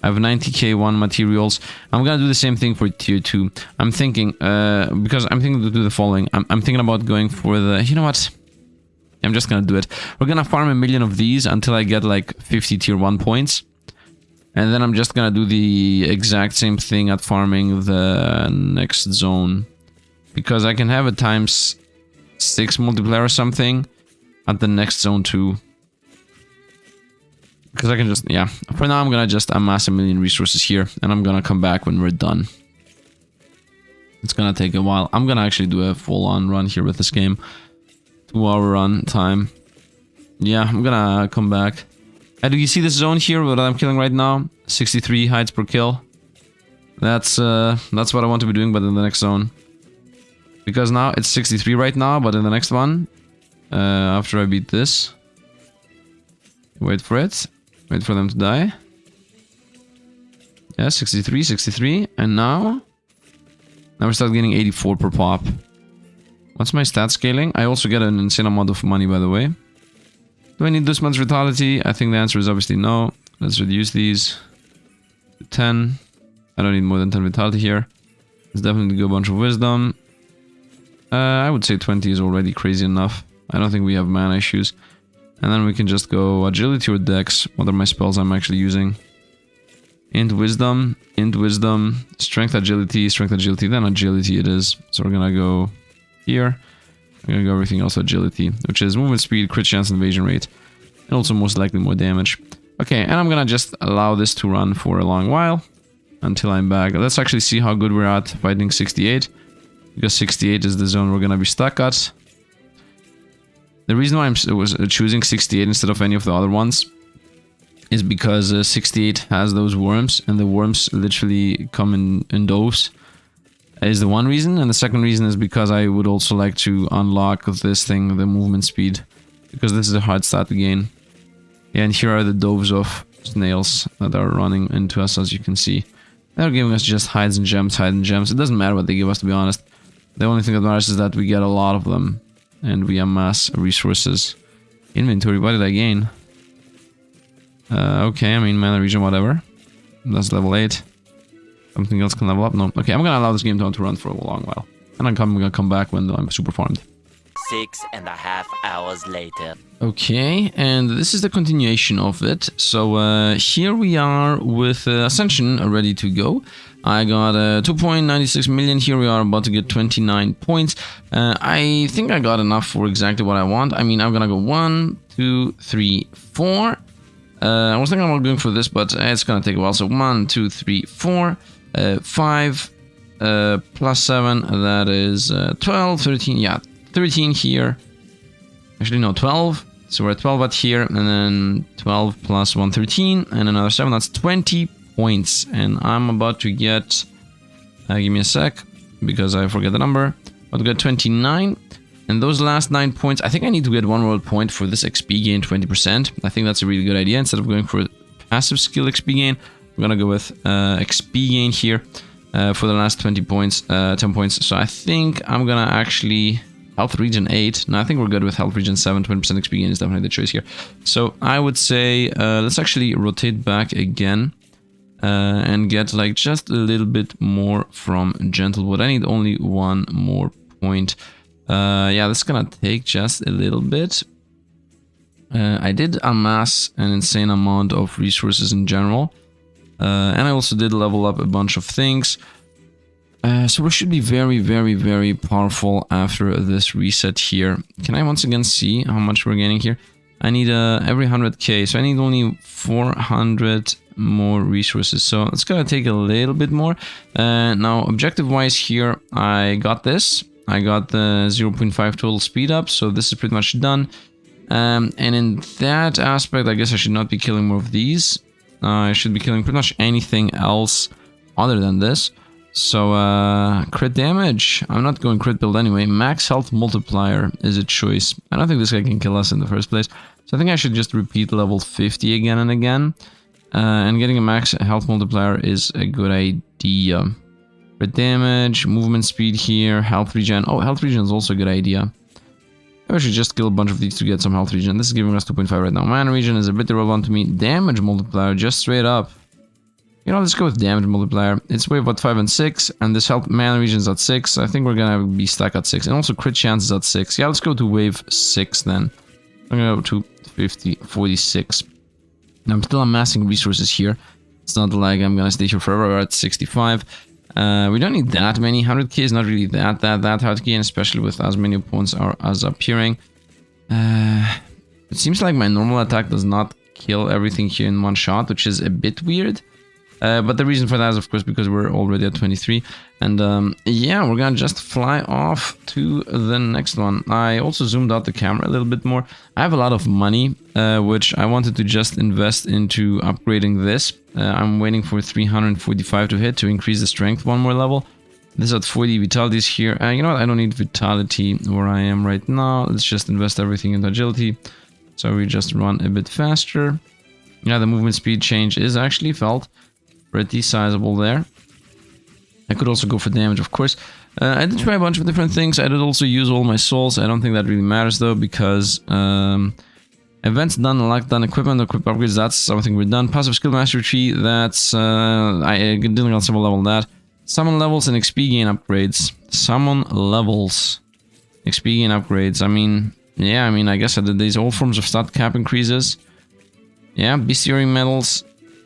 I have 90k1 materials. I'm gonna do the same thing for tier 2. I'm thinking, because I'm thinking to do the following. I'm thinking about going for the, you know what? I'm just gonna do it. We're gonna farm 1 million of these until I get like 50 tier 1 points. And then I'm just gonna do the exact same thing at farming the next zone. Because I can have a ×6 multiplier or something at the next zone too. Because I can just, yeah. For now I'm gonna just amass 1 million resources here. And I'm gonna come back when we're done. It's gonna take a while. I'm gonna actually do a full-on run here with this game. 2-hour run time. Yeah, I'm gonna come back. Do you see this zone here that I'm killing right now? 63 hides per kill. That's what I want to be doing, but in the next zone. Because now it's 63 right now, but in the next one, after I beat this, wait for it, wait for them to die. Yeah, 63, 63, and now we start getting 84 per pop. What's my stat scaling? I also get an insane amount of money, by the way. Do I need this much vitality? I think the answer is obviously no. Let's reduce these to 10. I don't need more than 10 vitality here. Let's definitely go a bunch of wisdom. I would say 20 is already crazy enough. I don't think we have mana issues. And then we can just go agility or dex. What are my spells I'm actually using? Int wisdom, strength agility, then agility it is. So we're gonna go here. I'm gonna go everything else agility, which is movement speed, crit chance, invasion rate, and also most likely more damage. Okay, and I'm gonna just allow this to run for a long while until I'm back. Let's actually see how good we're at fighting 68, because 68 is the zone we're gonna be stuck at. The reason why I was choosing 68 instead of any of the other ones is because 68 has those worms, and the worms literally come in doves. Is the one reason, and the second reason is because I would also like to unlock this thing, the movement speed, because this is a hard stat to gain. Yeah, and here are the doves of snails that are running into us, as you can see. They're giving us just hides and gems, It doesn't matter what they give us, to be honest. The only thing that matters is that we get a lot of them, and we amass resources. Inventory, what did I gain? Okay, I mean, mana region, whatever. That's level 8. Something else can level up? No. Okay, I'm gonna allow this game to run for a long while. And I'm gonna come back when I'm super farmed. 6.5 hours later. Okay, and this is the continuation of it. So here we are with Ascension ready to go. I got 2.96 million. Here we are about to get 29 points. I think I got enough for exactly what I want. I mean, I'm gonna go 1, 2, 3, 4. I was thinking about going for this, but it's gonna take a while. So 1, 2, 3, 4. 5 plus 7, that is 12, 13, yeah, 13 here. Actually, no, 12. So we're at 12 at here, and then 12 plus 1, 13, and another 7, that's 20 points. And I'm about to get, give me a sec, because I forget the number. About to get 29, and those last 9 points, I think I need to get 1 world point for this XP gain 20%. I think that's a really good idea. Instead of going for passive skill XP gain, we're gonna go with XP gain here for the last 20 points, 10 points. So I think I'm gonna actually health region 8. No, I think we're good with health region 7. 20% XP gain is definitely the choice here. So I would say let's actually rotate back again and get like just a little bit more from Gentlewood. I need only 1 more point. Yeah, this is gonna take just a little bit. I did amass an insane amount of resources in general. And I also did level up a bunch of things. So we should be very, very, very powerful after this reset here. Can I once again see how much we're gaining here? I need every 100k, so I need only 400 more resources. So it's gonna take a little bit more. Now, objective-wise here, I got this. I got the 0.5 total speed up, so this is pretty much done. And in that aspect, I guess I should not be killing more of these. I should be killing pretty much anything else other than this. So, crit damage. I'm not going crit build anyway. Max health multiplier is a choice. I don't think this guy can kill us in the first place. So I think I should just repeat level 50 again and again. And getting a max health multiplier is a good idea. Crit damage, movement speed here, health regen. Oh, health regen is also a good idea. I should just kill a bunch of these to get some health regen. This is giving us 2.5 right now. Mana regen is a bit irrelevant to me. Damage multiplier, just straight up. You know, let's go with damage multiplier. It's wave at 5 and 6, and this health mana region is at 6. I think we're gonna be stuck at 6, and also crit chance is at 6. Yeah, let's go to wave 6 then. I'm gonna go to 46. I'm still amassing resources here. It's not like I'm gonna stay here forever. We're at 65. We don't need that many. 100k is not really that hard to gain, especially with as many opponents as appearing. It seems like my normal attack does not kill everything here in one shot, which is a bit weird. But the reason for that is, of course, because we're already at 23. And yeah, we're gonna just fly off to the next one. I also zoomed out the camera a little bit more. I have a lot of money, which I wanted to just invest into upgrading this. I'm waiting for 345 to hit to increase the strength one more level. This is at 40, vitality is here. You know what, I don't need vitality where I am right now. Let's just invest everything into agility. So we just run a bit faster. Yeah, the movement speed change is actually felt. Pretty sizable there. I could also go for damage, of course. I did try a bunch of different things. I did also use all my souls. I don't think that really matters though, because events done, unlock done, equipment, equip upgrades, that's something we're done. Passive skill mastery tree, that's I didn't on some level that. Summon levels and XP gain upgrades. Summon levels, XP gain upgrades. I mean, yeah, I guess I did these. All forms of stat cap increases. Yeah, bestiary medals.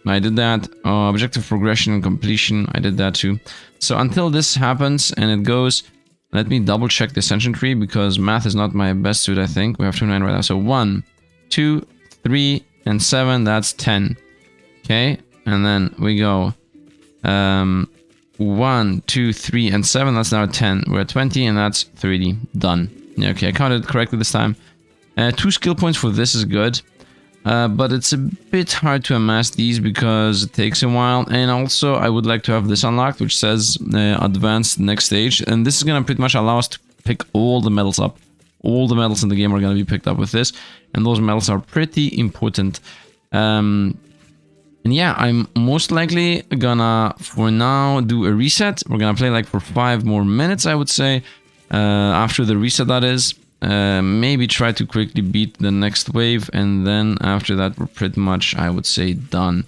I did that. Objective progression and completion, I did that too. So until this happens and it goes, let me double check the ascension tree, because math is not my best suit, I think. We have 29 right now. So 1, 2, 3, and 7, that's 10. Okay, and then we go 1, 2, 3, and 7, that's now 10. We're at 20, and that's 30. Done. Yeah, okay, I counted correctly this time. 2 skill points for this is good. But it's a bit hard to amass these because it takes a while, and also I would like to have this unlocked, which says advanced next stage, and this is gonna pretty much allow us to pick all the medals up. All the medals in the game are gonna be picked up with this, and those medals are pretty important. And yeah, I'm most likely gonna, for now, do a reset. We're gonna play like for 5 more minutes, I would say, after the reset, that is. Maybe try to quickly beat the next wave, and then after that we're pretty much, I would say, done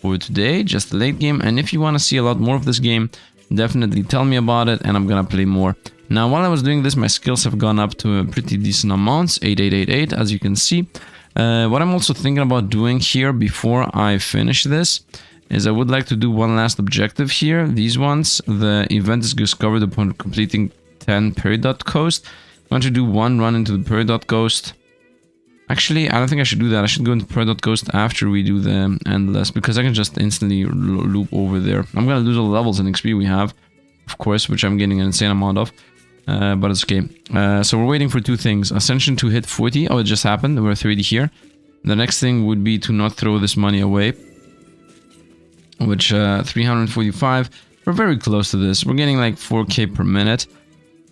for today. Just the late game, and if you want to see a lot more of this game, definitely tell me about it and I'm gonna play more. Now, while I was doing this, my skills have gone up to a pretty decent amounts, 8888, as you can see. What I'm also thinking about doing here before I finish this is I would like to do one last objective here. These ones, the event is discovered upon completing 10 peridot coast. I want to do one run into the peridot ghost. Actually, I don't think I should do that. I should go into peridot ghost after we do the endless, because I can just instantly loop over there. I'm gonna lose all the levels and XP we have, of course, which I'm getting an insane amount of, but it's okay. So we're waiting for 2 things. Ascension to hit 40. Oh, it just happened. We're 30 here. The next thing would be to not throw this money away, which 345. We're very close to this. We're getting like 4k per minute.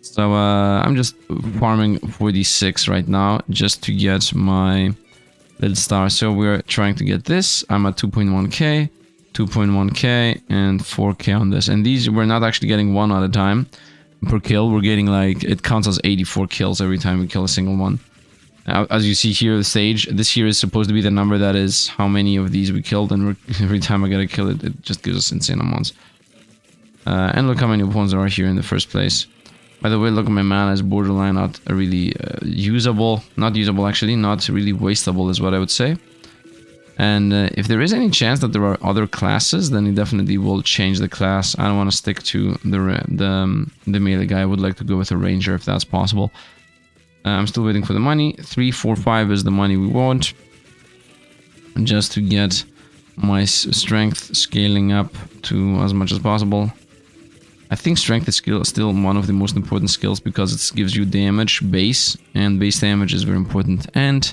So I'm just farming 46 right now just to get my little star. So we're trying to get this. I'm at 2.1k, 2.1k, and 4k on this. And these, we're not actually getting one at a time per kill. We're getting like, it counts as 84 kills every time we kill a single one. As you see here, the stage, this here is supposed to be the number that is how many of these we killed. And every time I get a kill, it just gives us insane amounts. And look how many opponents there are here in the first place. By the way, look at my mana is borderline not really usable. Not usable, actually. Not really wastable is what I would say. And if there is any chance that there are other classes, then it definitely will change the class. I don't want to stick to the melee guy. I would like to go with a ranger if that's possible. I'm still waiting for the money. 345 is the money we want. Just to get my strength scaling up to as much as possible. I think strength is still one of the most important skills because it gives you damage base, and base damage is very important, and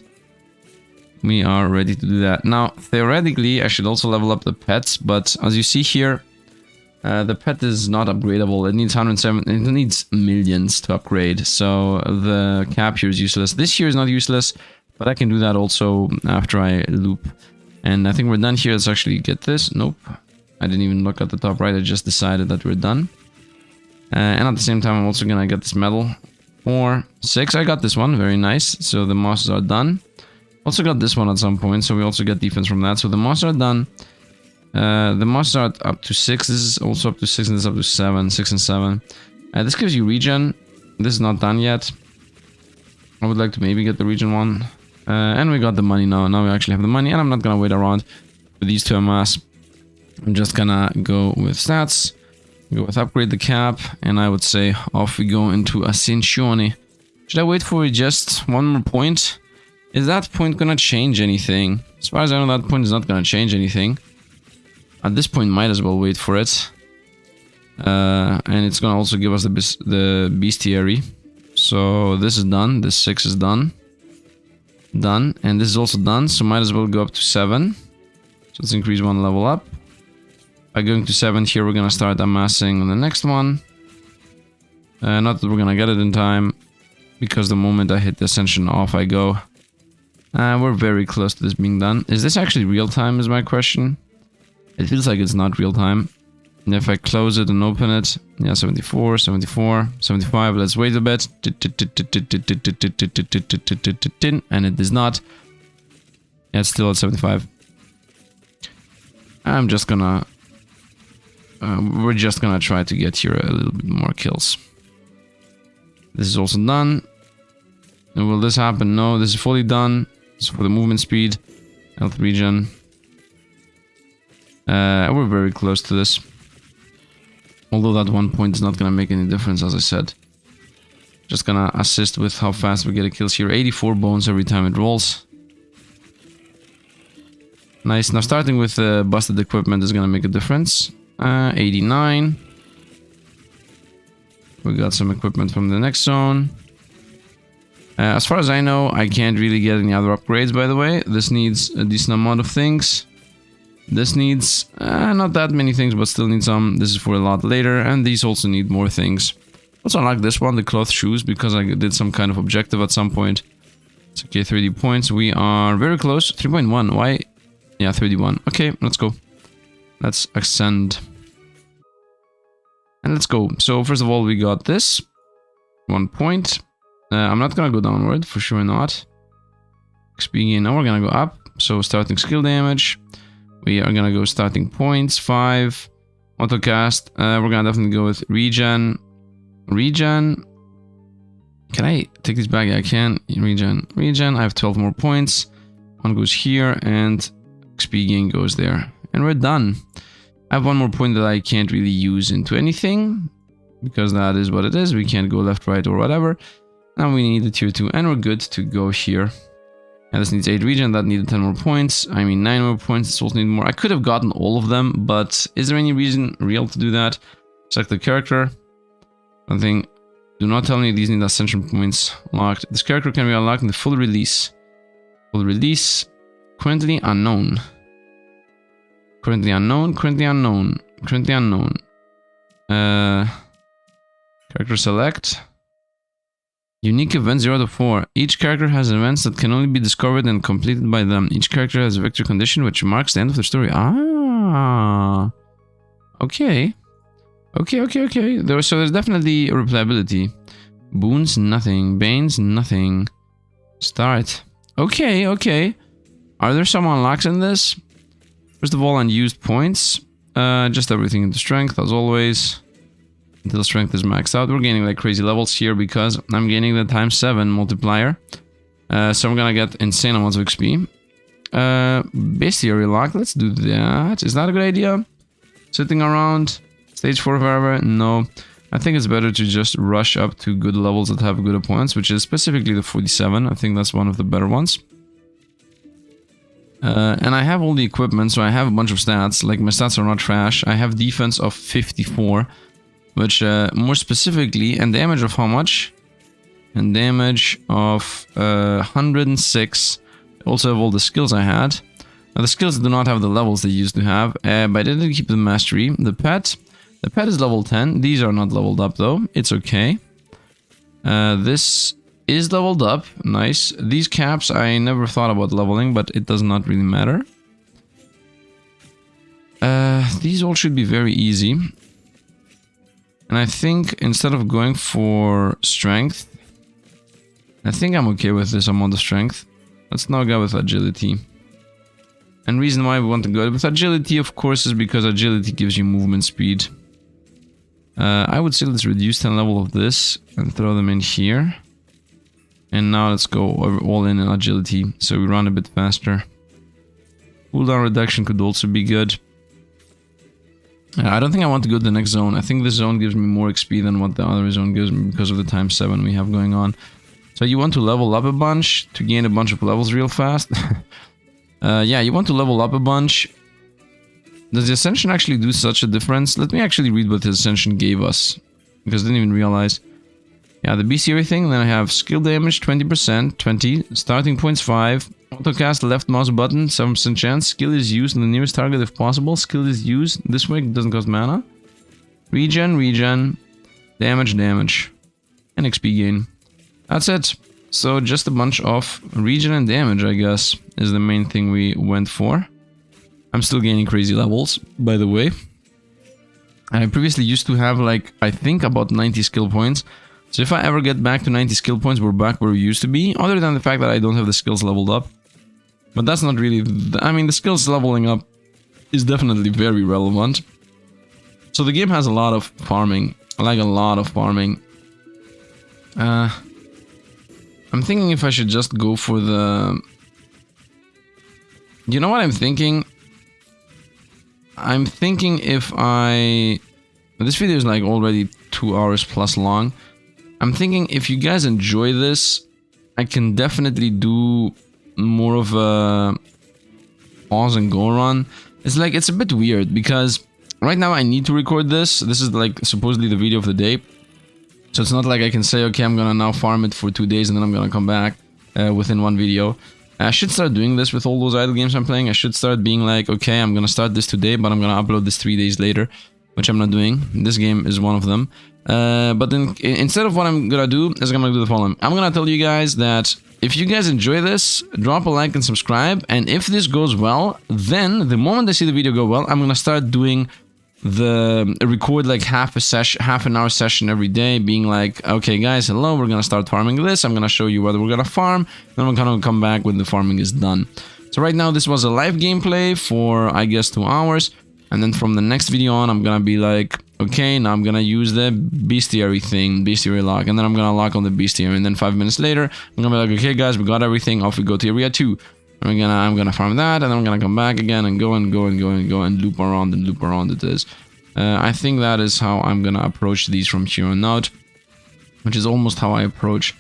we are ready to do that. Now, theoretically, I should also level up the pets, but as you see here, the pet is not upgradable. It needs 107, it needs millions to upgrade, so the cap here is useless. This here is not useless, but I can do that also after I loop. And I think we're done here. Let's actually get this. Nope. I didn't even look at the top right. I just decided that we're done. And at the same time, I'm also gonna get this medal. 4, 6. I got this one. Very nice. So the mosses are done. Also got this one at some point. So we also get defense from that. So the mosses are done. The monsters are up to 6. This is also up to 6, and this is up to 7. 6 and 7. This gives you regen. This is not done yet. I would like to maybe get the regen one. And we got the money now. Now we actually have the money, and I'm not gonna wait around for these to amass. I'm just gonna go with stats. Go with upgrade the cap, and I would say off we go into Ascension. Should I wait for just one more point? Is that point gonna change anything? As far as I know, that point is not gonna change anything. At this point, might as well wait for it. And it's gonna also give us the bestiary. So this is done. This 6 is done. Done. And this is also done. So might as well go up to 7. So let's increase one level up. By going to 7 here, we're gonna start amassing on the next one. Not that we're gonna get it in time, because the moment I hit the ascension, off I go. We're very close to this being done. Is this actually real time is my question? It feels like it's not real time. And if I close it and open it, yeah, 74, 74, 75, let's wait a bit. And it is not. Yeah, it's still at 75. I'm just gonna... we're just gonna try to get here a little bit more kills. This is also done. And will this happen? No, this is fully done. It's for the movement speed. Health regen. We're very close to this. Although that 1 point is not gonna make any difference, as I said. Just gonna assist with how fast we get kills here. 84 bones every time it rolls. Nice. Now starting with busted equipment is gonna make a difference. 89. We got some equipment from the next zone. As far as I know, I can't really get any other upgrades, by the way. This needs a decent amount of things. This needs not that many things, but still needs some. This is for a lot later, and these also need more things. Also unlock this one, the cloth shoes, because I did some kind of objective at some point. It's okay, 30 points. We are very close. 3.1. Why? Yeah, 31. Okay, let's go. Let's ascend. And let's go. So first of all, we got this. 1 point. I'm not gonna go downward, for sure not. XP gain, now we're gonna go up. So starting skill damage. We are gonna go starting points, 5. Autocast. We're gonna definitely go with regen. Regen. Can I take this back? Yeah, I can. Regen. Regen. I have 12 more points. One goes here, and XP gain goes there. And we're done. I have one more point that I can't really use into anything, because that is what it is. We can't go left, right, or whatever. Now we need the tier 2, and we're good to go here. And this needs 8 regen, that needed 10 more points. I mean 9 more points, this also need more. I could have gotten all of them, but is there any reason real to do that? Select the character. Something. Do not tell me these need ascension points locked. This character can be unlocked in the full release. Full release. Currently unknown. Currently unknown, currently unknown, currently unknown. Character select. Unique event 0 to 4. Each character has events that can only be discovered and completed by them. Each character has a victory condition which marks the end of the story. Ah. Okay. Okay. So there's definitely a replayability. Boons, nothing. Banes, nothing. Start. Okay. Are there some unlocks in this? First of all, unused points. Just everything into strength, as always. Until strength is maxed out. We're gaining like crazy levels here because I'm gaining the ×7 multiplier. So I'm gonna get insane amounts of XP. Bestiary lock, let's do that. Is that a good idea? Sitting around stage 4 forever? No. I think it's better to just rush up to good levels that have good opponents, which is specifically the 47. I think that's one of the better ones. And I have all the equipment, so I have a bunch of stats. Like, my stats are not trash. I have defense of 54, which more specifically, and damage of how much? And damage of 106. I also have all the skills I had. Now, the skills do not have the levels they used to have, but I did keep the mastery. The pet is level 10. These are not leveled up though. It's okay. This is leveled up. Nice. These caps I never thought about leveling, but it does not really matter. These all should be very easy. And I think instead of going for strength, I think I'm okay with this amount of strength. Let's now go with agility. And reason why we want to go with agility, of course, is because agility gives you movement speed. I would say let's reduce the level of this and throw them in here. And now let's go all in agility, so we run a bit faster. Cooldown reduction could also be good. I don't think I want to go to the next zone. I think this zone gives me more XP than what the other zone gives me because of the times 7 we have going on. So you want to level up a bunch to gain a bunch of levels real fast. Yeah, you want to level up a bunch. Does the Ascension actually do such a difference? Let me actually read what the Ascension gave us, because I didn't even realize. Yeah, the bestiary thing, then I have skill damage 20%, 20, starting points 5, autocast left mouse button, 7% chance, skill is used on the nearest target if possible, skill is used this way, it doesn't cost mana. Regen, damage, and XP gain. That's it. So just a bunch of regen and damage, I guess, is the main thing we went for. I'm still gaining crazy levels, by the way. I previously used to have, like, I think about 90 skill points. So if I ever get back to 90 skill points, we're back where we used to be. Other than the fact that I don't have the skills leveled up. But that's not really... I mean, the skills leveling up is definitely very relevant. So the game has a lot of farming. I like a lot of farming. I'm thinking if I should just go for the... You know what I'm thinking? I'm thinking if I... This video is like already 2 hours plus long. I'm thinking if you guys enjoy this, I can definitely do more of a pause and go run. It's like, it's a bit weird because right now I need to record this. This is like supposedly the video of the day. So it's not like I can say, okay, I'm gonna now farm it for 2 days and then I'm gonna come back within one video. I should start doing this with all those idle games I'm playing. I should start being like, okay, I'm gonna start this today, but I'm gonna upload this 3 days later, which I'm not doing. This game is one of them. But then instead of what I'm gonna do, is I'm gonna do the following. I'm gonna tell you guys that if you guys enjoy this, drop a like and subscribe. And if this goes well, then the moment I see the video go well, I'm gonna start doing record like half an hour session every day, being like, okay guys, hello, we're gonna start farming this, I'm gonna show you whether we're gonna farm, then we're gonna come back when the farming is done. So right now this was a live gameplay for I guess 2 hours, and then from the next video on I'm gonna be like, okay, now I'm gonna use the bestiary thing, bestiary lock, and then I'm gonna lock on the bestiary, and then 5 minutes later I'm gonna be like, okay guys, we got everything, off we go to area 2. I'm gonna farm that, and then I'm gonna come back again and go and loop around it is. I think that is how I'm gonna approach these from here on out, which is almost how I approach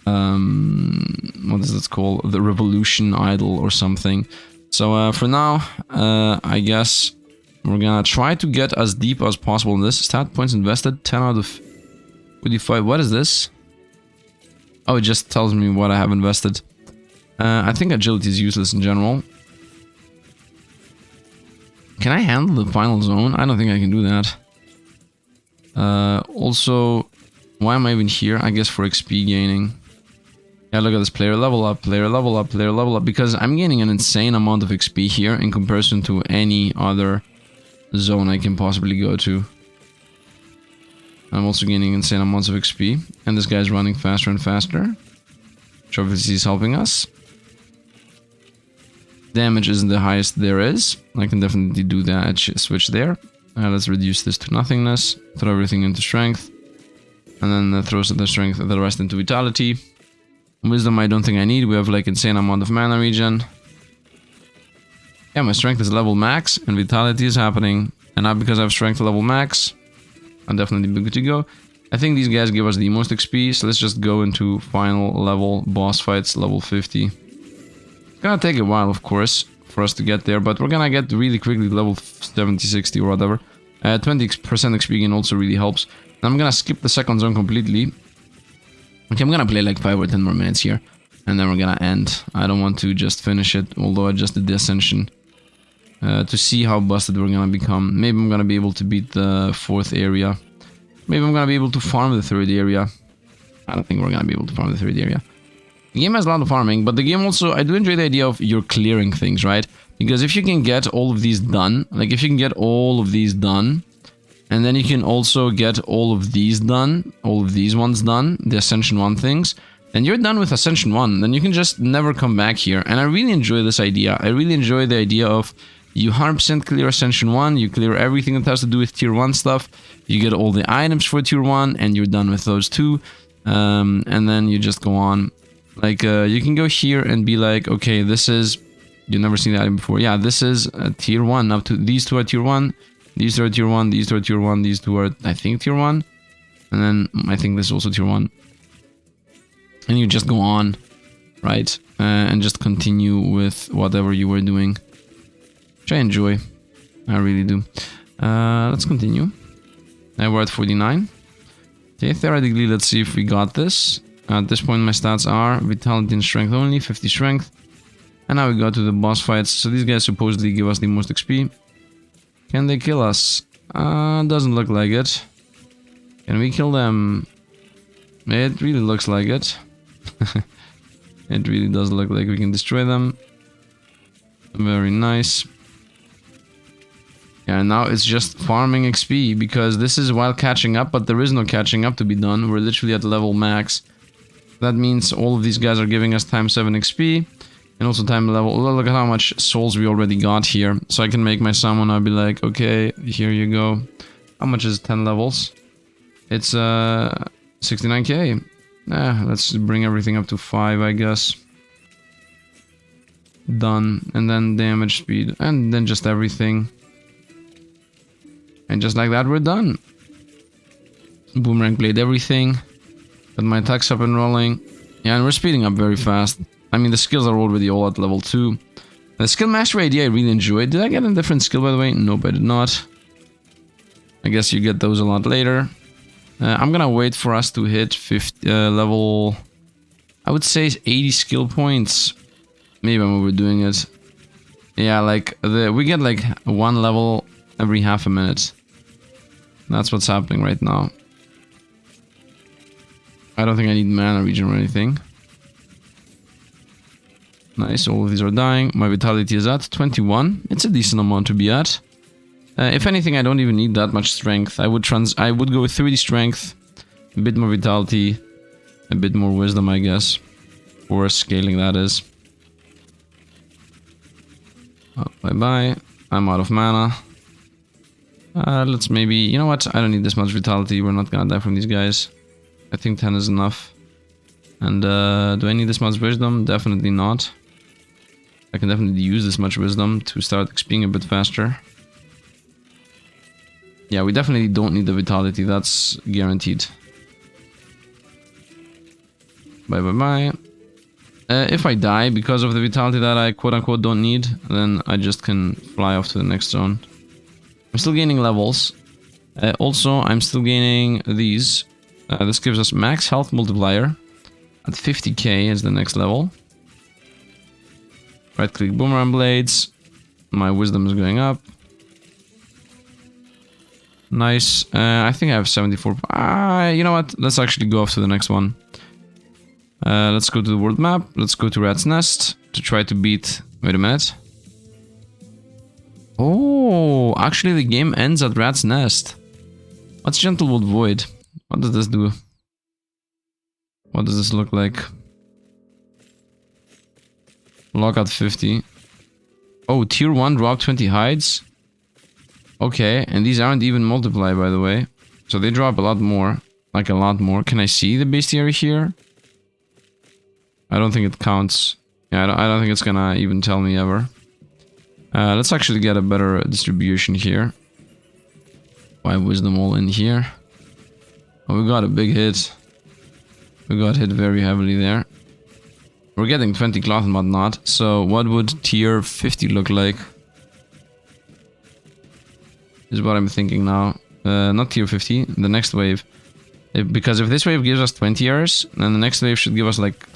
what is it called, the revolution idol or something. So for now, I guess we're gonna try to get as deep as possible in this. Stat points invested 10 out of 45. What is this? Oh, it just tells me what I have invested. I think agility is useless in general. Can I handle the final zone? I don't think I can do that. Also, why am I even here? I guess for XP gaining. Yeah, look at this, player level up, player level up, player level up. Because I'm gaining an insane amount of XP here in comparison to any other zone I can possibly go to. I'm also gaining insane amounts of XP. And this guy's running faster and faster, which obviously is helping us. Damage isn't the highest there is. I can definitely do that switch there. Let's reduce this to nothingness. Throw everything into strength. And then throw the strength, the rest into vitality. Wisdom I don't think I need. We have like insane amount of mana regen. Yeah, my strength is level max and vitality is happening. And now because I have strength level max, I'll definitely be good to go. I think these guys give us the most XP, so let's just go into final level boss fights, level 50. It's gonna take a while, of course, for us to get there, but we're gonna get really quickly level 70, 60 or whatever. 20% XP gain also really helps. And I'm gonna skip the second zone completely. Okay, I'm gonna play like 5 or 10 more minutes here, and then we're gonna end. I don't want to just finish it, although I just did the Ascension. To see how busted we're gonna become. Maybe I'm gonna be able to beat the 4th area. Maybe I'm gonna be able to farm the 3rd area. I don't think we're gonna be able to farm the 3rd area. The game has a lot of farming, but the game also, I do enjoy the idea of you're clearing things, right? Because if you can get all of these done, like if you can get all of these done, and then you can also get all of these done, all of these ones done, the Ascension 1 things, then you're done with Ascension 1. Then you can just never come back here. And I really enjoy this idea. I really enjoy the idea of you 100% clear Ascension 1, you clear everything that has to do with Tier 1 stuff, you get all the items for Tier 1, and you're done with those two. And then you just go on. Like, you can go here and be like, okay, this is... You've never seen the item before. Yeah, this is Tier 1. Up to these two are Tier 1, these two are Tier 1, these two are Tier 1, these two are, I think, Tier 1. And then I think this is also Tier 1. And you just go on, right? And just continue with whatever you were doing. Which I enjoy. I really do. Let's continue. Now we're at 49. Okay, theoretically, let's see if we got this. At this point, my stats are Vitality and Strength only, 50 Strength. And now we go to the boss fights. So these guys supposedly give us the most XP. Can they kill us? Doesn't look like it. Can we kill them? It really looks like it. It really does look like we can destroy them. Very nice. Yeah, now it's just farming XP, because this is while catching up, but there is no catching up to be done. We're literally at level max. That means all of these guys are giving us times 7 XP, and also time level. Look at how much souls we already got here. So I can make my summon, I'll be like, okay, here you go. How much is 10 levels? It's 69k. Let's bring everything up to 5, I guess. Done. And then damage speed, and then just everything. And just like that, we're done. Boomerang Blade everything. Got my attacks up and rolling. Yeah, and we're speeding up very fast. I mean, the skills are already all at level 2. The skill mastery idea I really enjoyed. Did I get a different skill, by the way? Nope, I did not. I guess you get those a lot later. I'm gonna wait for us to hit 50, level... I would say 80 skill points. Maybe I'm overdoing it. Yeah, like, we get like 1 level every half a minute. That's what's happening right now. I don't think I need mana regen or anything. Nice, all of these are dying. My vitality is at 21. It's a decent amount to be at. If anything, I don't even need that much strength. I would go with 30 strength, a bit more vitality, a bit more wisdom, I guess. Or scaling, that is. Oh, bye-bye. I'm out of mana. Let's maybe... You know what? I don't need this much vitality. We're not gonna die from these guys. I think 10 is enough. And do I need this much wisdom? Definitely not. I can definitely use this much wisdom to start XPing a bit faster. Yeah, we definitely don't need the vitality. That's guaranteed. Bye. If I die because of the vitality that I quote-unquote don't need, then I just can fly off to the next zone. I'm still gaining levels. Also, I'm still gaining these. This gives us max health multiplier at 50k is the next level. Right-click boomerang blades. My wisdom is going up. Nice. I think I have 74. You know what? Let's actually go off to the next one. Let's go to the world map. Let's go to Rat's Nest to try to beat... Wait a minute. Oh, actually the game ends at Rat's Nest. What's Gentlewood Void? What does this do? What does this look like? Lockout 50. Oh, tier 1 drop 20 hides. Okay, and these aren't even multiplied, by the way. So they drop a lot more. Like a lot more. Can I see the bestiary here? I don't think it counts. Yeah, I don't think it's gonna even tell me ever. Let's actually get a better distribution here. 5 wisdom all in here. Oh, we got a big hit. We got hit very heavily there. We're getting 20 cloth and whatnot. So what would tier 50 look like? Is what I'm thinking now. Not tier 50, the next wave. Because if this wave gives us 20 years, then the next wave should give us like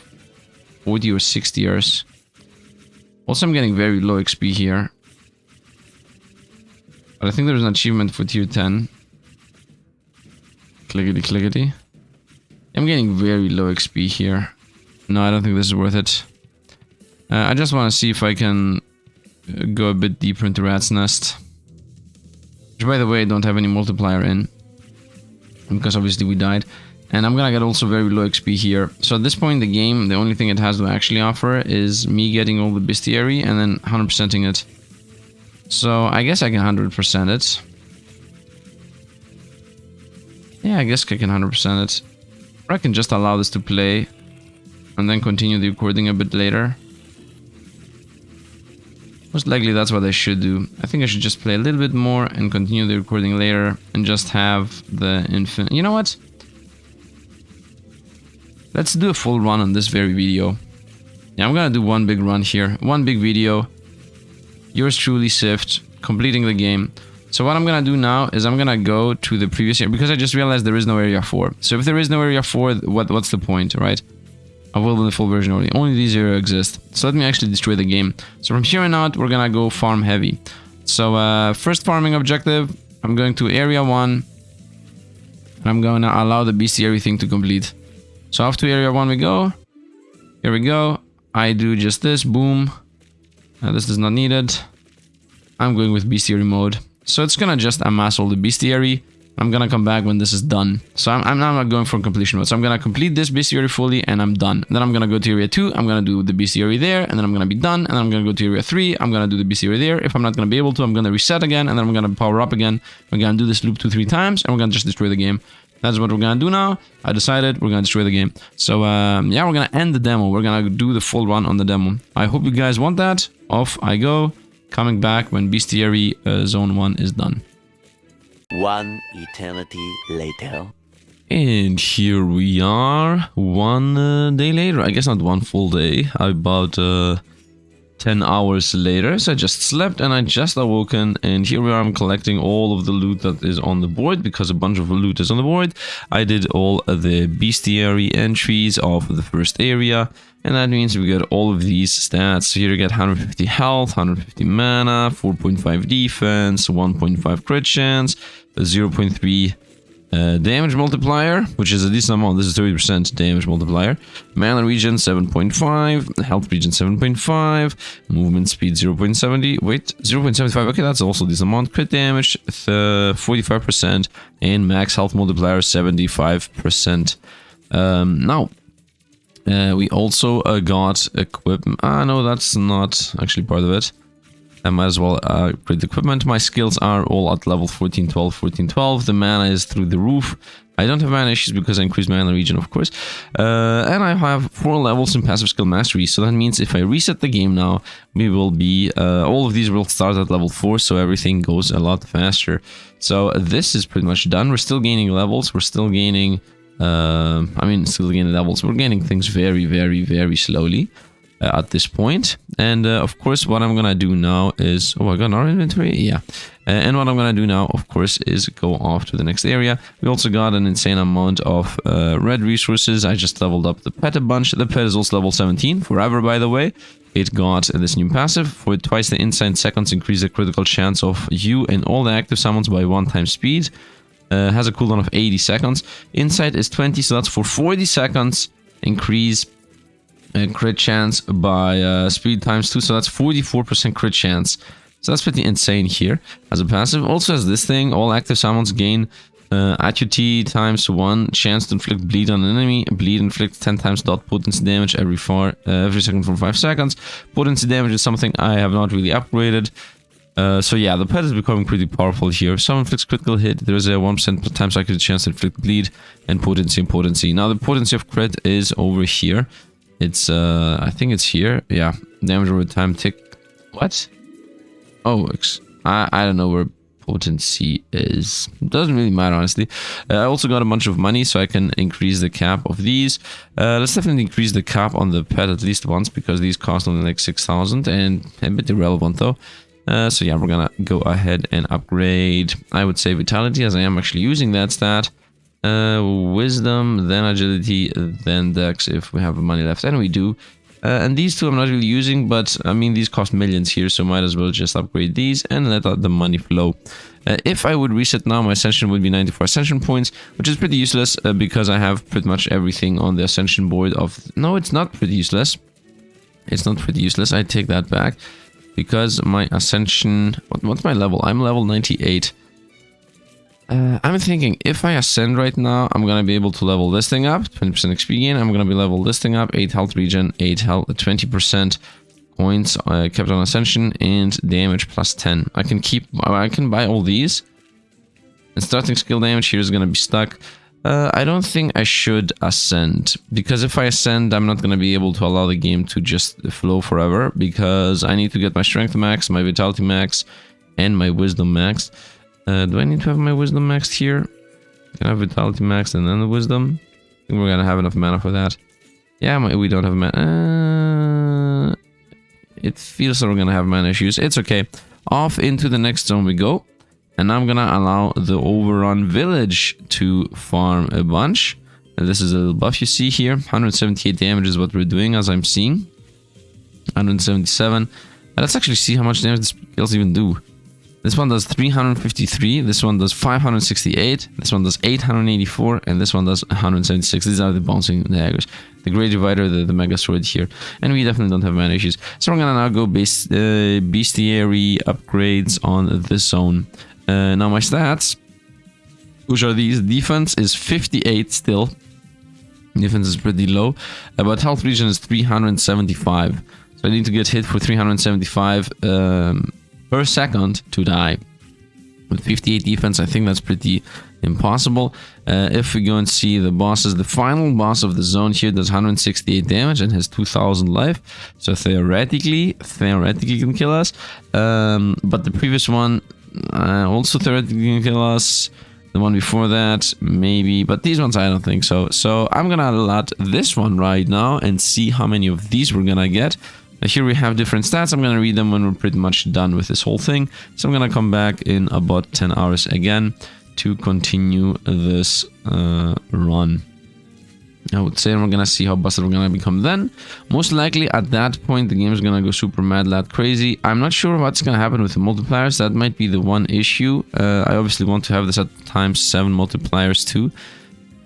40 or 60 years. Also, I'm getting very low XP here. But I think there's an achievement for tier 10. Clickety clickety. I'm getting very low XP here. No, I don't think this is worth it. I just want to see if I can go a bit deeper into Rat's Nest. Which, by the way, I don't have any multiplier in. Because obviously we died. And I'm gonna get also very low XP here. So at this point in the game, the only thing it has to actually offer is me getting all the bestiary and then 100%ing it. So I guess I can 100% it. Yeah, I guess I can 100% it. Or I can just allow this to play and then continue the recording a bit later. Most likely that's what I should do. I think I should just play a little bit more and continue the recording later and just have the infinite... You know what? Let's do a full run on this very video. Yeah, I'm gonna do one big run here. One big video. Yours truly, Sifd, completing the game. So what I'm gonna do now is I'm gonna go to the previous area, because I just realized there is no area 4. So if there is no area 4, what's the point, right? I will in the full version only these areas exist. So let me actually destroy the game. So from here on out, we're gonna go farm heavy. So first farming objective, I'm going to area 1. And I'm gonna allow the bestiary thing to complete. So off to area 1 we go. Here we go. I do just this, boom. This is not needed. I'm going with bestiary mode. So it's gonna just amass all the bestiary. I'm gonna come back when this is done. So I'm not going for completion mode. So I'm gonna complete this bestiary fully and I'm done. Then I'm gonna go to area 2. I'm gonna do the bestiary there and then I'm gonna be done. And then I'm gonna go to area 3. I'm gonna do the bestiary there. If I'm not gonna be able to, I'm gonna reset again and then I'm gonna power up again. We're gonna do this loop 2-3 times and we're gonna just destroy the game. That's what we're gonna do now. I decided we're gonna destroy the game. So yeah, we're gonna end the demo. We're gonna do the full run on the demo. I hope you guys want that. Off I go. Coming back when bestiary zone 1 is done. One eternity later. And here we are, one day later. I guess not one full day, about 10 hours later. So I just slept and I just awoken, and here we are. I'm collecting all of the loot that is on the board, because a bunch of loot is on the board. I did all of the bestiary entries of the first area, and that means we get all of these stats. So here you get 150 health, 150 mana, 4.5 defense, 1.5 crit chance, 0.3 damage multiplier, which is a decent amount. This is 30% damage multiplier. Mana regen 7.5, health regen 7.5, movement speed 0.70. Wait, 0.75. Okay, that's also a decent amount. Crit damage 45%, and max health multiplier 75%. Now we also got equipment. No, that's not actually part of it. I might as well upgrade the equipment. My skills are all at level 14, 12, 14, 12. The mana is through the roof. I don't have mana issues because I increased mana regen, of course. And I have 4 levels in passive skill mastery. So that means if I reset the game now, we will be... all of these will start at level 4, so everything goes a lot faster. So this is pretty much done. We're still gaining levels. We're still gaining... still gaining levels. We're gaining things very, very, very slowly. At this point. And of course what I'm gonna do now is... Oh, I got our inventory? Yeah. And what I'm gonna do now, of course, is go off to the next area. We also got an insane amount of red resources. I just leveled up the pet a bunch. The pet is also level 17 forever, by the way. It got this new passive. For twice the inside seconds, increase the critical chance of you and all the active summons by 1 times speed. Has a cooldown of 80 seconds. Insight is 20, so that's for 40 seconds. Increase crit chance by speed times 2, so that's 44% crit chance. So that's pretty insane here as a passive. Also has this thing, all active summons gain AQT times 1 chance to inflict bleed on an enemy. Bleed inflicts 10 times dot potency damage every second for 5 seconds. Potency damage is something I have not really upgraded. So yeah, the pet is becoming pretty powerful here. If someone inflicts critical hit, there is a 1% per time accurate chance to inflict bleed, and potency. Now the potency of crit is over here. It's, I think it's here. Yeah, damage over time tick. What? Oh, I don't know where potency is. Doesn't really matter, honestly. I also got a bunch of money, so I can increase the cap of these. Let's definitely increase the cap on the pet at least once, because these cost only like 6,000, and a bit irrelevant though. So yeah, we're gonna go ahead and upgrade, I would say, vitality, as I am actually using that stat. Wisdom, then agility, then dex if we have money left, and we do. And these two I'm not really using, but I mean, these cost millions here, so might as well just upgrade these and let the money flow. If I would reset now, my ascension would be 94 ascension points, which is pretty useless because I have pretty much everything on the ascension board of... No, it's not pretty useless. It's not pretty useless. I take that back, because my ascension... What's my level? I'm level 98. I'm thinking if I ascend right now, I'm gonna be able to level this thing up, 20% XP gain. I'm gonna be level this thing up, 8 health regen, 8 health, 20% points kept on ascension, and damage plus 10. I can buy all these. And starting skill damage here is gonna be stuck. I don't think I should ascend, because if I ascend, I'm not gonna be able to allow the game to just flow forever, because I need to get my strength max, my vitality max, and my wisdom max. Do I need to have my wisdom maxed here? Can I have vitality maxed and then the wisdom? I think we're gonna have enough mana for that. Yeah, we don't have mana. It feels like we're gonna have mana issues. It's okay. Off into the next zone we go. And I'm gonna allow the overrun village to farm a bunch. And this is a little buff you see here. 178 damage is what we're doing, as I'm seeing. 177. Let's actually see how much damage the skills even do. This one does 353, this one does 568, this one does 884, and this one does 176. These are the bouncing daggers. The Great Divider, the Mega Sword here. And we definitely don't have mana issues. So we're gonna now go bestiary upgrades on this zone. Now my stats, which are these. Defense is 58 still. Defense is pretty low. But health regen is 375. So I need to get hit for 375 per second to die. With 58 defense, I think that's pretty impossible. If we go and see the bosses, the final boss of the zone here does 168 damage and has 2000 life. So theoretically can kill us. But the previous one also theoretically can kill us. The one before that, maybe. But these ones, I don't think so. So I'm gonna let this one right now and see how many of these we're gonna get. Here we have different stats. I'm gonna read them when we're pretty much done with this whole thing. So I'm gonna come back in about 10 hours again to continue this run. I would say we're gonna see how busted we're gonna become then. Most likely at that point the game is gonna go super mad lad crazy. I'm not sure what's gonna happen with the multipliers. That might be the one issue. I obviously want to have this at ×7 multipliers too,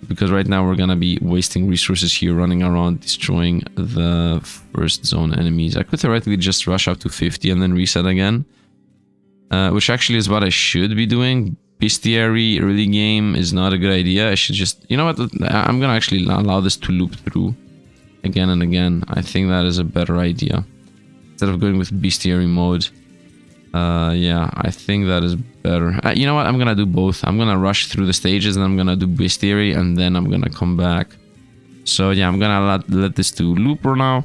because right now we're gonna be wasting resources here running around destroying the first zone enemies. I could theoretically just rush up to 50 and then reset again, which actually is what I should be doing. Bestiary early game is not a good idea. I should just, you know what, I'm gonna actually allow this to loop through again and again. I think that is a better idea instead of going with bestiary mode. Yeah, I think that is better. You know what, I'm gonna do both. I'm gonna rush through the stages and I'm gonna do bestiary and then I'm gonna come back. So yeah, I'm gonna let this do loop for now,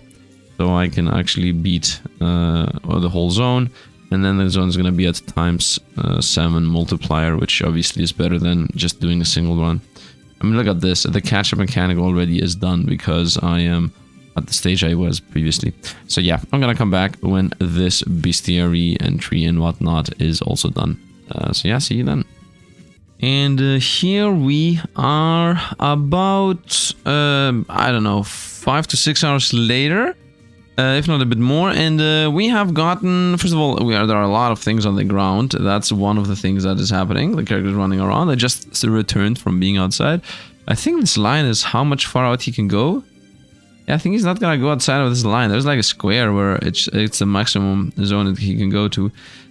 so I can actually beat the whole zone. And then the zone is going to be at ×7 multiplier, which obviously is better than just doing a single run. I mean, look at this. The catch-up mechanic already is done because I am at the stage I was previously. So yeah, I'm going to come back when this bestiary entry and whatnot is also done. So yeah, see you then. And here we are about, I don't know, 5 to 6 hours later. If not a bit more, and we have gotten, first of all, there are a lot of things on the ground. That's one of the things that is happening. The character's running around. I just returned from being outside. I think this line is how much far out he can go. Yeah, I think he's not gonna go outside of this line. There's like a square where it's the maximum zone that he can go to.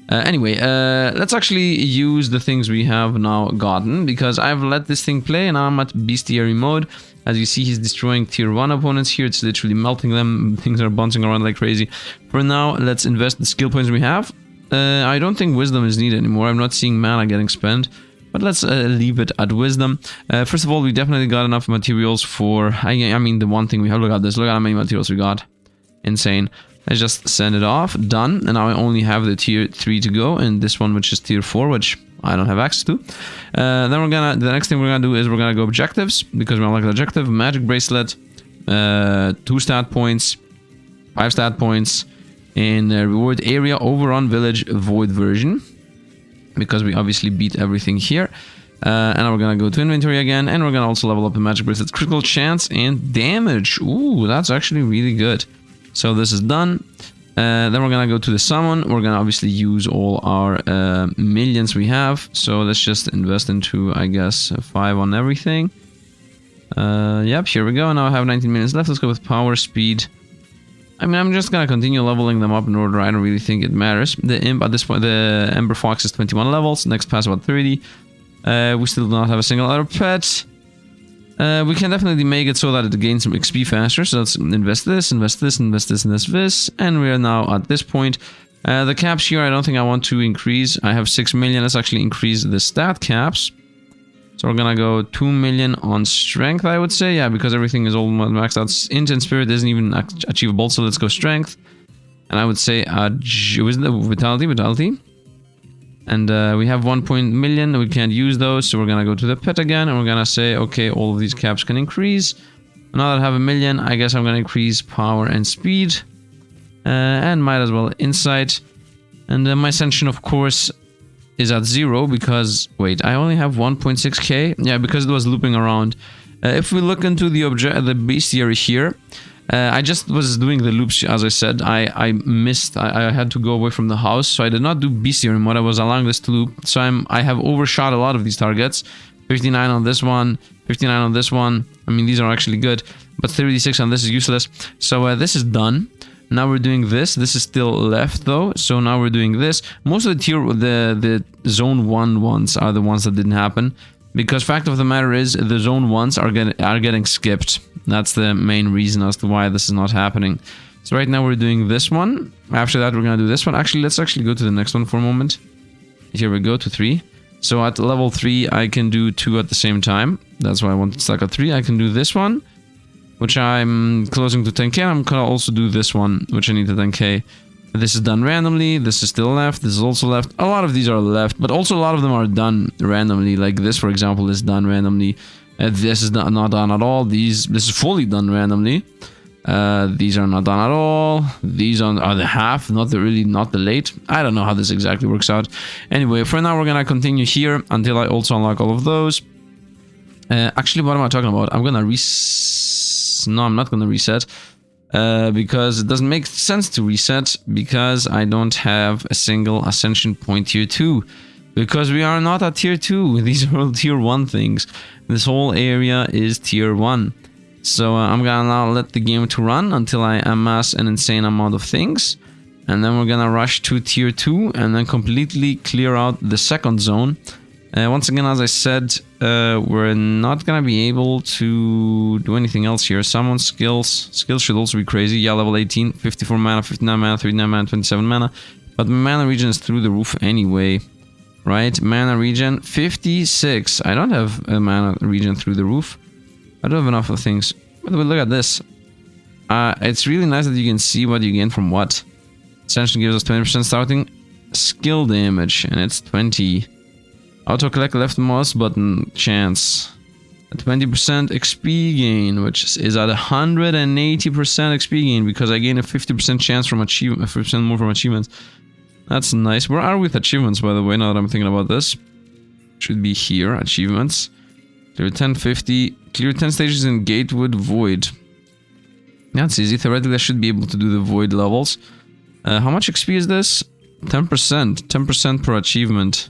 Anyway, let's actually use the things we have now gotten, because I've let this thing play and now I'm at bestiary mode. As you see, he's destroying tier 1 opponents here. It's literally melting them. Things are bouncing around like crazy. For now, let's invest the skill points we have. I don't think wisdom is needed anymore. I'm not seeing mana getting spent, but let's leave it at wisdom. First of all, we definitely got enough materials for, I mean, the one thing we have, look at this, look at how many materials we got. Insane. Let's just send it off, done. And now I only have the tier 3 to go, and this one, which is tier 4, which I don't have access to. Then the next thing we're gonna do is we're gonna go objectives, because we unlock the objective, magic bracelet, 2 stat points, 5 stat points, and reward area overrun village void version, because we obviously beat everything here. And now we're gonna go to inventory again, and we're gonna also level up the magic bracelet, critical chance and damage. Ooh, that's actually really good. So this is done. Then we're gonna go to the summon. We're gonna obviously use all our millions we have. So let's just invest into, I guess, 5 on everything. Yep, here we go. Now I have 19 minutes left. Let's go with power, speed. I mean, I'm just gonna continue leveling them up in order. I don't really think it matters. The imp at this point, the Ember Fox is 21 levels. Next pass about 30. We still do not have a single other pet. We can definitely make it so that it gains some XP faster. So let's invest this, invest this, invest this, invest this. And we are now at this point. The caps here, I don't think I want to increase. I have 6 million. Let's actually increase the stat caps. So we're gonna go 2 million on strength, I would say. Yeah, because everything is all maxed out. Int and spirit isn't even achievable, so let's go strength. And I would say, isn't it vitality? And we have 1 million, we can't use those, so we're gonna go to the pet again, and we're gonna say, okay, all of these caps can increase. Now that I have 1 million, I guess I'm gonna increase power and speed. And might as well insight. And my ascension, of course, is at 0 because, wait, I only have 1.6k? Yeah, because it was looping around. If we look into the bestiary here, I just was doing the loops, as I said. I missed, I had to go away from the house, so I did not do bestiary mode. I was allowing this to loop, so I have overshot a lot of these targets. 59 on this one, 59 on this one. I mean, these are actually good, but 36 on this is useless. So this is done. Now we're doing this. This is still left though. So now we're doing this. Most of the zone 1 ones are the ones that didn't happen. Because fact of the matter is, the zone 1s are getting skipped. That's the main reason as to why this is not happening. So right now we're doing this one. After that we're gonna do this one. Actually, let's actually go to the next one for a moment. Here we go to 3. So at level 3 I can do 2 at the same time. That's why I want to stack at 3. I can do this one, which I'm closing to 10k. I'm gonna also do this one, which I need to 10k. This is done randomly. This is still left. This is also left. A lot of these are left, but also a lot of them are done randomly. Like this, for example, is done randomly. This is not done at all. This is fully done randomly. These are not done at all. These are the half, not the late. I don't know how this exactly works out. Anyway, for now, we're gonna continue here until I also unlock all of those. Actually, what am I talking about? I'm gonna No, I'm not gonna reset. Because it doesn't make sense to reset, because I don't have a single ascension point tier 2, because we are not at tier 2. These are all tier 1 things. This whole area is tier 1. So I'm gonna now let the game to run until I amass an insane amount of things, and then we're gonna rush to tier 2 and then completely clear out the second zone. Once again, as I said, we're not gonna be able to do anything else here. Summon skills. Skills should also be crazy. Yeah, level 18, 54 mana, 59 mana, 39 mana, 27 mana. But my mana regen is through the roof anyway. Right? Mana regen, 56. I don't have a mana regen through the roof. I don't have enough of things. By the way, look at this. It's really nice that you can see what you gain from what. Ascension gives us 20% starting skill damage, and it's 20. Auto-collect left mouse button chance. A 20% XP gain, which is at 180% XP gain, because I gain a 50% chance from achievement, 50% more from achievements. That's nice. Where are we with achievements, by the way, now that I'm thinking about this? Should be here, achievements. Clear 1050, clear 10 stages in Gatewood Void. That's easy. Theoretically, I should be able to do the Void levels. How much XP is this? 10%. 10% per achievement.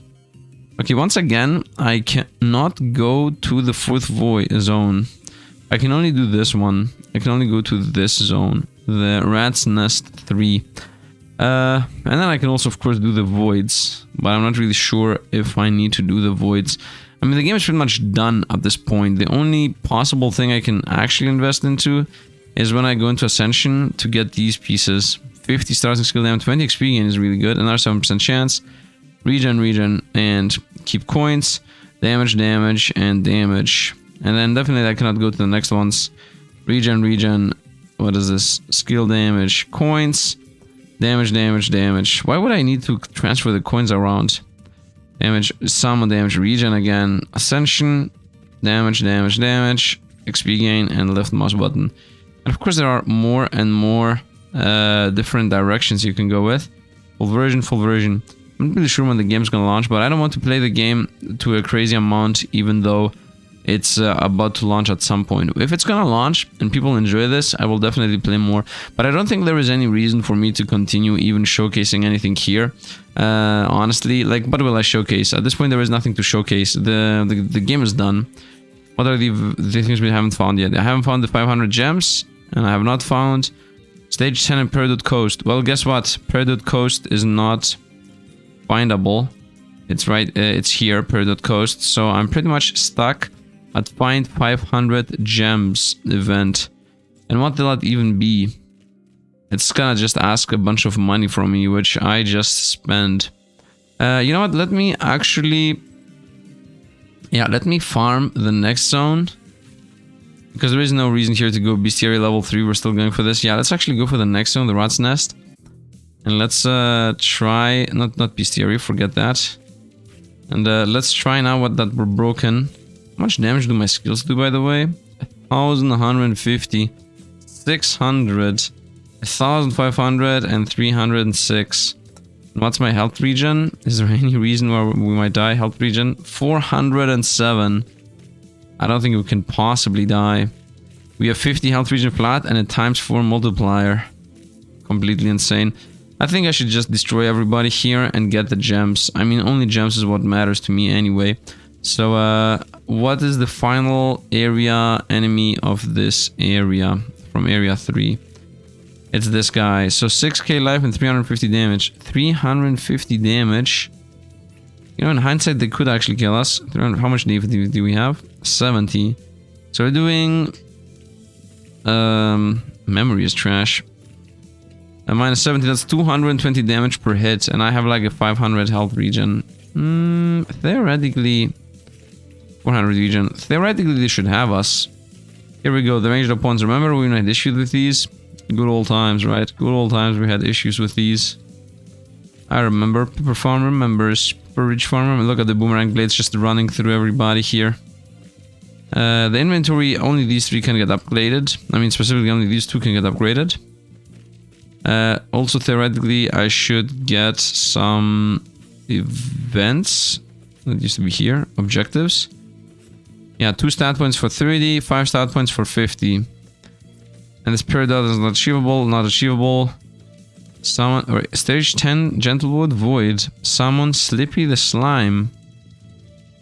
Okay, once again, I cannot go to the 4th void zone. I can only do this one. I can only go to this zone, the Rat's Nest 3. And then I can also, of course, do the voids, but I'm not really sure if I need to do the voids. I mean, the game is pretty much done at this point. The only possible thing I can actually invest into is when I go into Ascension to get these pieces. 50 starting skill damage, 20 XP gain is really good, another 7% chance. Regen, and keep coins, damage, and damage. And then definitely I cannot go to the next ones. Regen, what is this? Skill damage, coins, damage. Why would I need to transfer the coins around? Damage, summon damage, regen again, ascension, damage, XP gain, and left mouse button. And of course there are more and more different directions you can go with. Full version. I'm not really sure when the game's gonna launch, but I don't want to play the game to a crazy amount, even though it's about to launch at some point. If it's gonna launch and people enjoy this, I will definitely play more. But I don't think there is any reason for me to continue even showcasing anything here. Honestly, like, what will I showcase? At this point, there is nothing to showcase. The game is done. What are the things we haven't found yet? I haven't found the 500 gems, and I have not found Stage 10 in Peridot Coast. Well, guess what? Peridot Coast is not findable. It's right, it's here, per.coast. So I'm pretty much stuck at find 500 gems event. And what will that even be? It's gonna just ask a bunch of money from me, which I just spend. You know what? Let me actually... Yeah, let me farm the next zone. Because there is no reason here to go bestiary level 3. We're still going for this. Yeah, let's actually go for the next zone, the rat's nest. And let's try... Not bestiary, forget that. And let's try now what that were broken. How much damage do my skills do, by the way? 1,150. 600. 1,500 and 306. And what's my health regen? Is there any reason why we might die? Health regen? 407. I don't think we can possibly die. We have 50 health regen flat and a ×4 multiplier. Completely insane. I think I should just destroy everybody here and get the gems. I mean, only gems is what matters to me anyway. So, what is the final area enemy of this area? From area 3. It's this guy. So 6k life and 350 damage. 350 damage. You know, in hindsight, they could actually kill us. How much defense do we have? 70. So we're doing... memory is trash. Minus 70, that's 220 damage per hit. And I have like a 500 health regen. Theoretically... 400 regen. Theoretically, they should have us. Here we go, the ranged opponents. Remember when we had issues with these? Good old times, right? Good old times we had issues with these. I remember. Pepper Farm remembers. Pepper Ridge Farm. Look at the boomerang blades just running through everybody here. The inventory, only these 3 can get upgraded. I mean, specifically only these 2 can get upgraded. Also, theoretically, I should get some events. That used to be here. Objectives. Yeah, 2 stat points for 30, 5 stat points for 50. And this period is not achievable, not achievable. Summon, or stage 10, Gentlewood Void. Summon Slippy the Slime.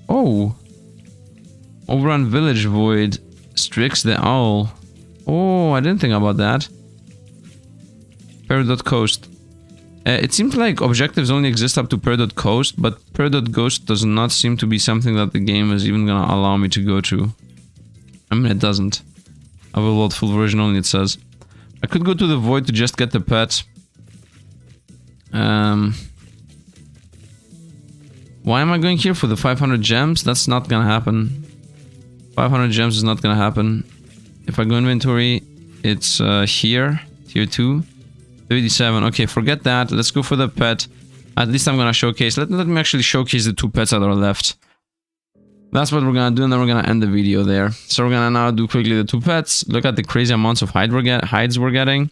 Oh. Overrun Village Void. Strix the Owl. Oh, I didn't think about that. Per.coast. It seems like objectives only exist up to per.coast, but per.coast does not seem to be something that the game is even gonna allow me to go to. I mean, it doesn't. I will load full version only, it says. I could go to the void to just get the pet. Why am I going here for the 500 gems? That's not gonna happen. 500 gems is not gonna happen. If I go inventory, it's here, tier 2. 37. Okay, forget that. Let's go for the pet. At least I'm gonna showcase. Let me actually showcase the 2 pets that are left. That's what we're gonna do, and then we're gonna end the video there. So we're gonna now do quickly the 2 pets. Look at the crazy amounts of hides we're getting.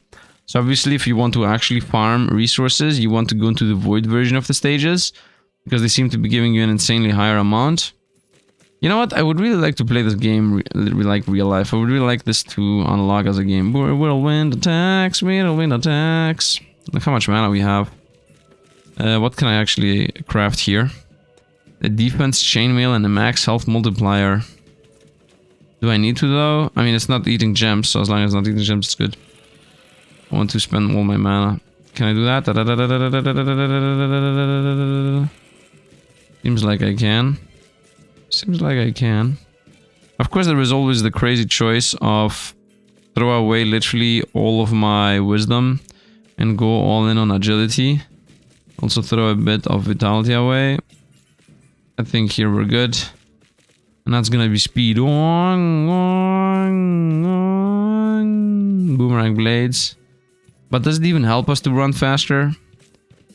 So obviously, if you want to actually farm resources, you want to go into the void version of the stages, because they seem to be giving you an insanely higher amount. You know what? I would really like to play this game like real life. I would really like this to unlock as a game. Whirlwind attacks, whirlwind attacks. Look how much mana we have. What can I actually craft here? A defense, chainmail, and a max health multiplier. Do I need to though? I mean, it's not eating gems, so as long as it's not eating gems, it's good. I want to spend all my mana. Can I do that? Seems like I can. Seems like I can. Of course, there is always the crazy choice of throw away literally all of my wisdom and go all in on agility. Also throw a bit of vitality away. I think here we're good. And that's gonna be speed. Boomerang blades. But does it even help us to run faster?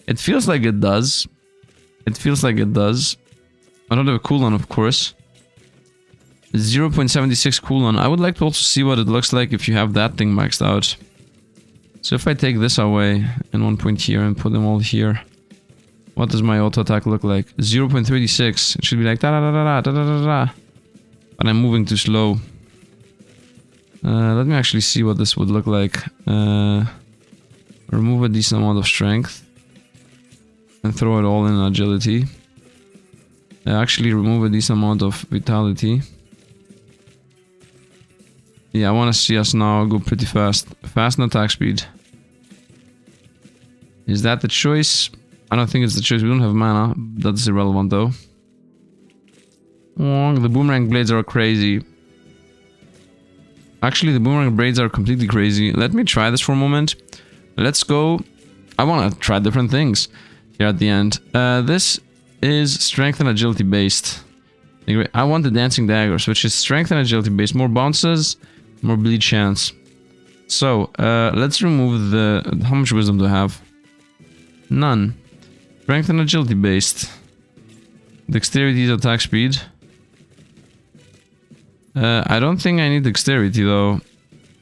It feels like it does. It feels like it does. I don't have a cooldown, of course. 0.76 cooldown. I would like to also see what it looks like if you have that thing maxed out. So if I take this away and 1 point here and put them all here, what does my auto attack look like? 0.36. It should be like da da da da da da da da. But I'm moving too slow. Let me actually see what this would look like. Remove a decent amount of strength and throw it all in agility. Actually remove a decent amount of vitality. Yeah, I want to see us now go pretty fast. Fast and attack speed. Is that the choice? I don't think it's the choice. We don't have mana. That's irrelevant though. Oh, the boomerang blades are crazy. Actually, the boomerang blades are completely crazy. Let me try this for a moment. Let's go. I want to try different things here at the end. This is strength and agility based. I want the dancing daggers, which is strength and agility based. More bounces, more bleed chance. So, let's remove the... How much wisdom do I have? None. Strength and agility based. Dexterity is attack speed. I don't think I need dexterity though.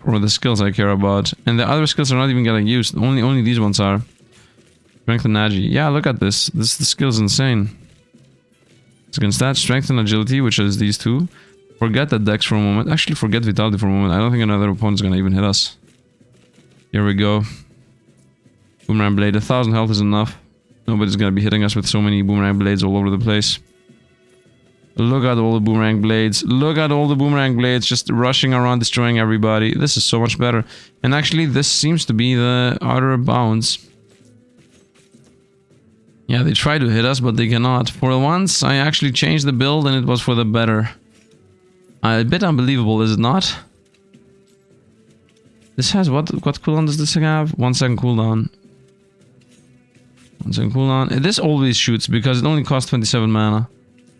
For the skills I care about. And the other skills are not even getting used. Only these ones are. Strength and agi. Yeah, look at this. The skill is insane. It's against that. Strength and agility, which is these two. Forget the dex for a moment. Actually, forget vitality for a moment. I don't think another opponent's gonna even hit us. Here we go. Boomerang blade. 1,000 health is enough. Nobody's gonna be hitting us with so many boomerang blades all over the place. Look at all the boomerang blades. Look at all the boomerang blades just rushing around, destroying everybody. This is so much better. And actually, this seems to be the outer bounds. Yeah, they try to hit us, but they cannot. For once, I actually changed the build and it was for the better. A bit unbelievable, is it not? This has what cooldown does this have? 1 second cooldown. 1 second cooldown. This always shoots because it only costs 27 mana.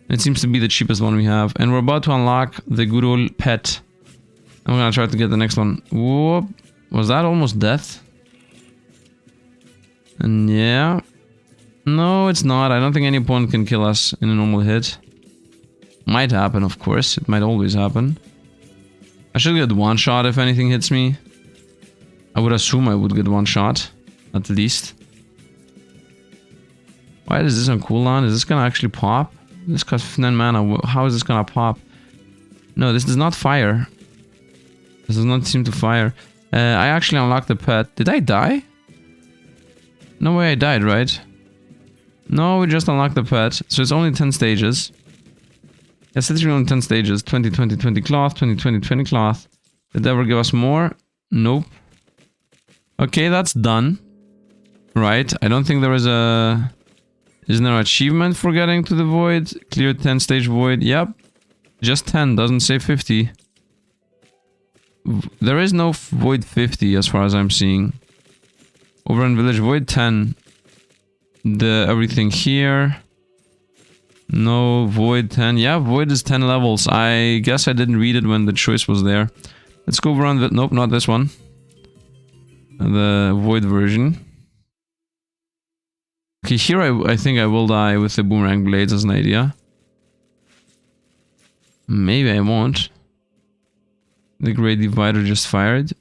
It seems to be the cheapest one we have. And we're about to unlock the good old pet. I'm gonna try to get the next one. Whoop. Was that almost death? And yeah. No, it's not. I don't think any opponent can kill us in a normal hit. Might happen, of course. It might always happen. I should get one shot if anything hits me. I would assume I would get one shot. At least. Why is this on cooldown? Is this gonna actually pop? This costs 9 mana. How is this gonna pop? No, this does not fire. This does not seem to fire. I actually unlocked the pet. Did I die? No way I died, right? No, we just unlocked the pet. So it's only 10 stages. Yes, it's only 10 stages. 20, 20, 20 cloth, 20, 20, 20 cloth. Did they ever give us more? Nope. Okay, that's done. Right. I don't think there is a... Isn't there an achievement for getting to the void? Clear 10 stage void. Yep. Just 10. Doesn't say 50. There is no void 50 as far as I'm seeing. Over in village void 10. The everything here. No void 10. Yeah, void is 10 levels. I guess I didn't read it when the choice was there. Let's go around the... Nope, not this one. The void version. Okay, here I think I will die with the boomerang blades as an idea. Maybe I won't. The Great Divider just fired.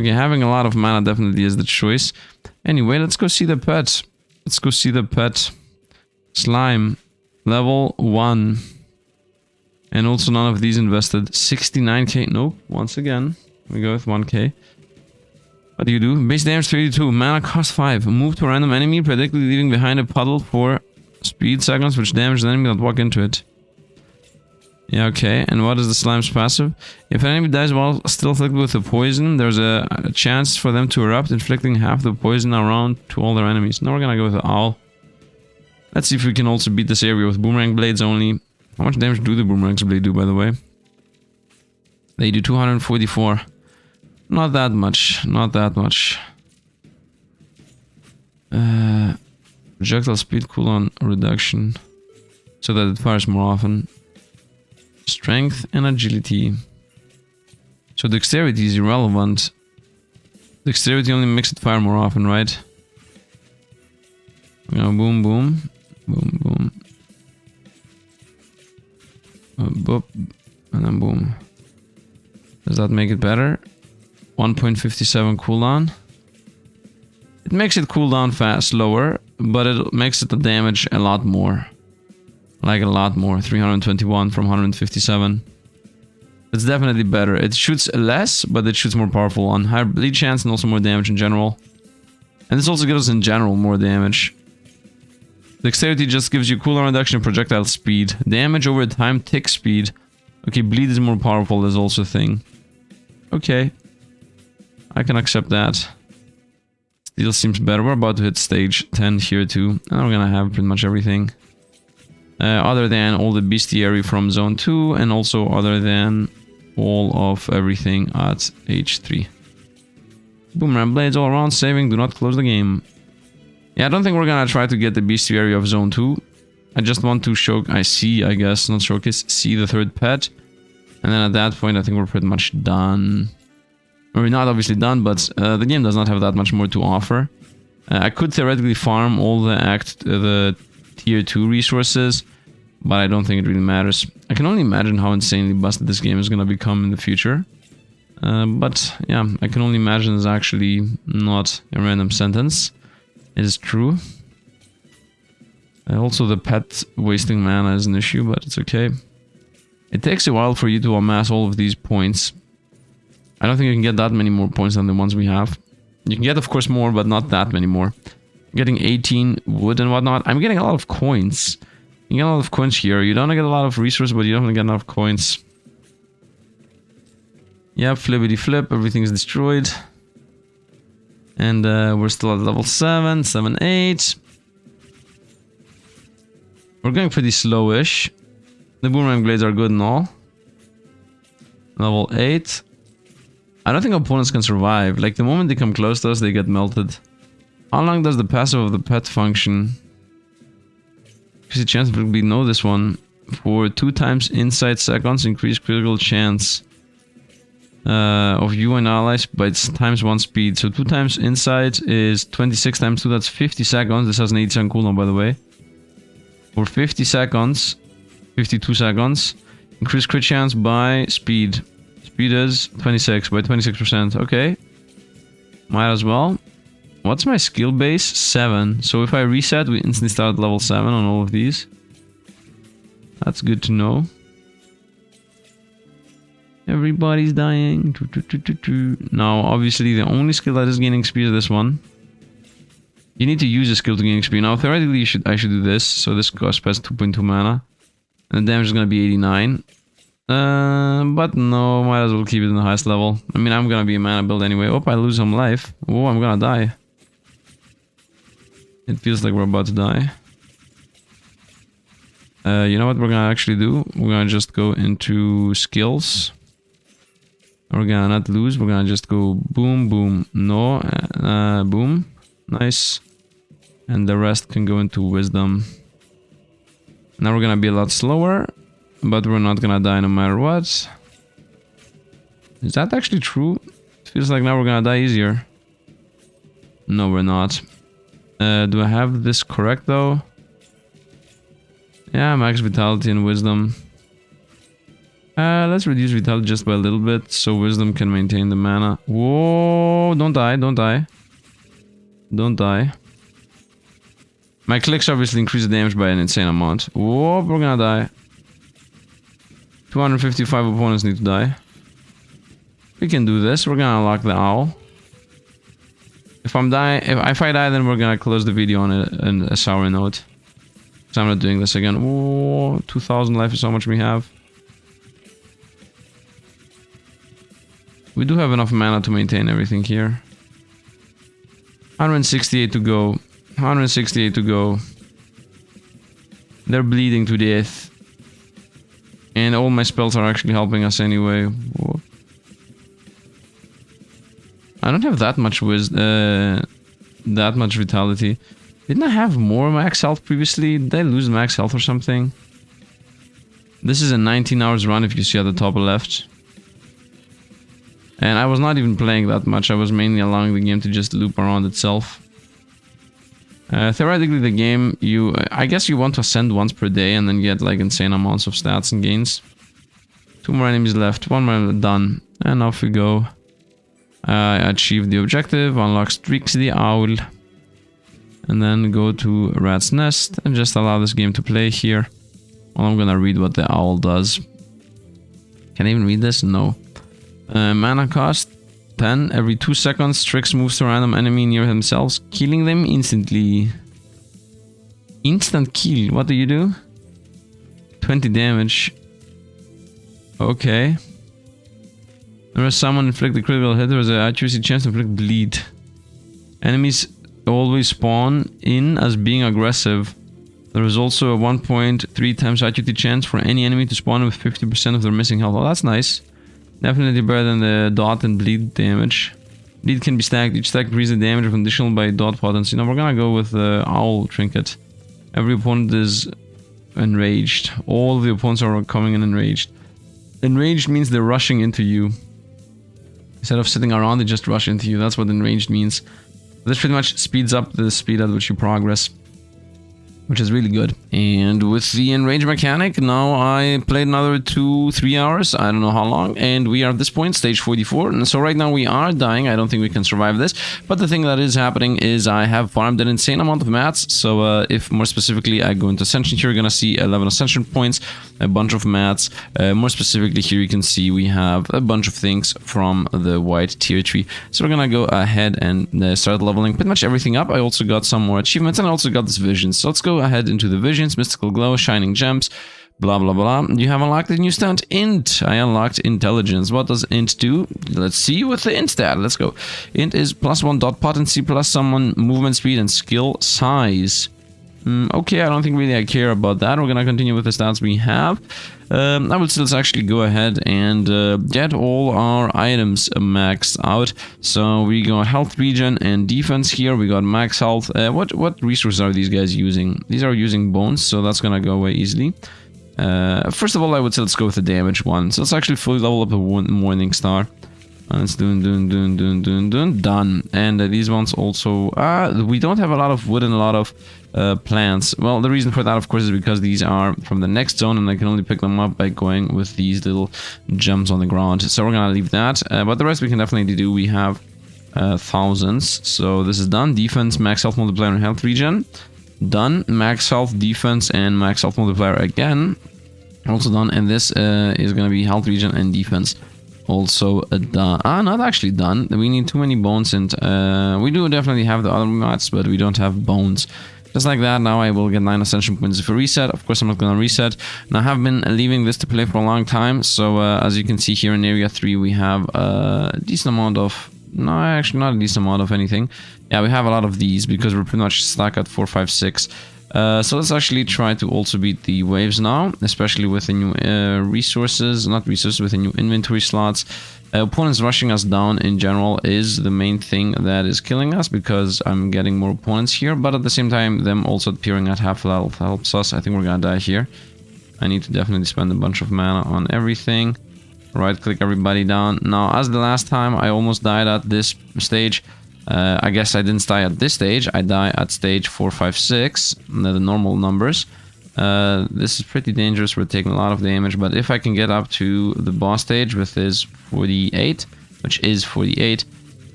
Okay, having a lot of mana definitely is the choice. Anyway, let's go see the pet. Let's go see the pet. Slime. Level 1. And also none of these invested. 69k. Nope. Once again. We go with 1k. What do you do? Base damage 32. Mana cost 5. Move to a random enemy, predictably leaving behind a puddle for speed seconds, which damages the enemy that walk into it. Yeah, okay. And what is the slime's passive? If an enemy dies while still afflicted with the poison, there's a chance for them to erupt, inflicting half the poison around to all their enemies. Now we're gonna go with the owl. Let's see if we can also beat this area with boomerang blades only. How much damage do the boomerangs blade do, by the way? They do 244. Not that much. Not that much. Projectile speed cooldown reduction. So that it fires more often. Strength and agility. So dexterity is irrelevant. Dexterity only makes it fire more often, right? You know, boom, boom. Boom, boom. Boop. And then boom. Does that make it better? 1.57 cooldown. It makes it cooldown fast, slower, but it makes it the damage a lot more. Like a lot more. 321 from 157. It's definitely better. It shoots less, but it shoots more powerful on higher bleed chance and also more damage in general. And this also gives us in general more damage. Dexterity just gives you cooldown reduction and projectile speed. Damage over time, tick speed. Okay, bleed is more powerful, is also a thing. Okay. I can accept that. Still seems better. We're about to hit stage 10 here too. And we're gonna have pretty much everything. Other than all the bestiary from zone 2, and also other than all of everything at H3. Boomerang blades all around, saving, do not close the game. Yeah, I don't think we're gonna try to get the bestiary of zone 2. I just want to see the third pet. And then at that point I think we're pretty much done. We're not obviously done, but the game does not have that much more to offer. I could theoretically farm all the tier 2 resources, but I don't think it really matters. I can only imagine how insanely busted this game is gonna become in the future. But yeah, I can only imagine is actually not a random sentence. It is true. Also the pet wasting mana is an issue, but it's okay. It takes a while for you to amass all of these points. I don't think you can get that many more points than the ones we have. You can get, of course, more, but not that many more. Getting 18 wood and whatnot. I'm getting a lot of coins. You get a lot of coins here. You don't get a lot of resources, but you don't get enough coins. Yeah, flippity flip. Everything's destroyed. And we're still at level 7, 7, 8. We're going pretty slowish. The boomerang blades are good and all. Level 8. I don't think opponents can survive. Like, the moment they come close to us, they get melted. How long does the passive of the pet function? Increase the chance of we know this one. For 2 times inside seconds, increase critical chance of you and allies by times 1 speed. So 2 times inside is 26 times 2, that's 50 seconds. This has an 80-second cooldown, by the way. For 50 seconds, 52 seconds, increase crit chance by speed. Speed is 26 by 26%. Okay. Might as well. What's my skill base? 7. So if I reset, we instantly start at level 7 on all of these. That's good to know. Everybody's dying. Now, obviously, the only skill that is gaining speed is this one. You need to use a skill to gain XP. Now, theoretically, I should do this. So this costs 2.2 mana. And the damage is going to be 89. But no, might as well keep it in the highest level. I mean, I'm going to be a mana build anyway. Oh, I lose some life. Oh, I'm going to die. It feels like we're about to die. You know what we're going to actually do? We're going to just go into skills. We're going to not lose. We're going to just go boom, boom, no, boom. Nice. And the rest can go into wisdom. Now we're gonna be a lot slower, but we're not gonna die no matter what. Is that actually true? It feels like now we're gonna die easier. No, we're not. Do I have this correct though? Yeah, max vitality and wisdom. Let's reduce vitality just by a little bit, so wisdom can maintain the mana. Whoa, don't die, don't die. Don't die. My clicks obviously increase the damage by an insane amount. Whoa, we're gonna die. 255 opponents need to die. We can do this. We're gonna unlock the owl. If I die, then we're gonna close the video on a sour note. So I'm not doing this again. Whoa, 2,000 life is how much we have. We do have enough mana to maintain everything here. 168 to go. 168 to go. They're bleeding to death. And all my spells are actually helping us anyway. Whoa. I don't have that much that much vitality. Didn't I have more max health previously? Did I lose max health or something? This is a 19 hours run if you see at the top left. And I was not even playing that much. I was mainly allowing the game to just loop around itself. Theoretically, the game, I guess you want to ascend once per day and then get like insane amounts of stats and gains. 2 more enemies left, 1 more done, and off we go. I achieved the objective, unlock Streaks the Owl, and then go to Rat's Nest and just allow this game to play here. Well, I'm gonna read what the owl does. Can I even read this? No. Mana cost 10. Every 2 seconds, Strix moves to a random enemy near themselves, killing them instantly. Instant kill. What do you do? 20 damage. Okay. There is someone inflict a critical hit. There is an accuracy chance to inflict bleed. Enemies always spawn in as being aggressive. There is also a 1.3 times accuracy chance for any enemy to spawn with 50% of their missing health. Oh, that's nice. Definitely better than the dot and bleed damage. Bleed can be stacked. Each stack increases the damage of additional by dot potency. Now we're gonna go with the Owl Trinket. Every opponent is enraged. All the opponents are coming in enraged. Enraged means they're rushing into you. Instead of sitting around, they just rush into you. That's what enraged means. This pretty much speeds up the speed at which you progress, which is really good. And with the enrage mechanic, now I played another 2-3 hours, I don't know how long, and we are at this point, stage 44, and so right now we are dying. I don't think we can survive this, but the thing that is happening is I have farmed an insane amount of mats, so if more specifically I go into Ascension here, you're gonna see 11 Ascension points, a bunch of mats. More specifically here you can see we have a bunch of things from the white tier tree, so we're gonna go ahead and start leveling pretty much everything up. I also got some more achievements, and I also got this vision, so let's go ahead into the visions. Mystical glow, shining gems, blah blah blah. You have unlocked a new stat, int. I unlocked intelligence. What does int do? Let's see with the int stat. Let's go. Int is +1 dot potency plus someone movement speed and skill size. Okay, I don't think really I care about that. We're gonna continue with the stats we have. I would say let's actually go ahead and get all our items maxed out. So we got health regen and defense here. We got max health. What resources are these guys using? These are using bones, so that's gonna go away easily. First of all, I would say let's go with the damage one. So let's actually fully level up a Morning Star. Let's done. And these ones also, we don't have a lot of wood and a lot of plants. Well, the reason for that, of course, is because these are from the next zone, and I can only pick them up by going with these little gems on the ground. So we're gonna leave that, but the rest we can definitely do. We have thousands, so this is done. Defense, max health multiplier, and health regen. Done. Max health, defense, and max health multiplier again. Also done. And this is gonna be health regen and defense. Also done. Not actually done. We need too many bones, and we do definitely have the other mats, but we don't have bones. Just like that, now I will get 9 ascension points if I reset. Of course, I'm not gonna reset. And I have been leaving this to play for a long time, so as you can see here in area 3, we have a decent amount of... No, actually not a decent amount of anything. Yeah, we have a lot of these because we're pretty much stuck at 4, 5, 6. So let's actually try to also beat the waves now, especially with the new resources, not resources, with the new inventory slots. Opponents rushing us down in general is the main thing that is killing us, because I'm getting more opponents here, but at the same time, them also appearing at half health helps us. I think we're gonna die here. I need to definitely spend a bunch of mana on everything. Right click everybody down. Now, as the last time, I almost died at this stage. I guess I didn't die at this stage. I die at stage 4, 5, 6, the normal numbers. This is pretty dangerous. We're taking a lot of damage, but if I can get up to the boss stage with his 48, which is 48,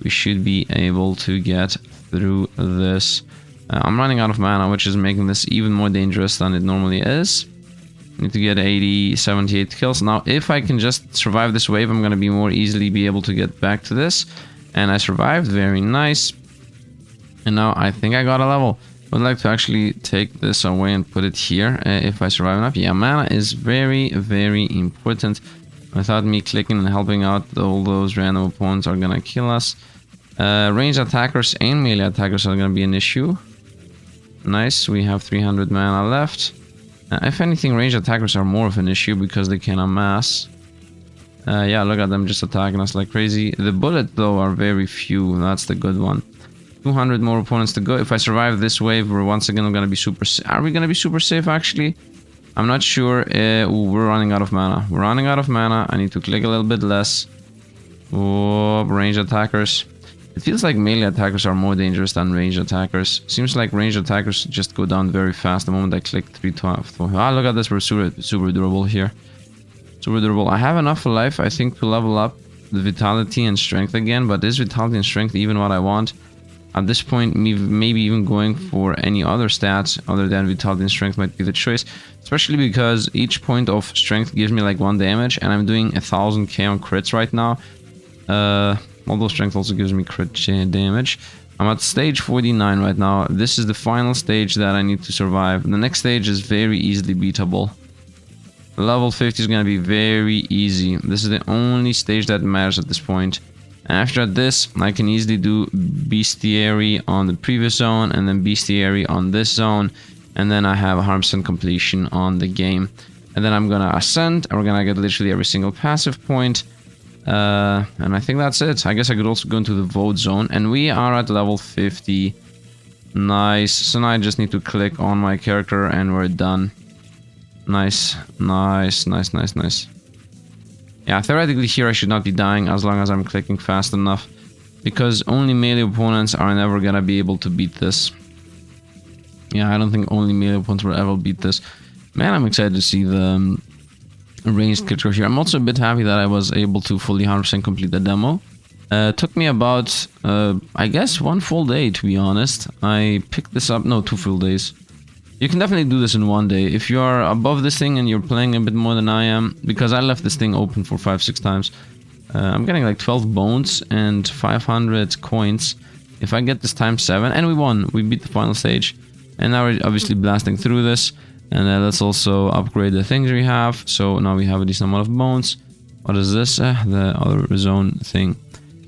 we should be able to get through this. I'm running out of mana, which is making this even more dangerous than it normally is. Need to get 80, 78 kills. Now, if I can just survive this wave, I'm going to be more easily be able to get back to this. And I survived, very nice. And now I think I got a level. I would like to actually take this away and put it here if I survive enough. Yeah, mana is very, very important. Without me clicking and helping out, all those random opponents are gonna kill us. Ranged attackers and melee attackers are gonna be an issue. Nice, we have 300 mana left. If anything, ranged attackers are more of an issue because they can amass. Yeah, look at them just attacking us like crazy. The bullets, though, are very few. That's the good one. 200 more opponents to go. If I survive this wave, we're once again going to be super safe. Are we going to be super safe, actually? I'm not sure. Ooh, we're running out of mana. We're running out of mana. I need to click a little bit less. Oh, ranged attackers. It feels like melee attackers are more dangerous than ranged attackers. Seems like ranged attackers just go down very fast the moment I click 3 times. Ah, look at this. We're super durable here. Super durable. I have enough life, I think, to level up the vitality and strength again, but is vitality and strength even what I want? At this point, maybe even going for any other stats other than vitality and strength might be the choice, especially because each point of strength gives me like 1 damage, and I'm doing 1000k on crits right now. Although strength also gives me crit damage. I'm at stage 49 right now. This is the final stage that I need to survive. The next stage is very easily beatable. Level 50 is going to be very easy. This is the only stage that matters at this point. After this, I can easily do bestiary on the previous zone and then bestiary on this zone. And then I have 100% completion on the game. And then I'm gonna ascend, and we're gonna get literally every single passive point. And I think that's it. I guess I could also go into the vote zone. And we are at level 50. Nice. So now I just need to click on my character and we're done. Nice. Nice, nice, nice, nice. Yeah, theoretically here I should not be dying as long as I'm clicking fast enough. Because only melee opponents are never gonna be able to beat this. Yeah, I don't think only melee opponents will ever beat this. Man, I'm excited to see the ranged character here. I'm also a bit happy that I was able to fully 100% complete the demo. Took me about, I guess, 1 full day, to be honest. I picked this up, no, 2 full days. You can definitely do this in 1 day. If you are above this thing and you're playing a bit more than I am, because I left this thing open for 5-6 times, I'm getting like 12 bones and 500 coins. If I get this times 7, and we won, we beat the final stage. And now we're obviously blasting through this. And let's also upgrade the things we have. So now we have a decent amount of bones. What is this? The other zone thing.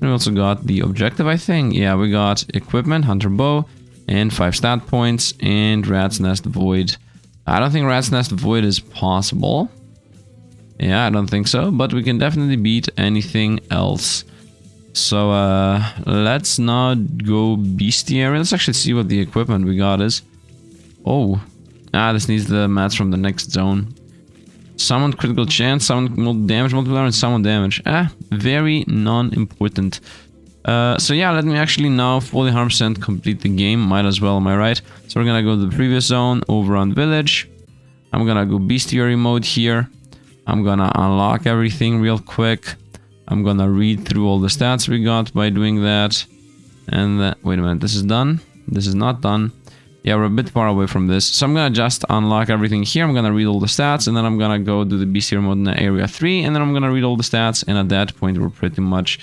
And we also got the objective, I think. Yeah, we got equipment, hunter bow, and 5 stat points, and rat's nest void. I don't think rat's nest void is possible. Yeah, I don't think so. But we can definitely beat anything else. So let's now go bestiary. Let's actually see what the equipment we got is. Oh. Ah, this needs the mats from the next zone. Summon critical chance, summon damage multiplier, and summon damage. Ah, very non-important. So yeah, let me actually now fully 100% complete the game. Might as well, am I right? So we're gonna go to the previous zone, over on village. I'm gonna go bestiary mode here. I'm gonna unlock everything real quick. I'm gonna read through all the stats we got by doing that. And wait a minute, this is done? This is not done. Yeah, we're a bit far away from this. So I'm gonna just unlock everything here. I'm gonna read all the stats, and then I'm gonna go do the bestiary mode in area 3, and then I'm gonna read all the stats, and at that point we're pretty much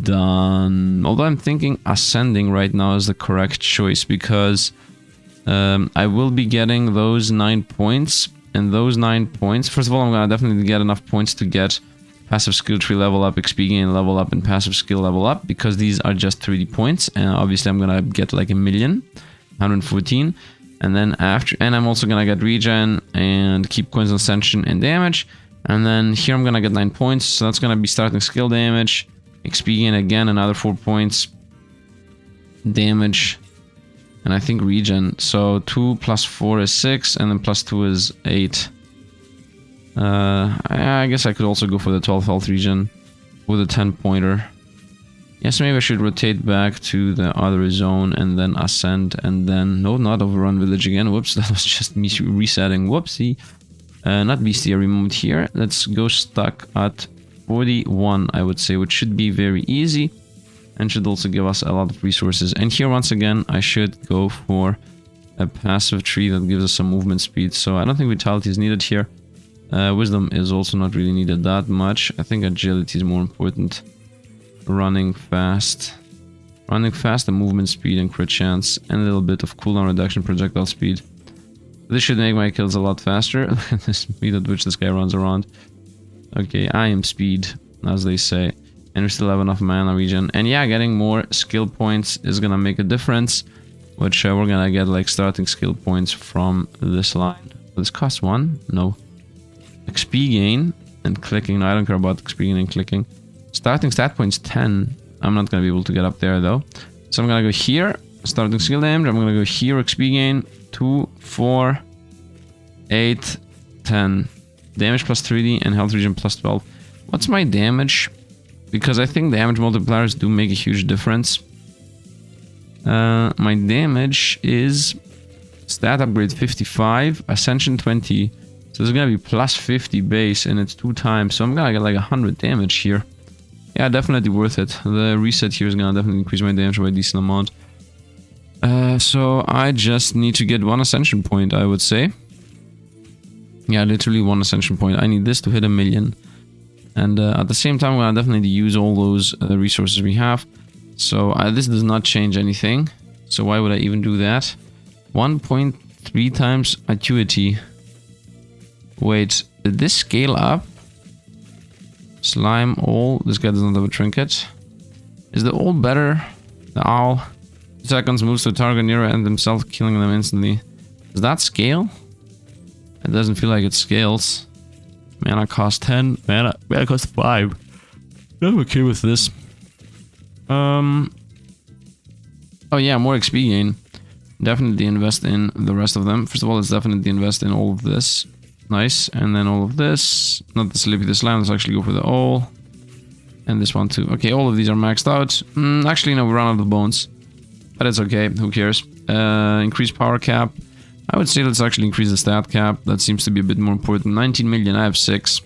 done. Although I'm thinking ascending right now is the correct choice, because I will be getting those 9 points, and those 9 points... First of all, I'm gonna definitely get enough points to get passive skill tree level up, XP gain level up, and passive skill level up, because these are just 3D points, and obviously I'm gonna get like 1,000,000. 114, and then after, and I'm also gonna get regen and keep coins on ascension and damage, and then here I'm gonna get 9 points, so that's gonna be starting skill damage, XP gain again, another 4 points, damage, and I think regen. So 2 plus 4 is 6, and then plus 2 is 8. I guess I could also go for the 12 health regen with a 10 pointer. Yes, maybe I should rotate back to the other zone and then ascend, and then... No, not overrun village again. Whoops, that was just me resetting. Whoopsie. Not bestiary mode here. Let's go stuck at 41, I would say, which should be very easy. And should also give us a lot of resources. And here, once again, I should go for a passive tree that gives us some movement speed. So I don't think vitality is needed here. Wisdom is also not really needed that much. I think agility is more important. Running fast and movement speed and crit chance, and a little bit of cooldown reduction, projectile speed. This should make my kills a lot faster. Look at the speed at which this guy runs around. Okay, I am speed, as they say, and we still have enough mana regen. And yeah, getting more skill points is gonna make a difference, which we're gonna get like starting skill points from this line. Will this cost 1? No. XP gain and clicking. No, I don't care about XP gain and clicking. Starting stat points 10. I'm not going to be able to get up there though. So I'm going to go here. Starting skill damage. I'm going to go here. XP gain. 2, 4, 8, 10. Damage plus 3D and health regen plus 12. What's my damage? Because I think damage multipliers do make a huge difference. My damage is stat upgrade 55. Ascension 20. So there's going to be plus 50 base and it's 2 times. So I'm going to get like 100 damage here. Yeah, definitely worth it. The reset here is gonna definitely increase my damage by a decent amount. So I just need to get 1 ascension point, I would say. Yeah, literally 1 ascension point. I need this to hit 1,000,000. And at the same time, I'm gonna definitely use all those resources we have. So this does not change anything. So why would I even do that? 1.3 times acuity. Wait, did this scale up? Slime all. This guy does not have a trinket. Is the owl better? The owl. 2 seconds moves to target near and themselves, killing them instantly. Does that scale? It doesn't feel like it scales. Mana cost 10. Mana cost 5. I'm okay with this. Oh yeah, more XP gain. Definitely invest in the rest of them. First of all, let's definitely invest in all of this. Nice. And then all of this. Not the Slippy, the Slime. Let's actually go for the owl. And this one too. Okay, all of these are maxed out. Actually, no, we run out of bones. But it's okay. Who cares? Increase power cap. I would say let's actually increase the stat cap. That seems to be a bit more important. 19 million. I have 6.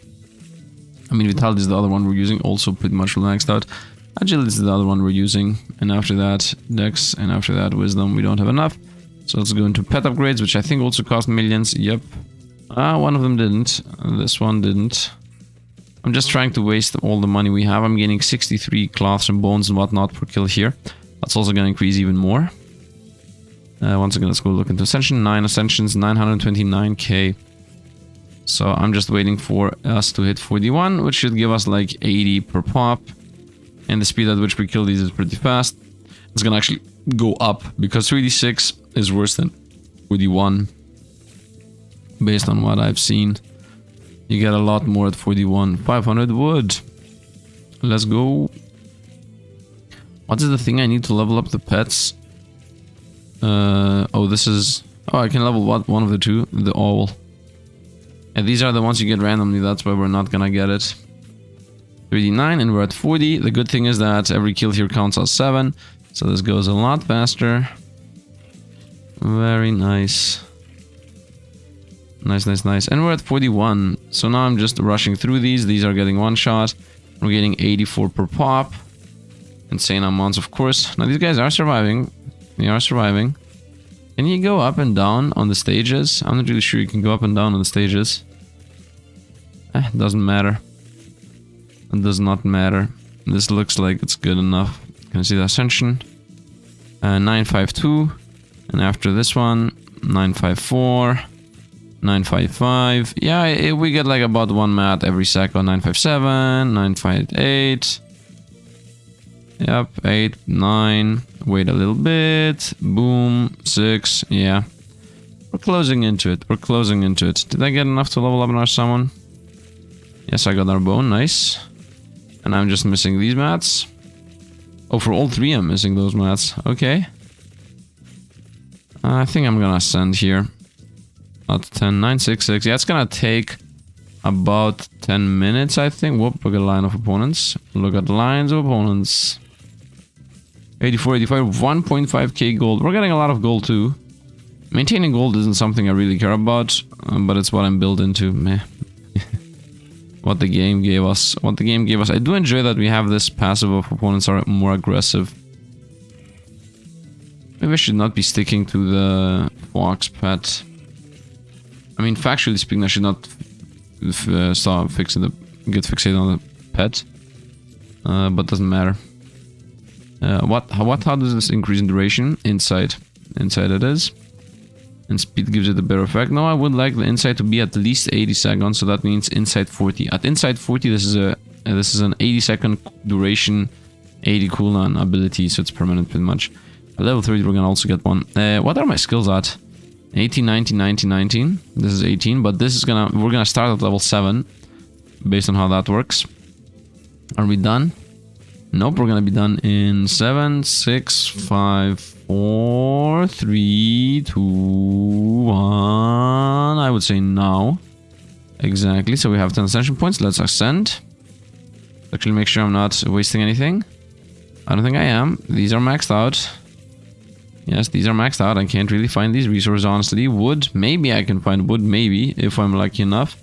I mean, Vitality is the other one we're using. Also pretty much maxed out. Agility is the other one we're using. And after that, Dex. And after that, Wisdom. We don't have enough. So let's go into pet upgrades, which I think also cost millions. Yep. One of them didn't. This one didn't. I'm just trying to waste all the money we have. I'm getting 63 cloths and bones and whatnot per kill here. That's also going to increase even more. Once again, let's go look into Ascension. 9 Ascensions, 929k. So I'm just waiting for us to hit 41, which should give us like 80 per pop. And the speed at which we kill these is pretty fast. It's going to actually go up because 3d6 is worse than 41. Based on what I've seen. You get a lot more at 41. 500 wood. Let's go. What is the thing I need to level up the pets? Oh, this is... Oh, I can level one of the two. The owl. And these are the ones you get randomly. That's why we're not gonna get it. 3d9 and we're at 40. The good thing is that every kill here counts as 7. So this goes a lot faster. Very nice. Nice, nice, nice. And we're at 41. So now I'm just rushing through these. These are getting one shot. We're getting 84 per pop. Insane amounts, of course. Now these guys are surviving. They are surviving. Can you go up and down on the stages? I'm not really sure you can go up and down on the stages. Doesn't matter. It does not matter. This looks like it's good enough. Can you see the Ascension? 952. And after this one, 954. 955. Yeah, we get like about 1 mat every second. 957. 958. Yep, 8, 9. Wait a little bit. Boom. 6. Yeah. We're closing into it. We're closing into it. Did I get enough to level up our summon? Yes, I got our bone. Nice. And I'm just missing these mats. Oh, for all 3 I'm missing those mats. Okay. I think I'm gonna ascend here. At 10, 9, 6, 6. Yeah, it's gonna take about 10 minutes, I think. Whoop, look at the line of opponents. Look at the lines of opponents. 84, 85, 1.5k gold. We're getting a lot of gold too. Maintaining gold isn't something I really care about, but it's what I'm built into. Meh. What the game gave us. What the game gave us. I do enjoy that we have this passive of opponents are more aggressive. Maybe I should not be sticking to the fox pet. I mean, factually speaking, I should not get fixated on the pet. But doesn't matter. How does this increase in duration? Insight. Insight it is. And speed gives it a better effect. No, I would like the insight to be at least 80 seconds, so that means insight 40. At insight 40, this is an 80 second duration, 80 cooldown ability, so it's permanent pretty much. At level 30, we're gonna also get one. What are my skills at? 18, 19, 19, 19. This is 18, but this is we're gonna start at level 7, based on how that works. Are we done? Nope, we're gonna be done in 7, 6, 5, 4, 3, 2, 1. I would say now. Exactly, so we have 10 ascension points. Let's ascend. Actually make sure I'm not wasting anything. I don't think I am. These are maxed out. Yes, these are maxed out. I can't really find these resources, honestly. Wood, maybe I can find wood, maybe, if I'm lucky enough.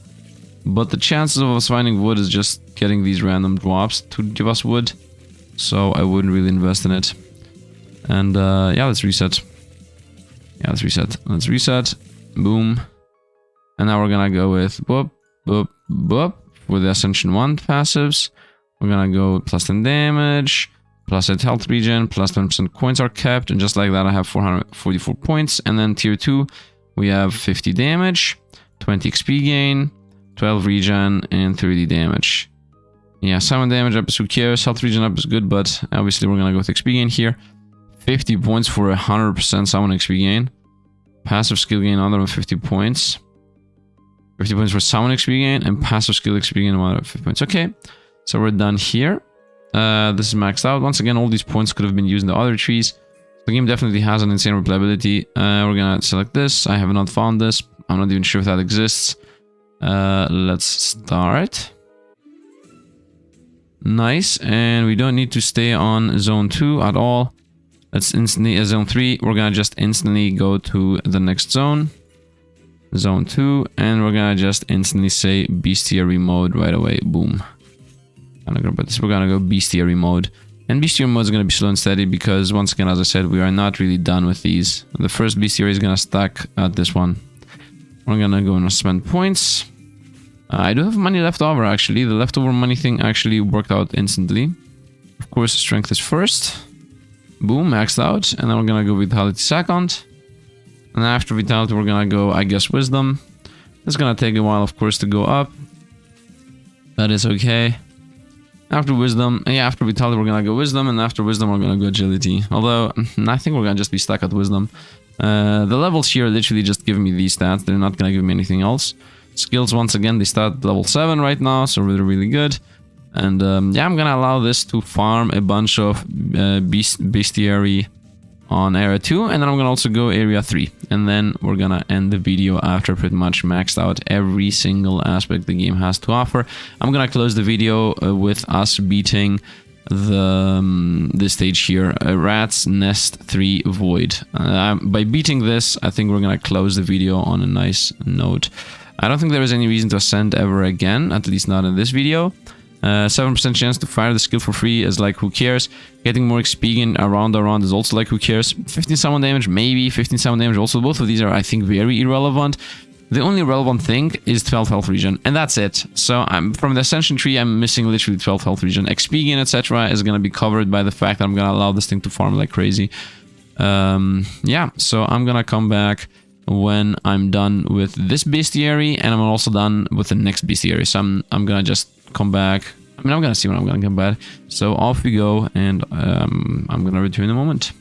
But the chances of us finding wood is just getting these random drops to give us wood. So I wouldn't really invest in it. And yeah, let's reset. Yeah, let's reset. Let's reset. Boom. And now we're gonna go with boop, boop, boop for the Ascension 1 passives. We're gonna go plus 10 damage, plus 8 health regen, plus 10% coins are kept, and just like that I have 444 points. And then tier 2, we have 50 damage, 20 XP gain, 12 regen, and 30 damage. Yeah, 7 damage up is who cares. Health regen up is good, but obviously we're gonna go with XP gain here. 50 points for 100% summon XP gain. Passive skill gain another 50 points. 50 points for summon XP gain and passive skill XP gain another 50 points. Okay, so we're done here. This is maxed out. Once again, all these points could have been used in the other trees. The game definitely has an insane replayability. We're gonna select this. I have not found this. I'm not even sure if that exists. Let's start. Nice, and we don't need to stay on zone 2 at all. Let's instantly, zone 3, we're gonna just instantly go to the next zone. Zone 2, and we're gonna just instantly say bestiary mode right away. Boom. I'm not gonna put this, we're gonna go bestiary mode. And bestiary mode is gonna be slow and steady because, once again, as I said, we are not really done with these. The first bestiary is gonna stack at this one. We're gonna go and spend points. I do have money left over, actually. The leftover money thing actually worked out instantly. Of course, strength is first. Boom, maxed out. And then we're gonna go vitality second. And after vitality, we're gonna go, I guess, wisdom. It's gonna take a while, of course, to go up. That is okay. After wisdom, yeah, after vitality, we're gonna go wisdom. And after wisdom, we're gonna go agility. Although, I think we're gonna just be stuck at wisdom. The levels here literally just give me these stats. They're not gonna give me anything else. Skills, once again, they start at level 7 right now, so they're really good. And yeah, I'm gonna allow this to farm a bunch of bestiary on area 2, and then I'm gonna also go area 3. And then we're gonna end the video after pretty much maxed out every single aspect the game has to offer. I'm gonna close the video with us beating this stage here, Rat's Nest 3 Void. By beating this, I think we're gonna close the video on a nice note. I don't think there is any reason to ascend ever again, at least not in this video. 7% chance to fire the skill for free is like, who cares? Getting more XP in around is also like, who cares? 15 summon damage, maybe. 15 summon damage also. Both of these are, I think, very irrelevant. The only relevant thing is 12 health regen, and that's it. So from the Ascension tree, I'm missing literally 12 health regen. XP gain, etc. is going to be covered by the fact that I'm going to allow this thing to farm like crazy. Yeah, so I'm going to come back when I'm done with this bestiary, and I'm also done with the next bestiary. So I'm gonna just come back. I mean, I'm gonna see when I'm gonna come back. So off we go, and I'm gonna return in a moment.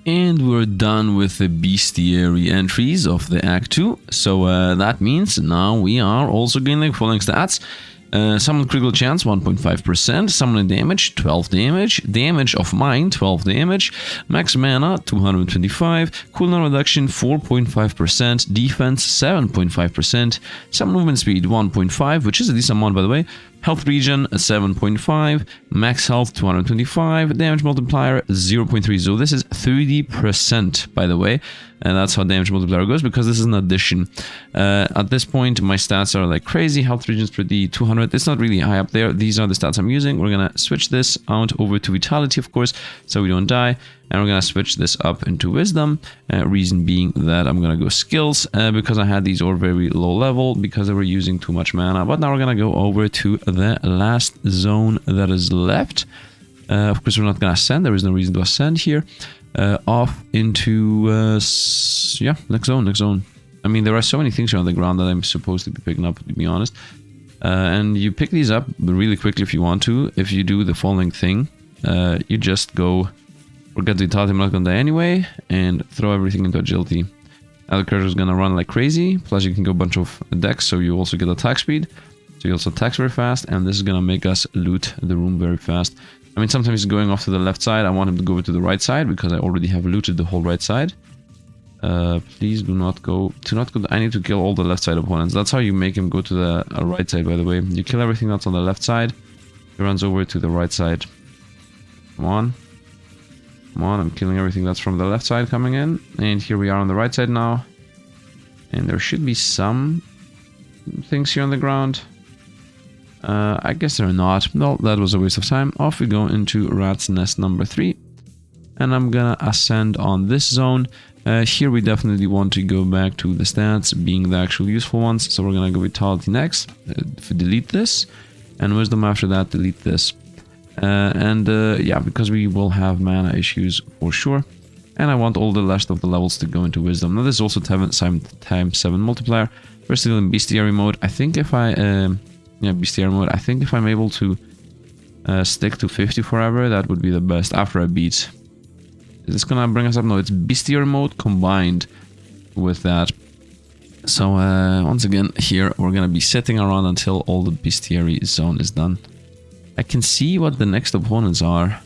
And we're done with the bestiary entries of the Act 2. So that means now we are also getting the following stats. Summon critical chance 1.5%, summon damage 12 damage, damage of mine 12 damage, max mana 225, cooldown reduction 4.5%, defense 7.5%, summon movement speed 1.5, which is a decent amount by the way, health regen 7.5, max health 225, damage multiplier 0.3, so this is 30% by the way. And that's how damage multiplier goes, because this is an addition. At this point, my stats are like crazy. Health regen is pretty 200. It's not really high up there. These are the stats I'm using. We're gonna switch this out over to vitality, of course, so we don't die. And we're gonna switch this up into wisdom. Reason being that I'm gonna go skills, because I had these all very low level because they were using too much mana. But now we're gonna go over to the last zone that is left. Of course, we're not gonna ascend. There is no reason to ascend here. Off into yeah, next zone. I mean, there are so many things here on the ground that I'm supposed to be picking up, to be honest. And you pick these up really quickly if you want to. If you do the following thing, you just go forget the vitality, I'm not gonna die anyway, and throw everything into agility. Now the character is gonna run like crazy, plus you can go a bunch of decks, so you also get attack speed. So you also attack very fast, and this is gonna make us loot the room very fast. I mean, sometimes he's going off to the left side. I want him to go over to the right side because I already have looted the whole right side. Please do not go. I need to kill all the left side opponents. That's how you make him go to the right side, by the way. You kill everything that's on the left side. He runs over to the right side. Come on. Come on, I'm killing everything that's from the left side coming in. And here we are on the right side now. And there should be some things here on the ground. I guess they're not. No, that was a waste of time. Off we go into Rat's Nest number 3. And I'm gonna ascend on this zone. Here we definitely want to go back to the stats, being the actual useful ones. So we're gonna go Vitality next. Delete this. And Wisdom after that, delete this. Yeah, because we will have mana issues for sure. And I want all the rest of the levels to go into Wisdom. Now this is also times 7 multiplier. We're still in Bestiary mode. I think if I... yeah, bestiary mode. I think if I'm able to stick to 50 forever. That would be the best after I beat. Is this gonna bring us up? No, it's bestiary mode combined with that. So once again, here we're gonna be sitting around until all the bestiary zone is done. I can see what the next opponents are.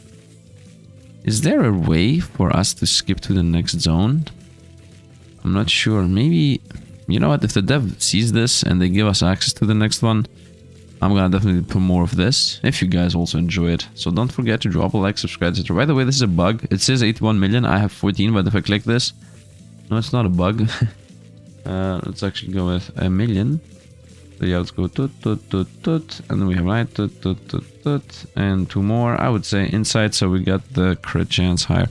Is there a way for us to skip to the next zone? I'm not sure. Maybe, you know what, if the dev sees this and they give us access to the next one, I'm gonna definitely put more of this, if you guys also enjoy it. So don't forget to drop a like, subscribe, etc. By the way, this is a bug. It says 81 million, I have 14, but if I click this... No, it's not a bug. Let's actually go with a million. So yeah, let's go toot, toot, toot, toot. And then we have right, toot, toot, toot, toot. And 2 more, I would say inside, so we got the crit chance higher.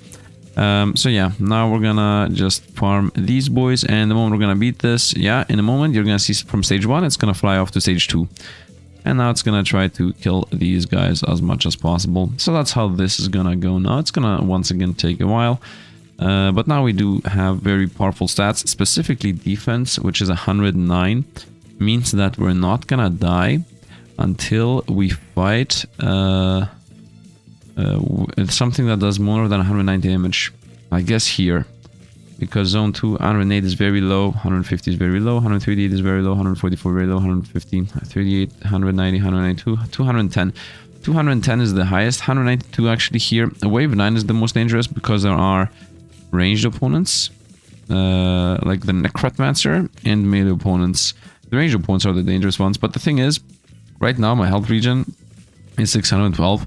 So yeah, now we're gonna just farm these boys, and the moment we're gonna beat this, yeah, in a moment you're gonna see from stage 1, it's gonna fly off to stage 2. And now it's gonna try to kill these guys as much as possible. So that's how this is gonna go now. It's gonna once again take a while. But now we do have very powerful stats, specifically defense, which is 109. Means that we're not gonna die until we fight something that does more than 190 damage. I guess here. Because zone 2, 108 is very low, 150 is very low, 138 is very low, 144 very low, 115, 38, 190, 192, 210. 210 is the highest, 192 actually here. Wave 9 is the most dangerous because there are ranged opponents, like the Necromancer and melee opponents. The ranged opponents are the dangerous ones, but the thing is, right now my health regen is 612.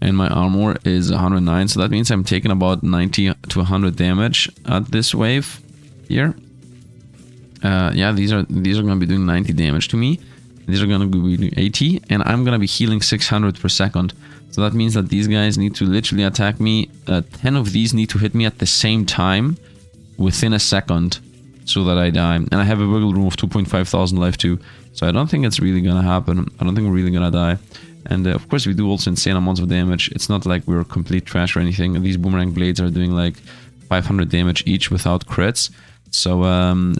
And my armor is 109, so that means I'm taking about 90 to 100 damage at this wave here. Yeah, these are going to be doing 90 damage to me. These are going to be doing 80, and I'm going to be healing 600 per second. So that means that these guys need to literally attack me. 10 of these need to hit me at the same time within a second so that I die. And I have a wiggle room of 2,500 life too. So I don't think it's really going to happen. I don't think we're really going to die. And of course we do also insane amounts of damage. It's not like we're complete trash or anything. These boomerang blades are doing like 500 damage each without crits. So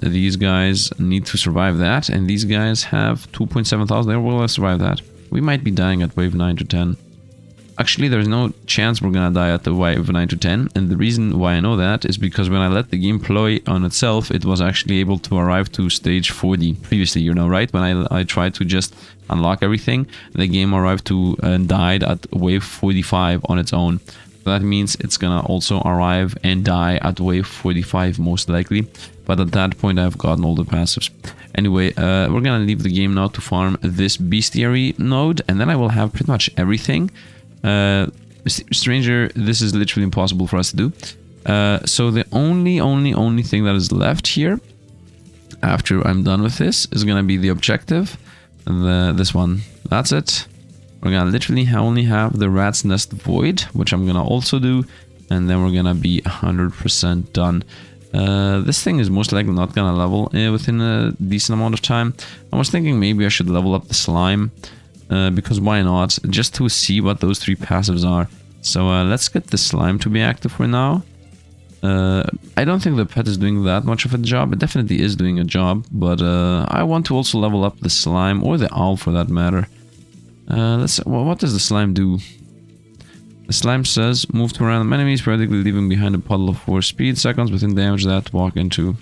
these guys need to survive that. And these guys have 2,700. They will survive that. We might be dying at wave 9 to 10. Actually, there's no chance we're gonna die at the wave 9 to 10. And the reason why I know that is because when I let the game play on itself, it was actually able to arrive to stage 40 previously, you know, right? When I tried to just unlock everything, the game arrived to and died at wave 45 on its own. So that means it's gonna also arrive and die at wave 45 most likely. But at that point, I've gotten all the passives. Anyway, we're gonna leave the game now to farm this bestiary node, and then I will have pretty much everything. Stranger, this is literally impossible for us to do. So the only thing that is left here after I'm done with this is gonna be the objective, this one. That's it. We're gonna literally only have the rat's nest void, which I'm gonna also do, and then we're gonna be 100% done. This thing is most likely not gonna level within a decent amount of time. I was thinking maybe I should level up the slime. Because why not? Just to see what those 3 passives are. So let's get the slime to be active for now. I don't think the pet is doing that much of a job. It definitely is doing a job, but I want to also level up the slime, or the owl for that matter. Well, what does the slime do? The slime says, move to random enemies, periodically leaving behind a puddle of 4 speed seconds within damage that walk into.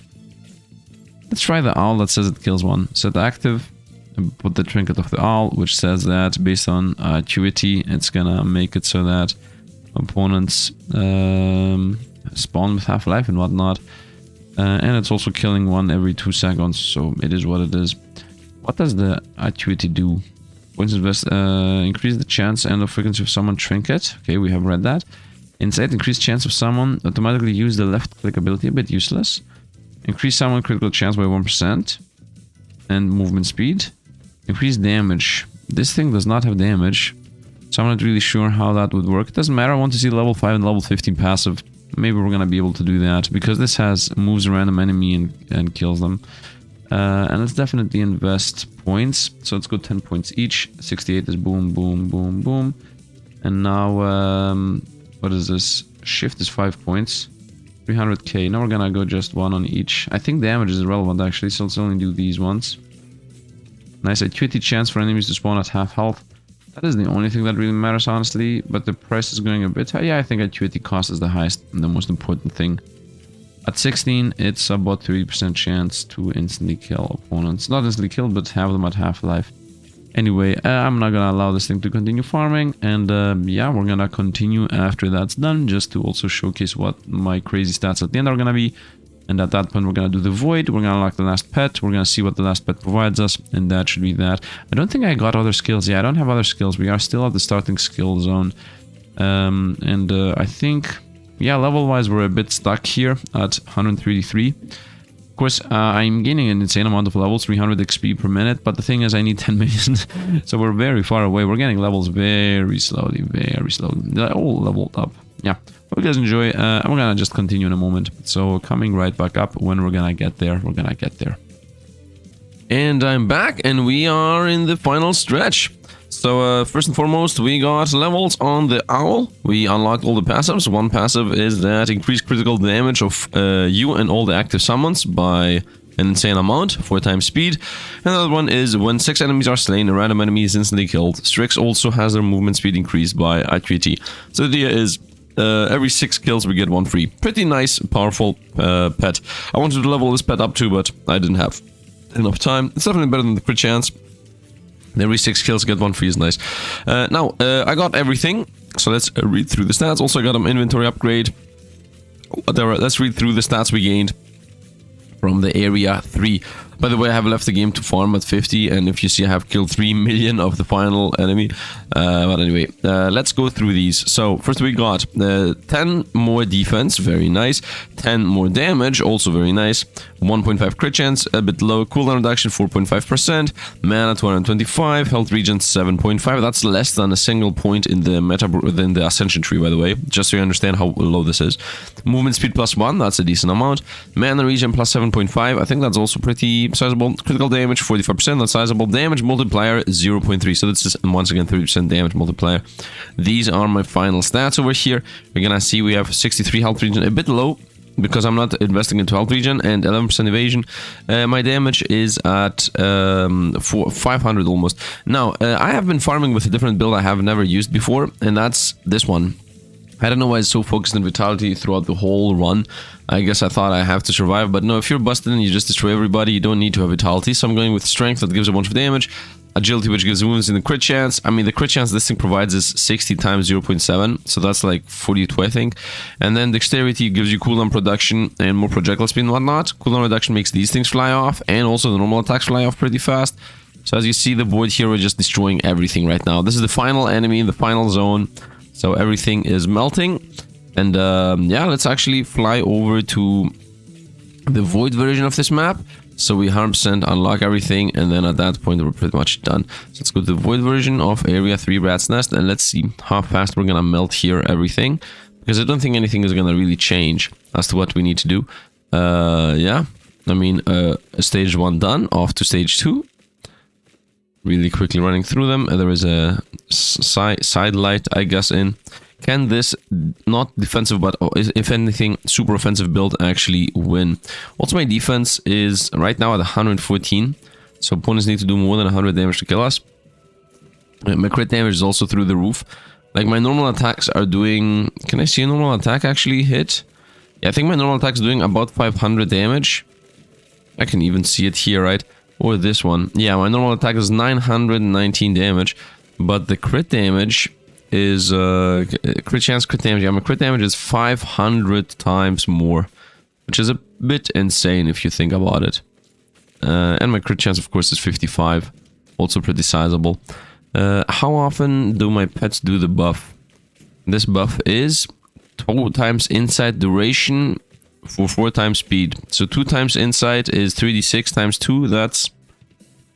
Let's try the owl that says it kills one. Set active. Put the trinket of the owl, which says that based on acuity, it's gonna make it so that opponents spawn with half-life and whatnot. And it's also killing one every 2 seconds, so it is what it is. What does the acuity do? Points invest, increase the chance and the frequency of summon trinket. Okay, we have read that. Insight, increase chance of summon, automatically use the left click ability, a bit useless. Increase summon critical chance by 1%. And movement speed. Increase damage. This thing does not have damage, so I'm not really sure how that would work. It doesn't matter, I want to see level 5 and level 15 passive. Maybe we're gonna be able to do that, because this has moves a random enemy and kills them. And let's definitely invest points. So let's go 10 points each. 68 is boom, boom, boom, boom. And now, what is this? Shift is 5 points. 300k. Now we're gonna go just 1 on each. I think damage is irrelevant actually, so let's only do these ones. Nice acuity chance for enemies to spawn at half health. That is the only thing that really matters, honestly. But the price is going a bit high. Yeah, I think acuity cost is the highest and the most important thing. At 16, it's about 30% chance to instantly kill opponents. Not instantly kill, but have them at half-life. Anyway, I'm not gonna allow this thing to continue farming. And yeah, we're gonna continue after that's done, just to also showcase what my crazy stats at the end are gonna be. And at that point, we're gonna do the void. We're gonna unlock the last pet. We're gonna see what the last pet provides us. And that should be that. I don't think I got other skills. Yeah, I don't have other skills. We are still at the starting skill zone. I think... yeah, level-wise, we're a bit stuck here at 133. Of course, I'm gaining an insane amount of levels, 300 XP per minute, but the thing is I need 10 million. So we're very far away. We're getting levels very slowly, very slowly. They're all leveled up. Yeah, hope you guys enjoy. I'm gonna just continue in a moment. So coming right back up when we're gonna get there. We're gonna get there. And I'm back, and we are in the final stretch. So first and foremost, we got levels on the Owl. We unlocked all the passives. One passive is that increased critical damage of you and all the active summons by an insane amount, 4 times speed. And the other one is when 6 enemies are slain, a random enemy is instantly killed. Strix also has their movement speed increased by acuity. So the idea is every 6 kills we get 1 free. Pretty nice, powerful pet. I wanted to level this pet up too, but I didn't have enough time. It's definitely better than the crit chance. Every 6 kills get 1 free is nice. Now, I got everything. So let's read through the stats. Also, I got an inventory upgrade. Whatever. Let's read through the stats we gained from the area 3. By the way, I have left the game to farm at 50, and if you see, I have killed 3 million of the final enemy. But anyway, let's go through these. So, first we got 10 more defense, very nice. 10 more damage, also very nice. 1.5 crit chance, a bit low. Cooldown reduction, 4.5%. Mana, 225. Health regen, 7.5. That's less than a single point in the ascension tree, by the way, just so you understand how low this is. Movement speed plus 1, that's a decent amount. Mana regen plus 7.5. I think that's also pretty sizable. Critical damage 45%, that's sizable. Damage multiplier 0.3, so this is once again 30% damage multiplier. These are my final stats over here. We're gonna see we have 63 health regen, a bit low because I'm not investing into health regen, and 11% evasion. My damage is at 500 almost. Now I have been farming with a different build I have never used before, and that's this one. I don't know why it's so focused on vitality throughout the whole run. I guess I thought I have to survive, but no, if you're busted and you just destroy everybody, you don't need to have vitality. So I'm going with strength, that gives a bunch of damage. Agility, which gives wounds in the crit chance. I mean, the crit chance this thing provides is 60 times 0.7, so that's like 42, I think. And then dexterity gives you cooldown production and more projectile speed and whatnot. Cooldown reduction makes these things fly off, and also the normal attacks fly off pretty fast. So as you see, the void here, we're just destroying everything right now. This is the final enemy in the final zone. So everything is melting, and yeah, let's actually fly over to the void version of this map. So we 100% unlock everything, and then at that point we're pretty much done. So let's go to the void version of area 3 Rat's Nest, and let's see how fast we're gonna melt here everything, because I don't think anything is gonna really change as to what we need to do. Yeah, I mean, stage 1 done, off to stage 2. Really quickly running through them. There is a side light, I guess, in. Can this not defensive, but if anything, super offensive build actually win? Also, my defense is right now at 114, so opponents need to do more than 100 damage to kill us. My crit damage is also through the roof. Like, my normal attacks are doing... Can I see a normal attack actually hit? Yeah, I think my normal attack is doing about 500 damage. I can even see it here, right? Or this one. Yeah, my normal attack is 919 damage, but the crit damage is crit chance, crit damage. Yeah, my crit damage is 500 times more, which is a bit insane if you think about it. And my crit chance, of course, is 55, also pretty sizable. How often do my pets do the buff? This buff is 2 times insight duration for 4 times speed. So 2 times insight is 3d6 times 2, that's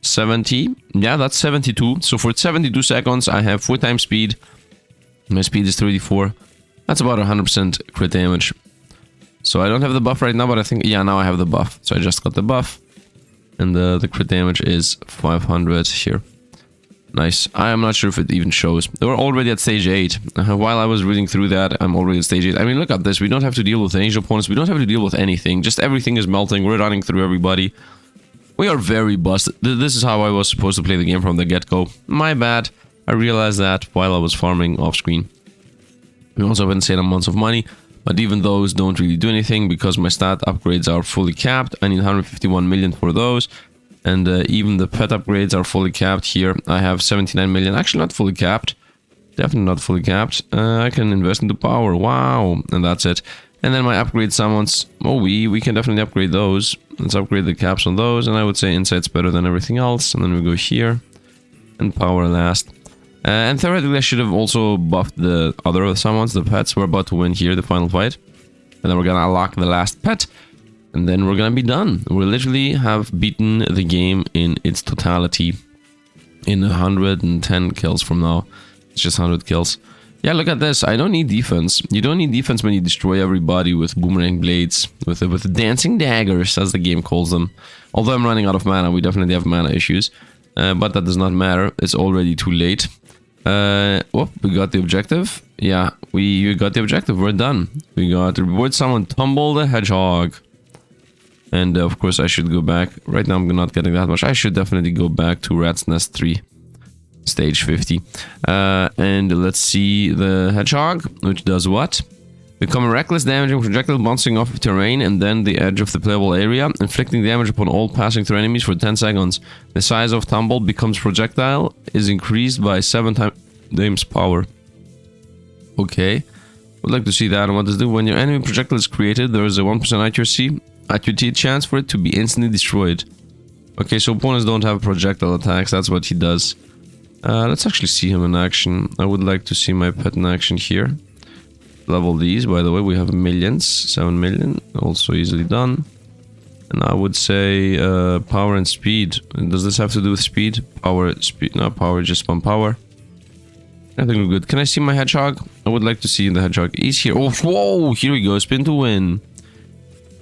70. Yeah, that's 72. So for 72 seconds, I have 4 times speed. My speed is 34. That's about 100% crit damage. So I don't have the buff right now, but I think... Yeah, now I have the buff. So I just got the buff. And the crit damage is 500 here. Nice. I am not sure if it even shows. We're already at stage 8. While I was reading through that, I'm already at stage 8. I mean, look at this. We don't have to deal with angel opponents. We don't have to deal with anything. Just everything is melting. We're running through everybody. We are very busted. This is how I was supposed to play the game from the get-go. My bad. I realized that while I was farming off screen. We also have insane amounts of money, but even those don't really do anything because my stat upgrades are fully capped. I need 151 million for those. And even the pet upgrades are fully capped here. I have 79 million, actually not fully capped. Definitely not fully capped. I can invest into power, wow, and that's it. And then my upgrade summons, oh, we can definitely upgrade those. Let's upgrade the caps on those, and I would say insight's better than everything else. And then we go here, and power last. And theoretically I should have also buffed the other summons, the pets. We're about to win here, the final fight. And then we're gonna unlock the last pet. And then we're gonna be done. We literally have beaten the game in its totality. In 110 kills from now. It's just 100 kills. Yeah, look at this. I don't need defense. You don't need defense when you destroy everybody with boomerang blades. With dancing daggers, as the game calls them. Although I'm running out of mana, we definitely have mana issues. But that does not matter. It's already too late. Oh, we got the objective. Yeah, we got the objective. We're done. We got the reward someone Tumble the Hedgehog. And of course I should go back. Right now I'm not getting that much. I should definitely go back to Rat's Nest 3. Stage 50. And let's see the Hedgehog, which does what? Become a reckless damaging projectile bouncing off of terrain and then the edge of the playable area, inflicting damage upon all passing through enemies for 10 seconds. The size of tumble becomes projectile is increased by 7 times power. Okay. Would like to see that. And what does it do? When your enemy projectile is created, there is a 1% accuracy chance for it to be instantly destroyed. Okay, so opponents don't have projectile attacks. That's what he does. Let's actually see him in action. I would like to see my pet in action here. Level these, by the way, we have millions, 7 million, also easily done. And I would say power and speed. Does this have to do with speed? Power, speed, no, power, just one power. I think we're good. Can I see my hedgehog? I would like to see the hedgehog. He's here. Oh, whoa, here we go, spin to win.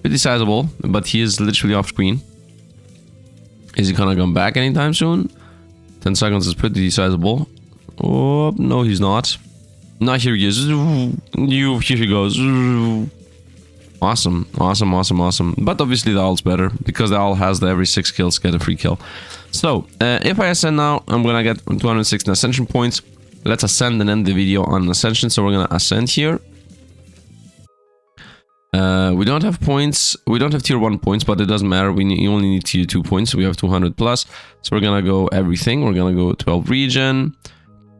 Pretty sizable, but he is literally off screen. Is he gonna come back anytime soon? 10 seconds is pretty sizable. Oh, no, he's not. Now here he is. Here he goes. Awesome, awesome, awesome, awesome. But obviously the owl's better because the owl has the every 6 kills get a free kill. So if I ascend now, I'm gonna get 260 ascension points. Let's ascend and end the video on ascension. So we're gonna ascend here. We don't have points. We don't have tier 1 points, but it doesn't matter. You only need tier 2 points. So we have 200 plus. So we're gonna go everything. We're gonna go 12 regen.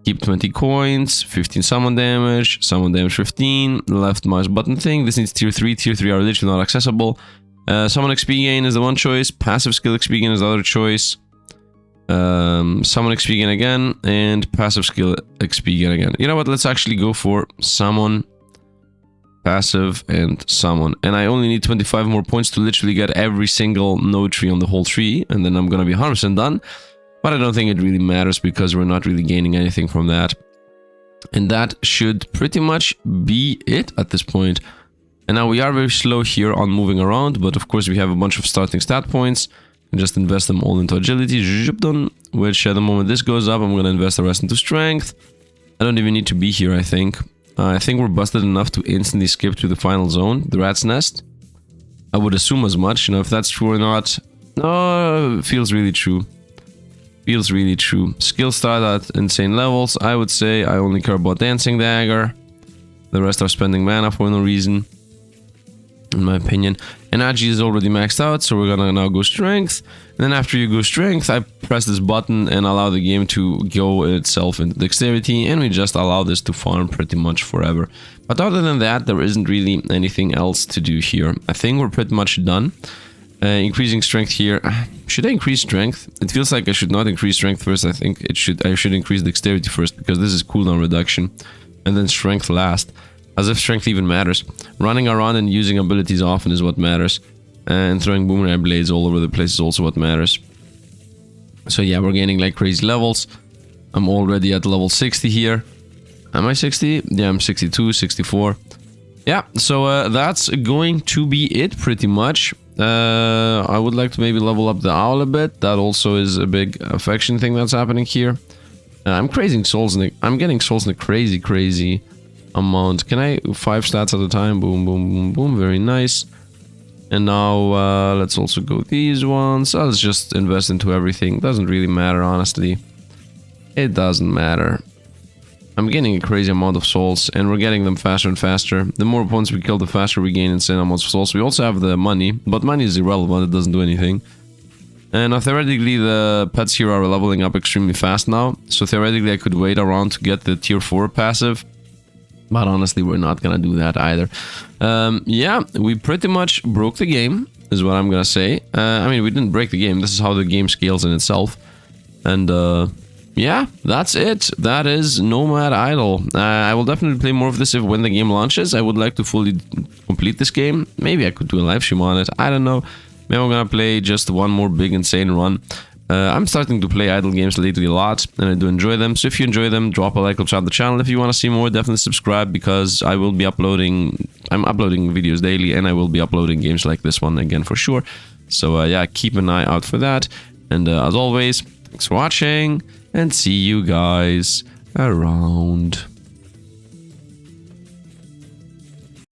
Keep 20 coins, 15 summon damage 15, left mouse button thing. This needs tier 3, tier 3 are literally not accessible. Summon XP gain is the one choice, passive skill XP gain is the other choice. Summon XP gain again, and passive skill XP gain again. You know what, let's actually go for summon, passive, and summon. And I only need 25 more points to literally get every single node tree on the whole tree, and then I'm gonna be 100% done. But I don't think it really matters because we're not really gaining anything from that. And that should pretty much be it at this point. And now we are very slow here on moving around, but of course we have a bunch of starting stat points. And just invest them all into agility, which at the moment this goes up, I'm going to invest the rest into strength. I don't even need to be here, I think. I think we're busted enough to instantly skip to the final zone, the rat's nest. I would assume as much, you know, if that's true or not. No, it feels really true. Feels really true. Skill start at insane levels. I would say I only care about Dancing Dagger. The rest are spending mana for no reason, in my opinion. Energy is already maxed out, so we're gonna now go Strength. And then after you go Strength, I press this button and allow the game to go itself into Dexterity, and we just allow this to farm pretty much forever. But other than that, there isn't really anything else to do here. I think we're pretty much done. Increasing strength here. Should I increase strength? It feels like I should not increase strength first. I think I should increase dexterity first because this is cooldown reduction. And then strength last. As if strength even matters. Running around and using abilities often is what matters. And throwing boomerang blades all over the place is also what matters. So yeah, we're gaining like crazy levels. I'm already at level 60 here. Am I 60? Yeah, I'm 62, 64. Yeah, so that's going to be it pretty much. I would like to maybe level up the owl a bit. That also is a big affection thing that's happening here. I'm getting souls in a crazy amount. Can I 5 stats at a time? Boom, boom, boom, boom. Very nice. And now let's also go these ones. Let's just invest into everything. Doesn't really matter, honestly. It doesn't matter. I'm getting a crazy amount of souls, and we're getting them faster and faster. The more opponents we kill, the faster we gain insane amounts of souls. We also have the money, but money is irrelevant, it doesn't do anything. And theoretically, the pets here are leveling up extremely fast now, so theoretically I could wait around to get the tier 4 passive. But honestly, we're not gonna do that either. Yeah, we pretty much broke the game, is what I'm gonna say. I mean, we didn't break the game, this is how the game scales in itself. And yeah, that's it. That is Nomad Idol. I will definitely play more of this when the game launches. I would like to fully complete this game. Maybe I could do a live stream on it. I don't know. Maybe I'm gonna play just one more big insane run. I'm starting to play idle games lately a lot, and I do enjoy them. So if you enjoy them, drop a like, subscribe to the channel. If you want to see more, definitely subscribe, because I will be uploading... I'm uploading videos daily, and I will be uploading games like this one again for sure. So yeah, keep an eye out for that. And as always, thanks for watching, and see you guys around.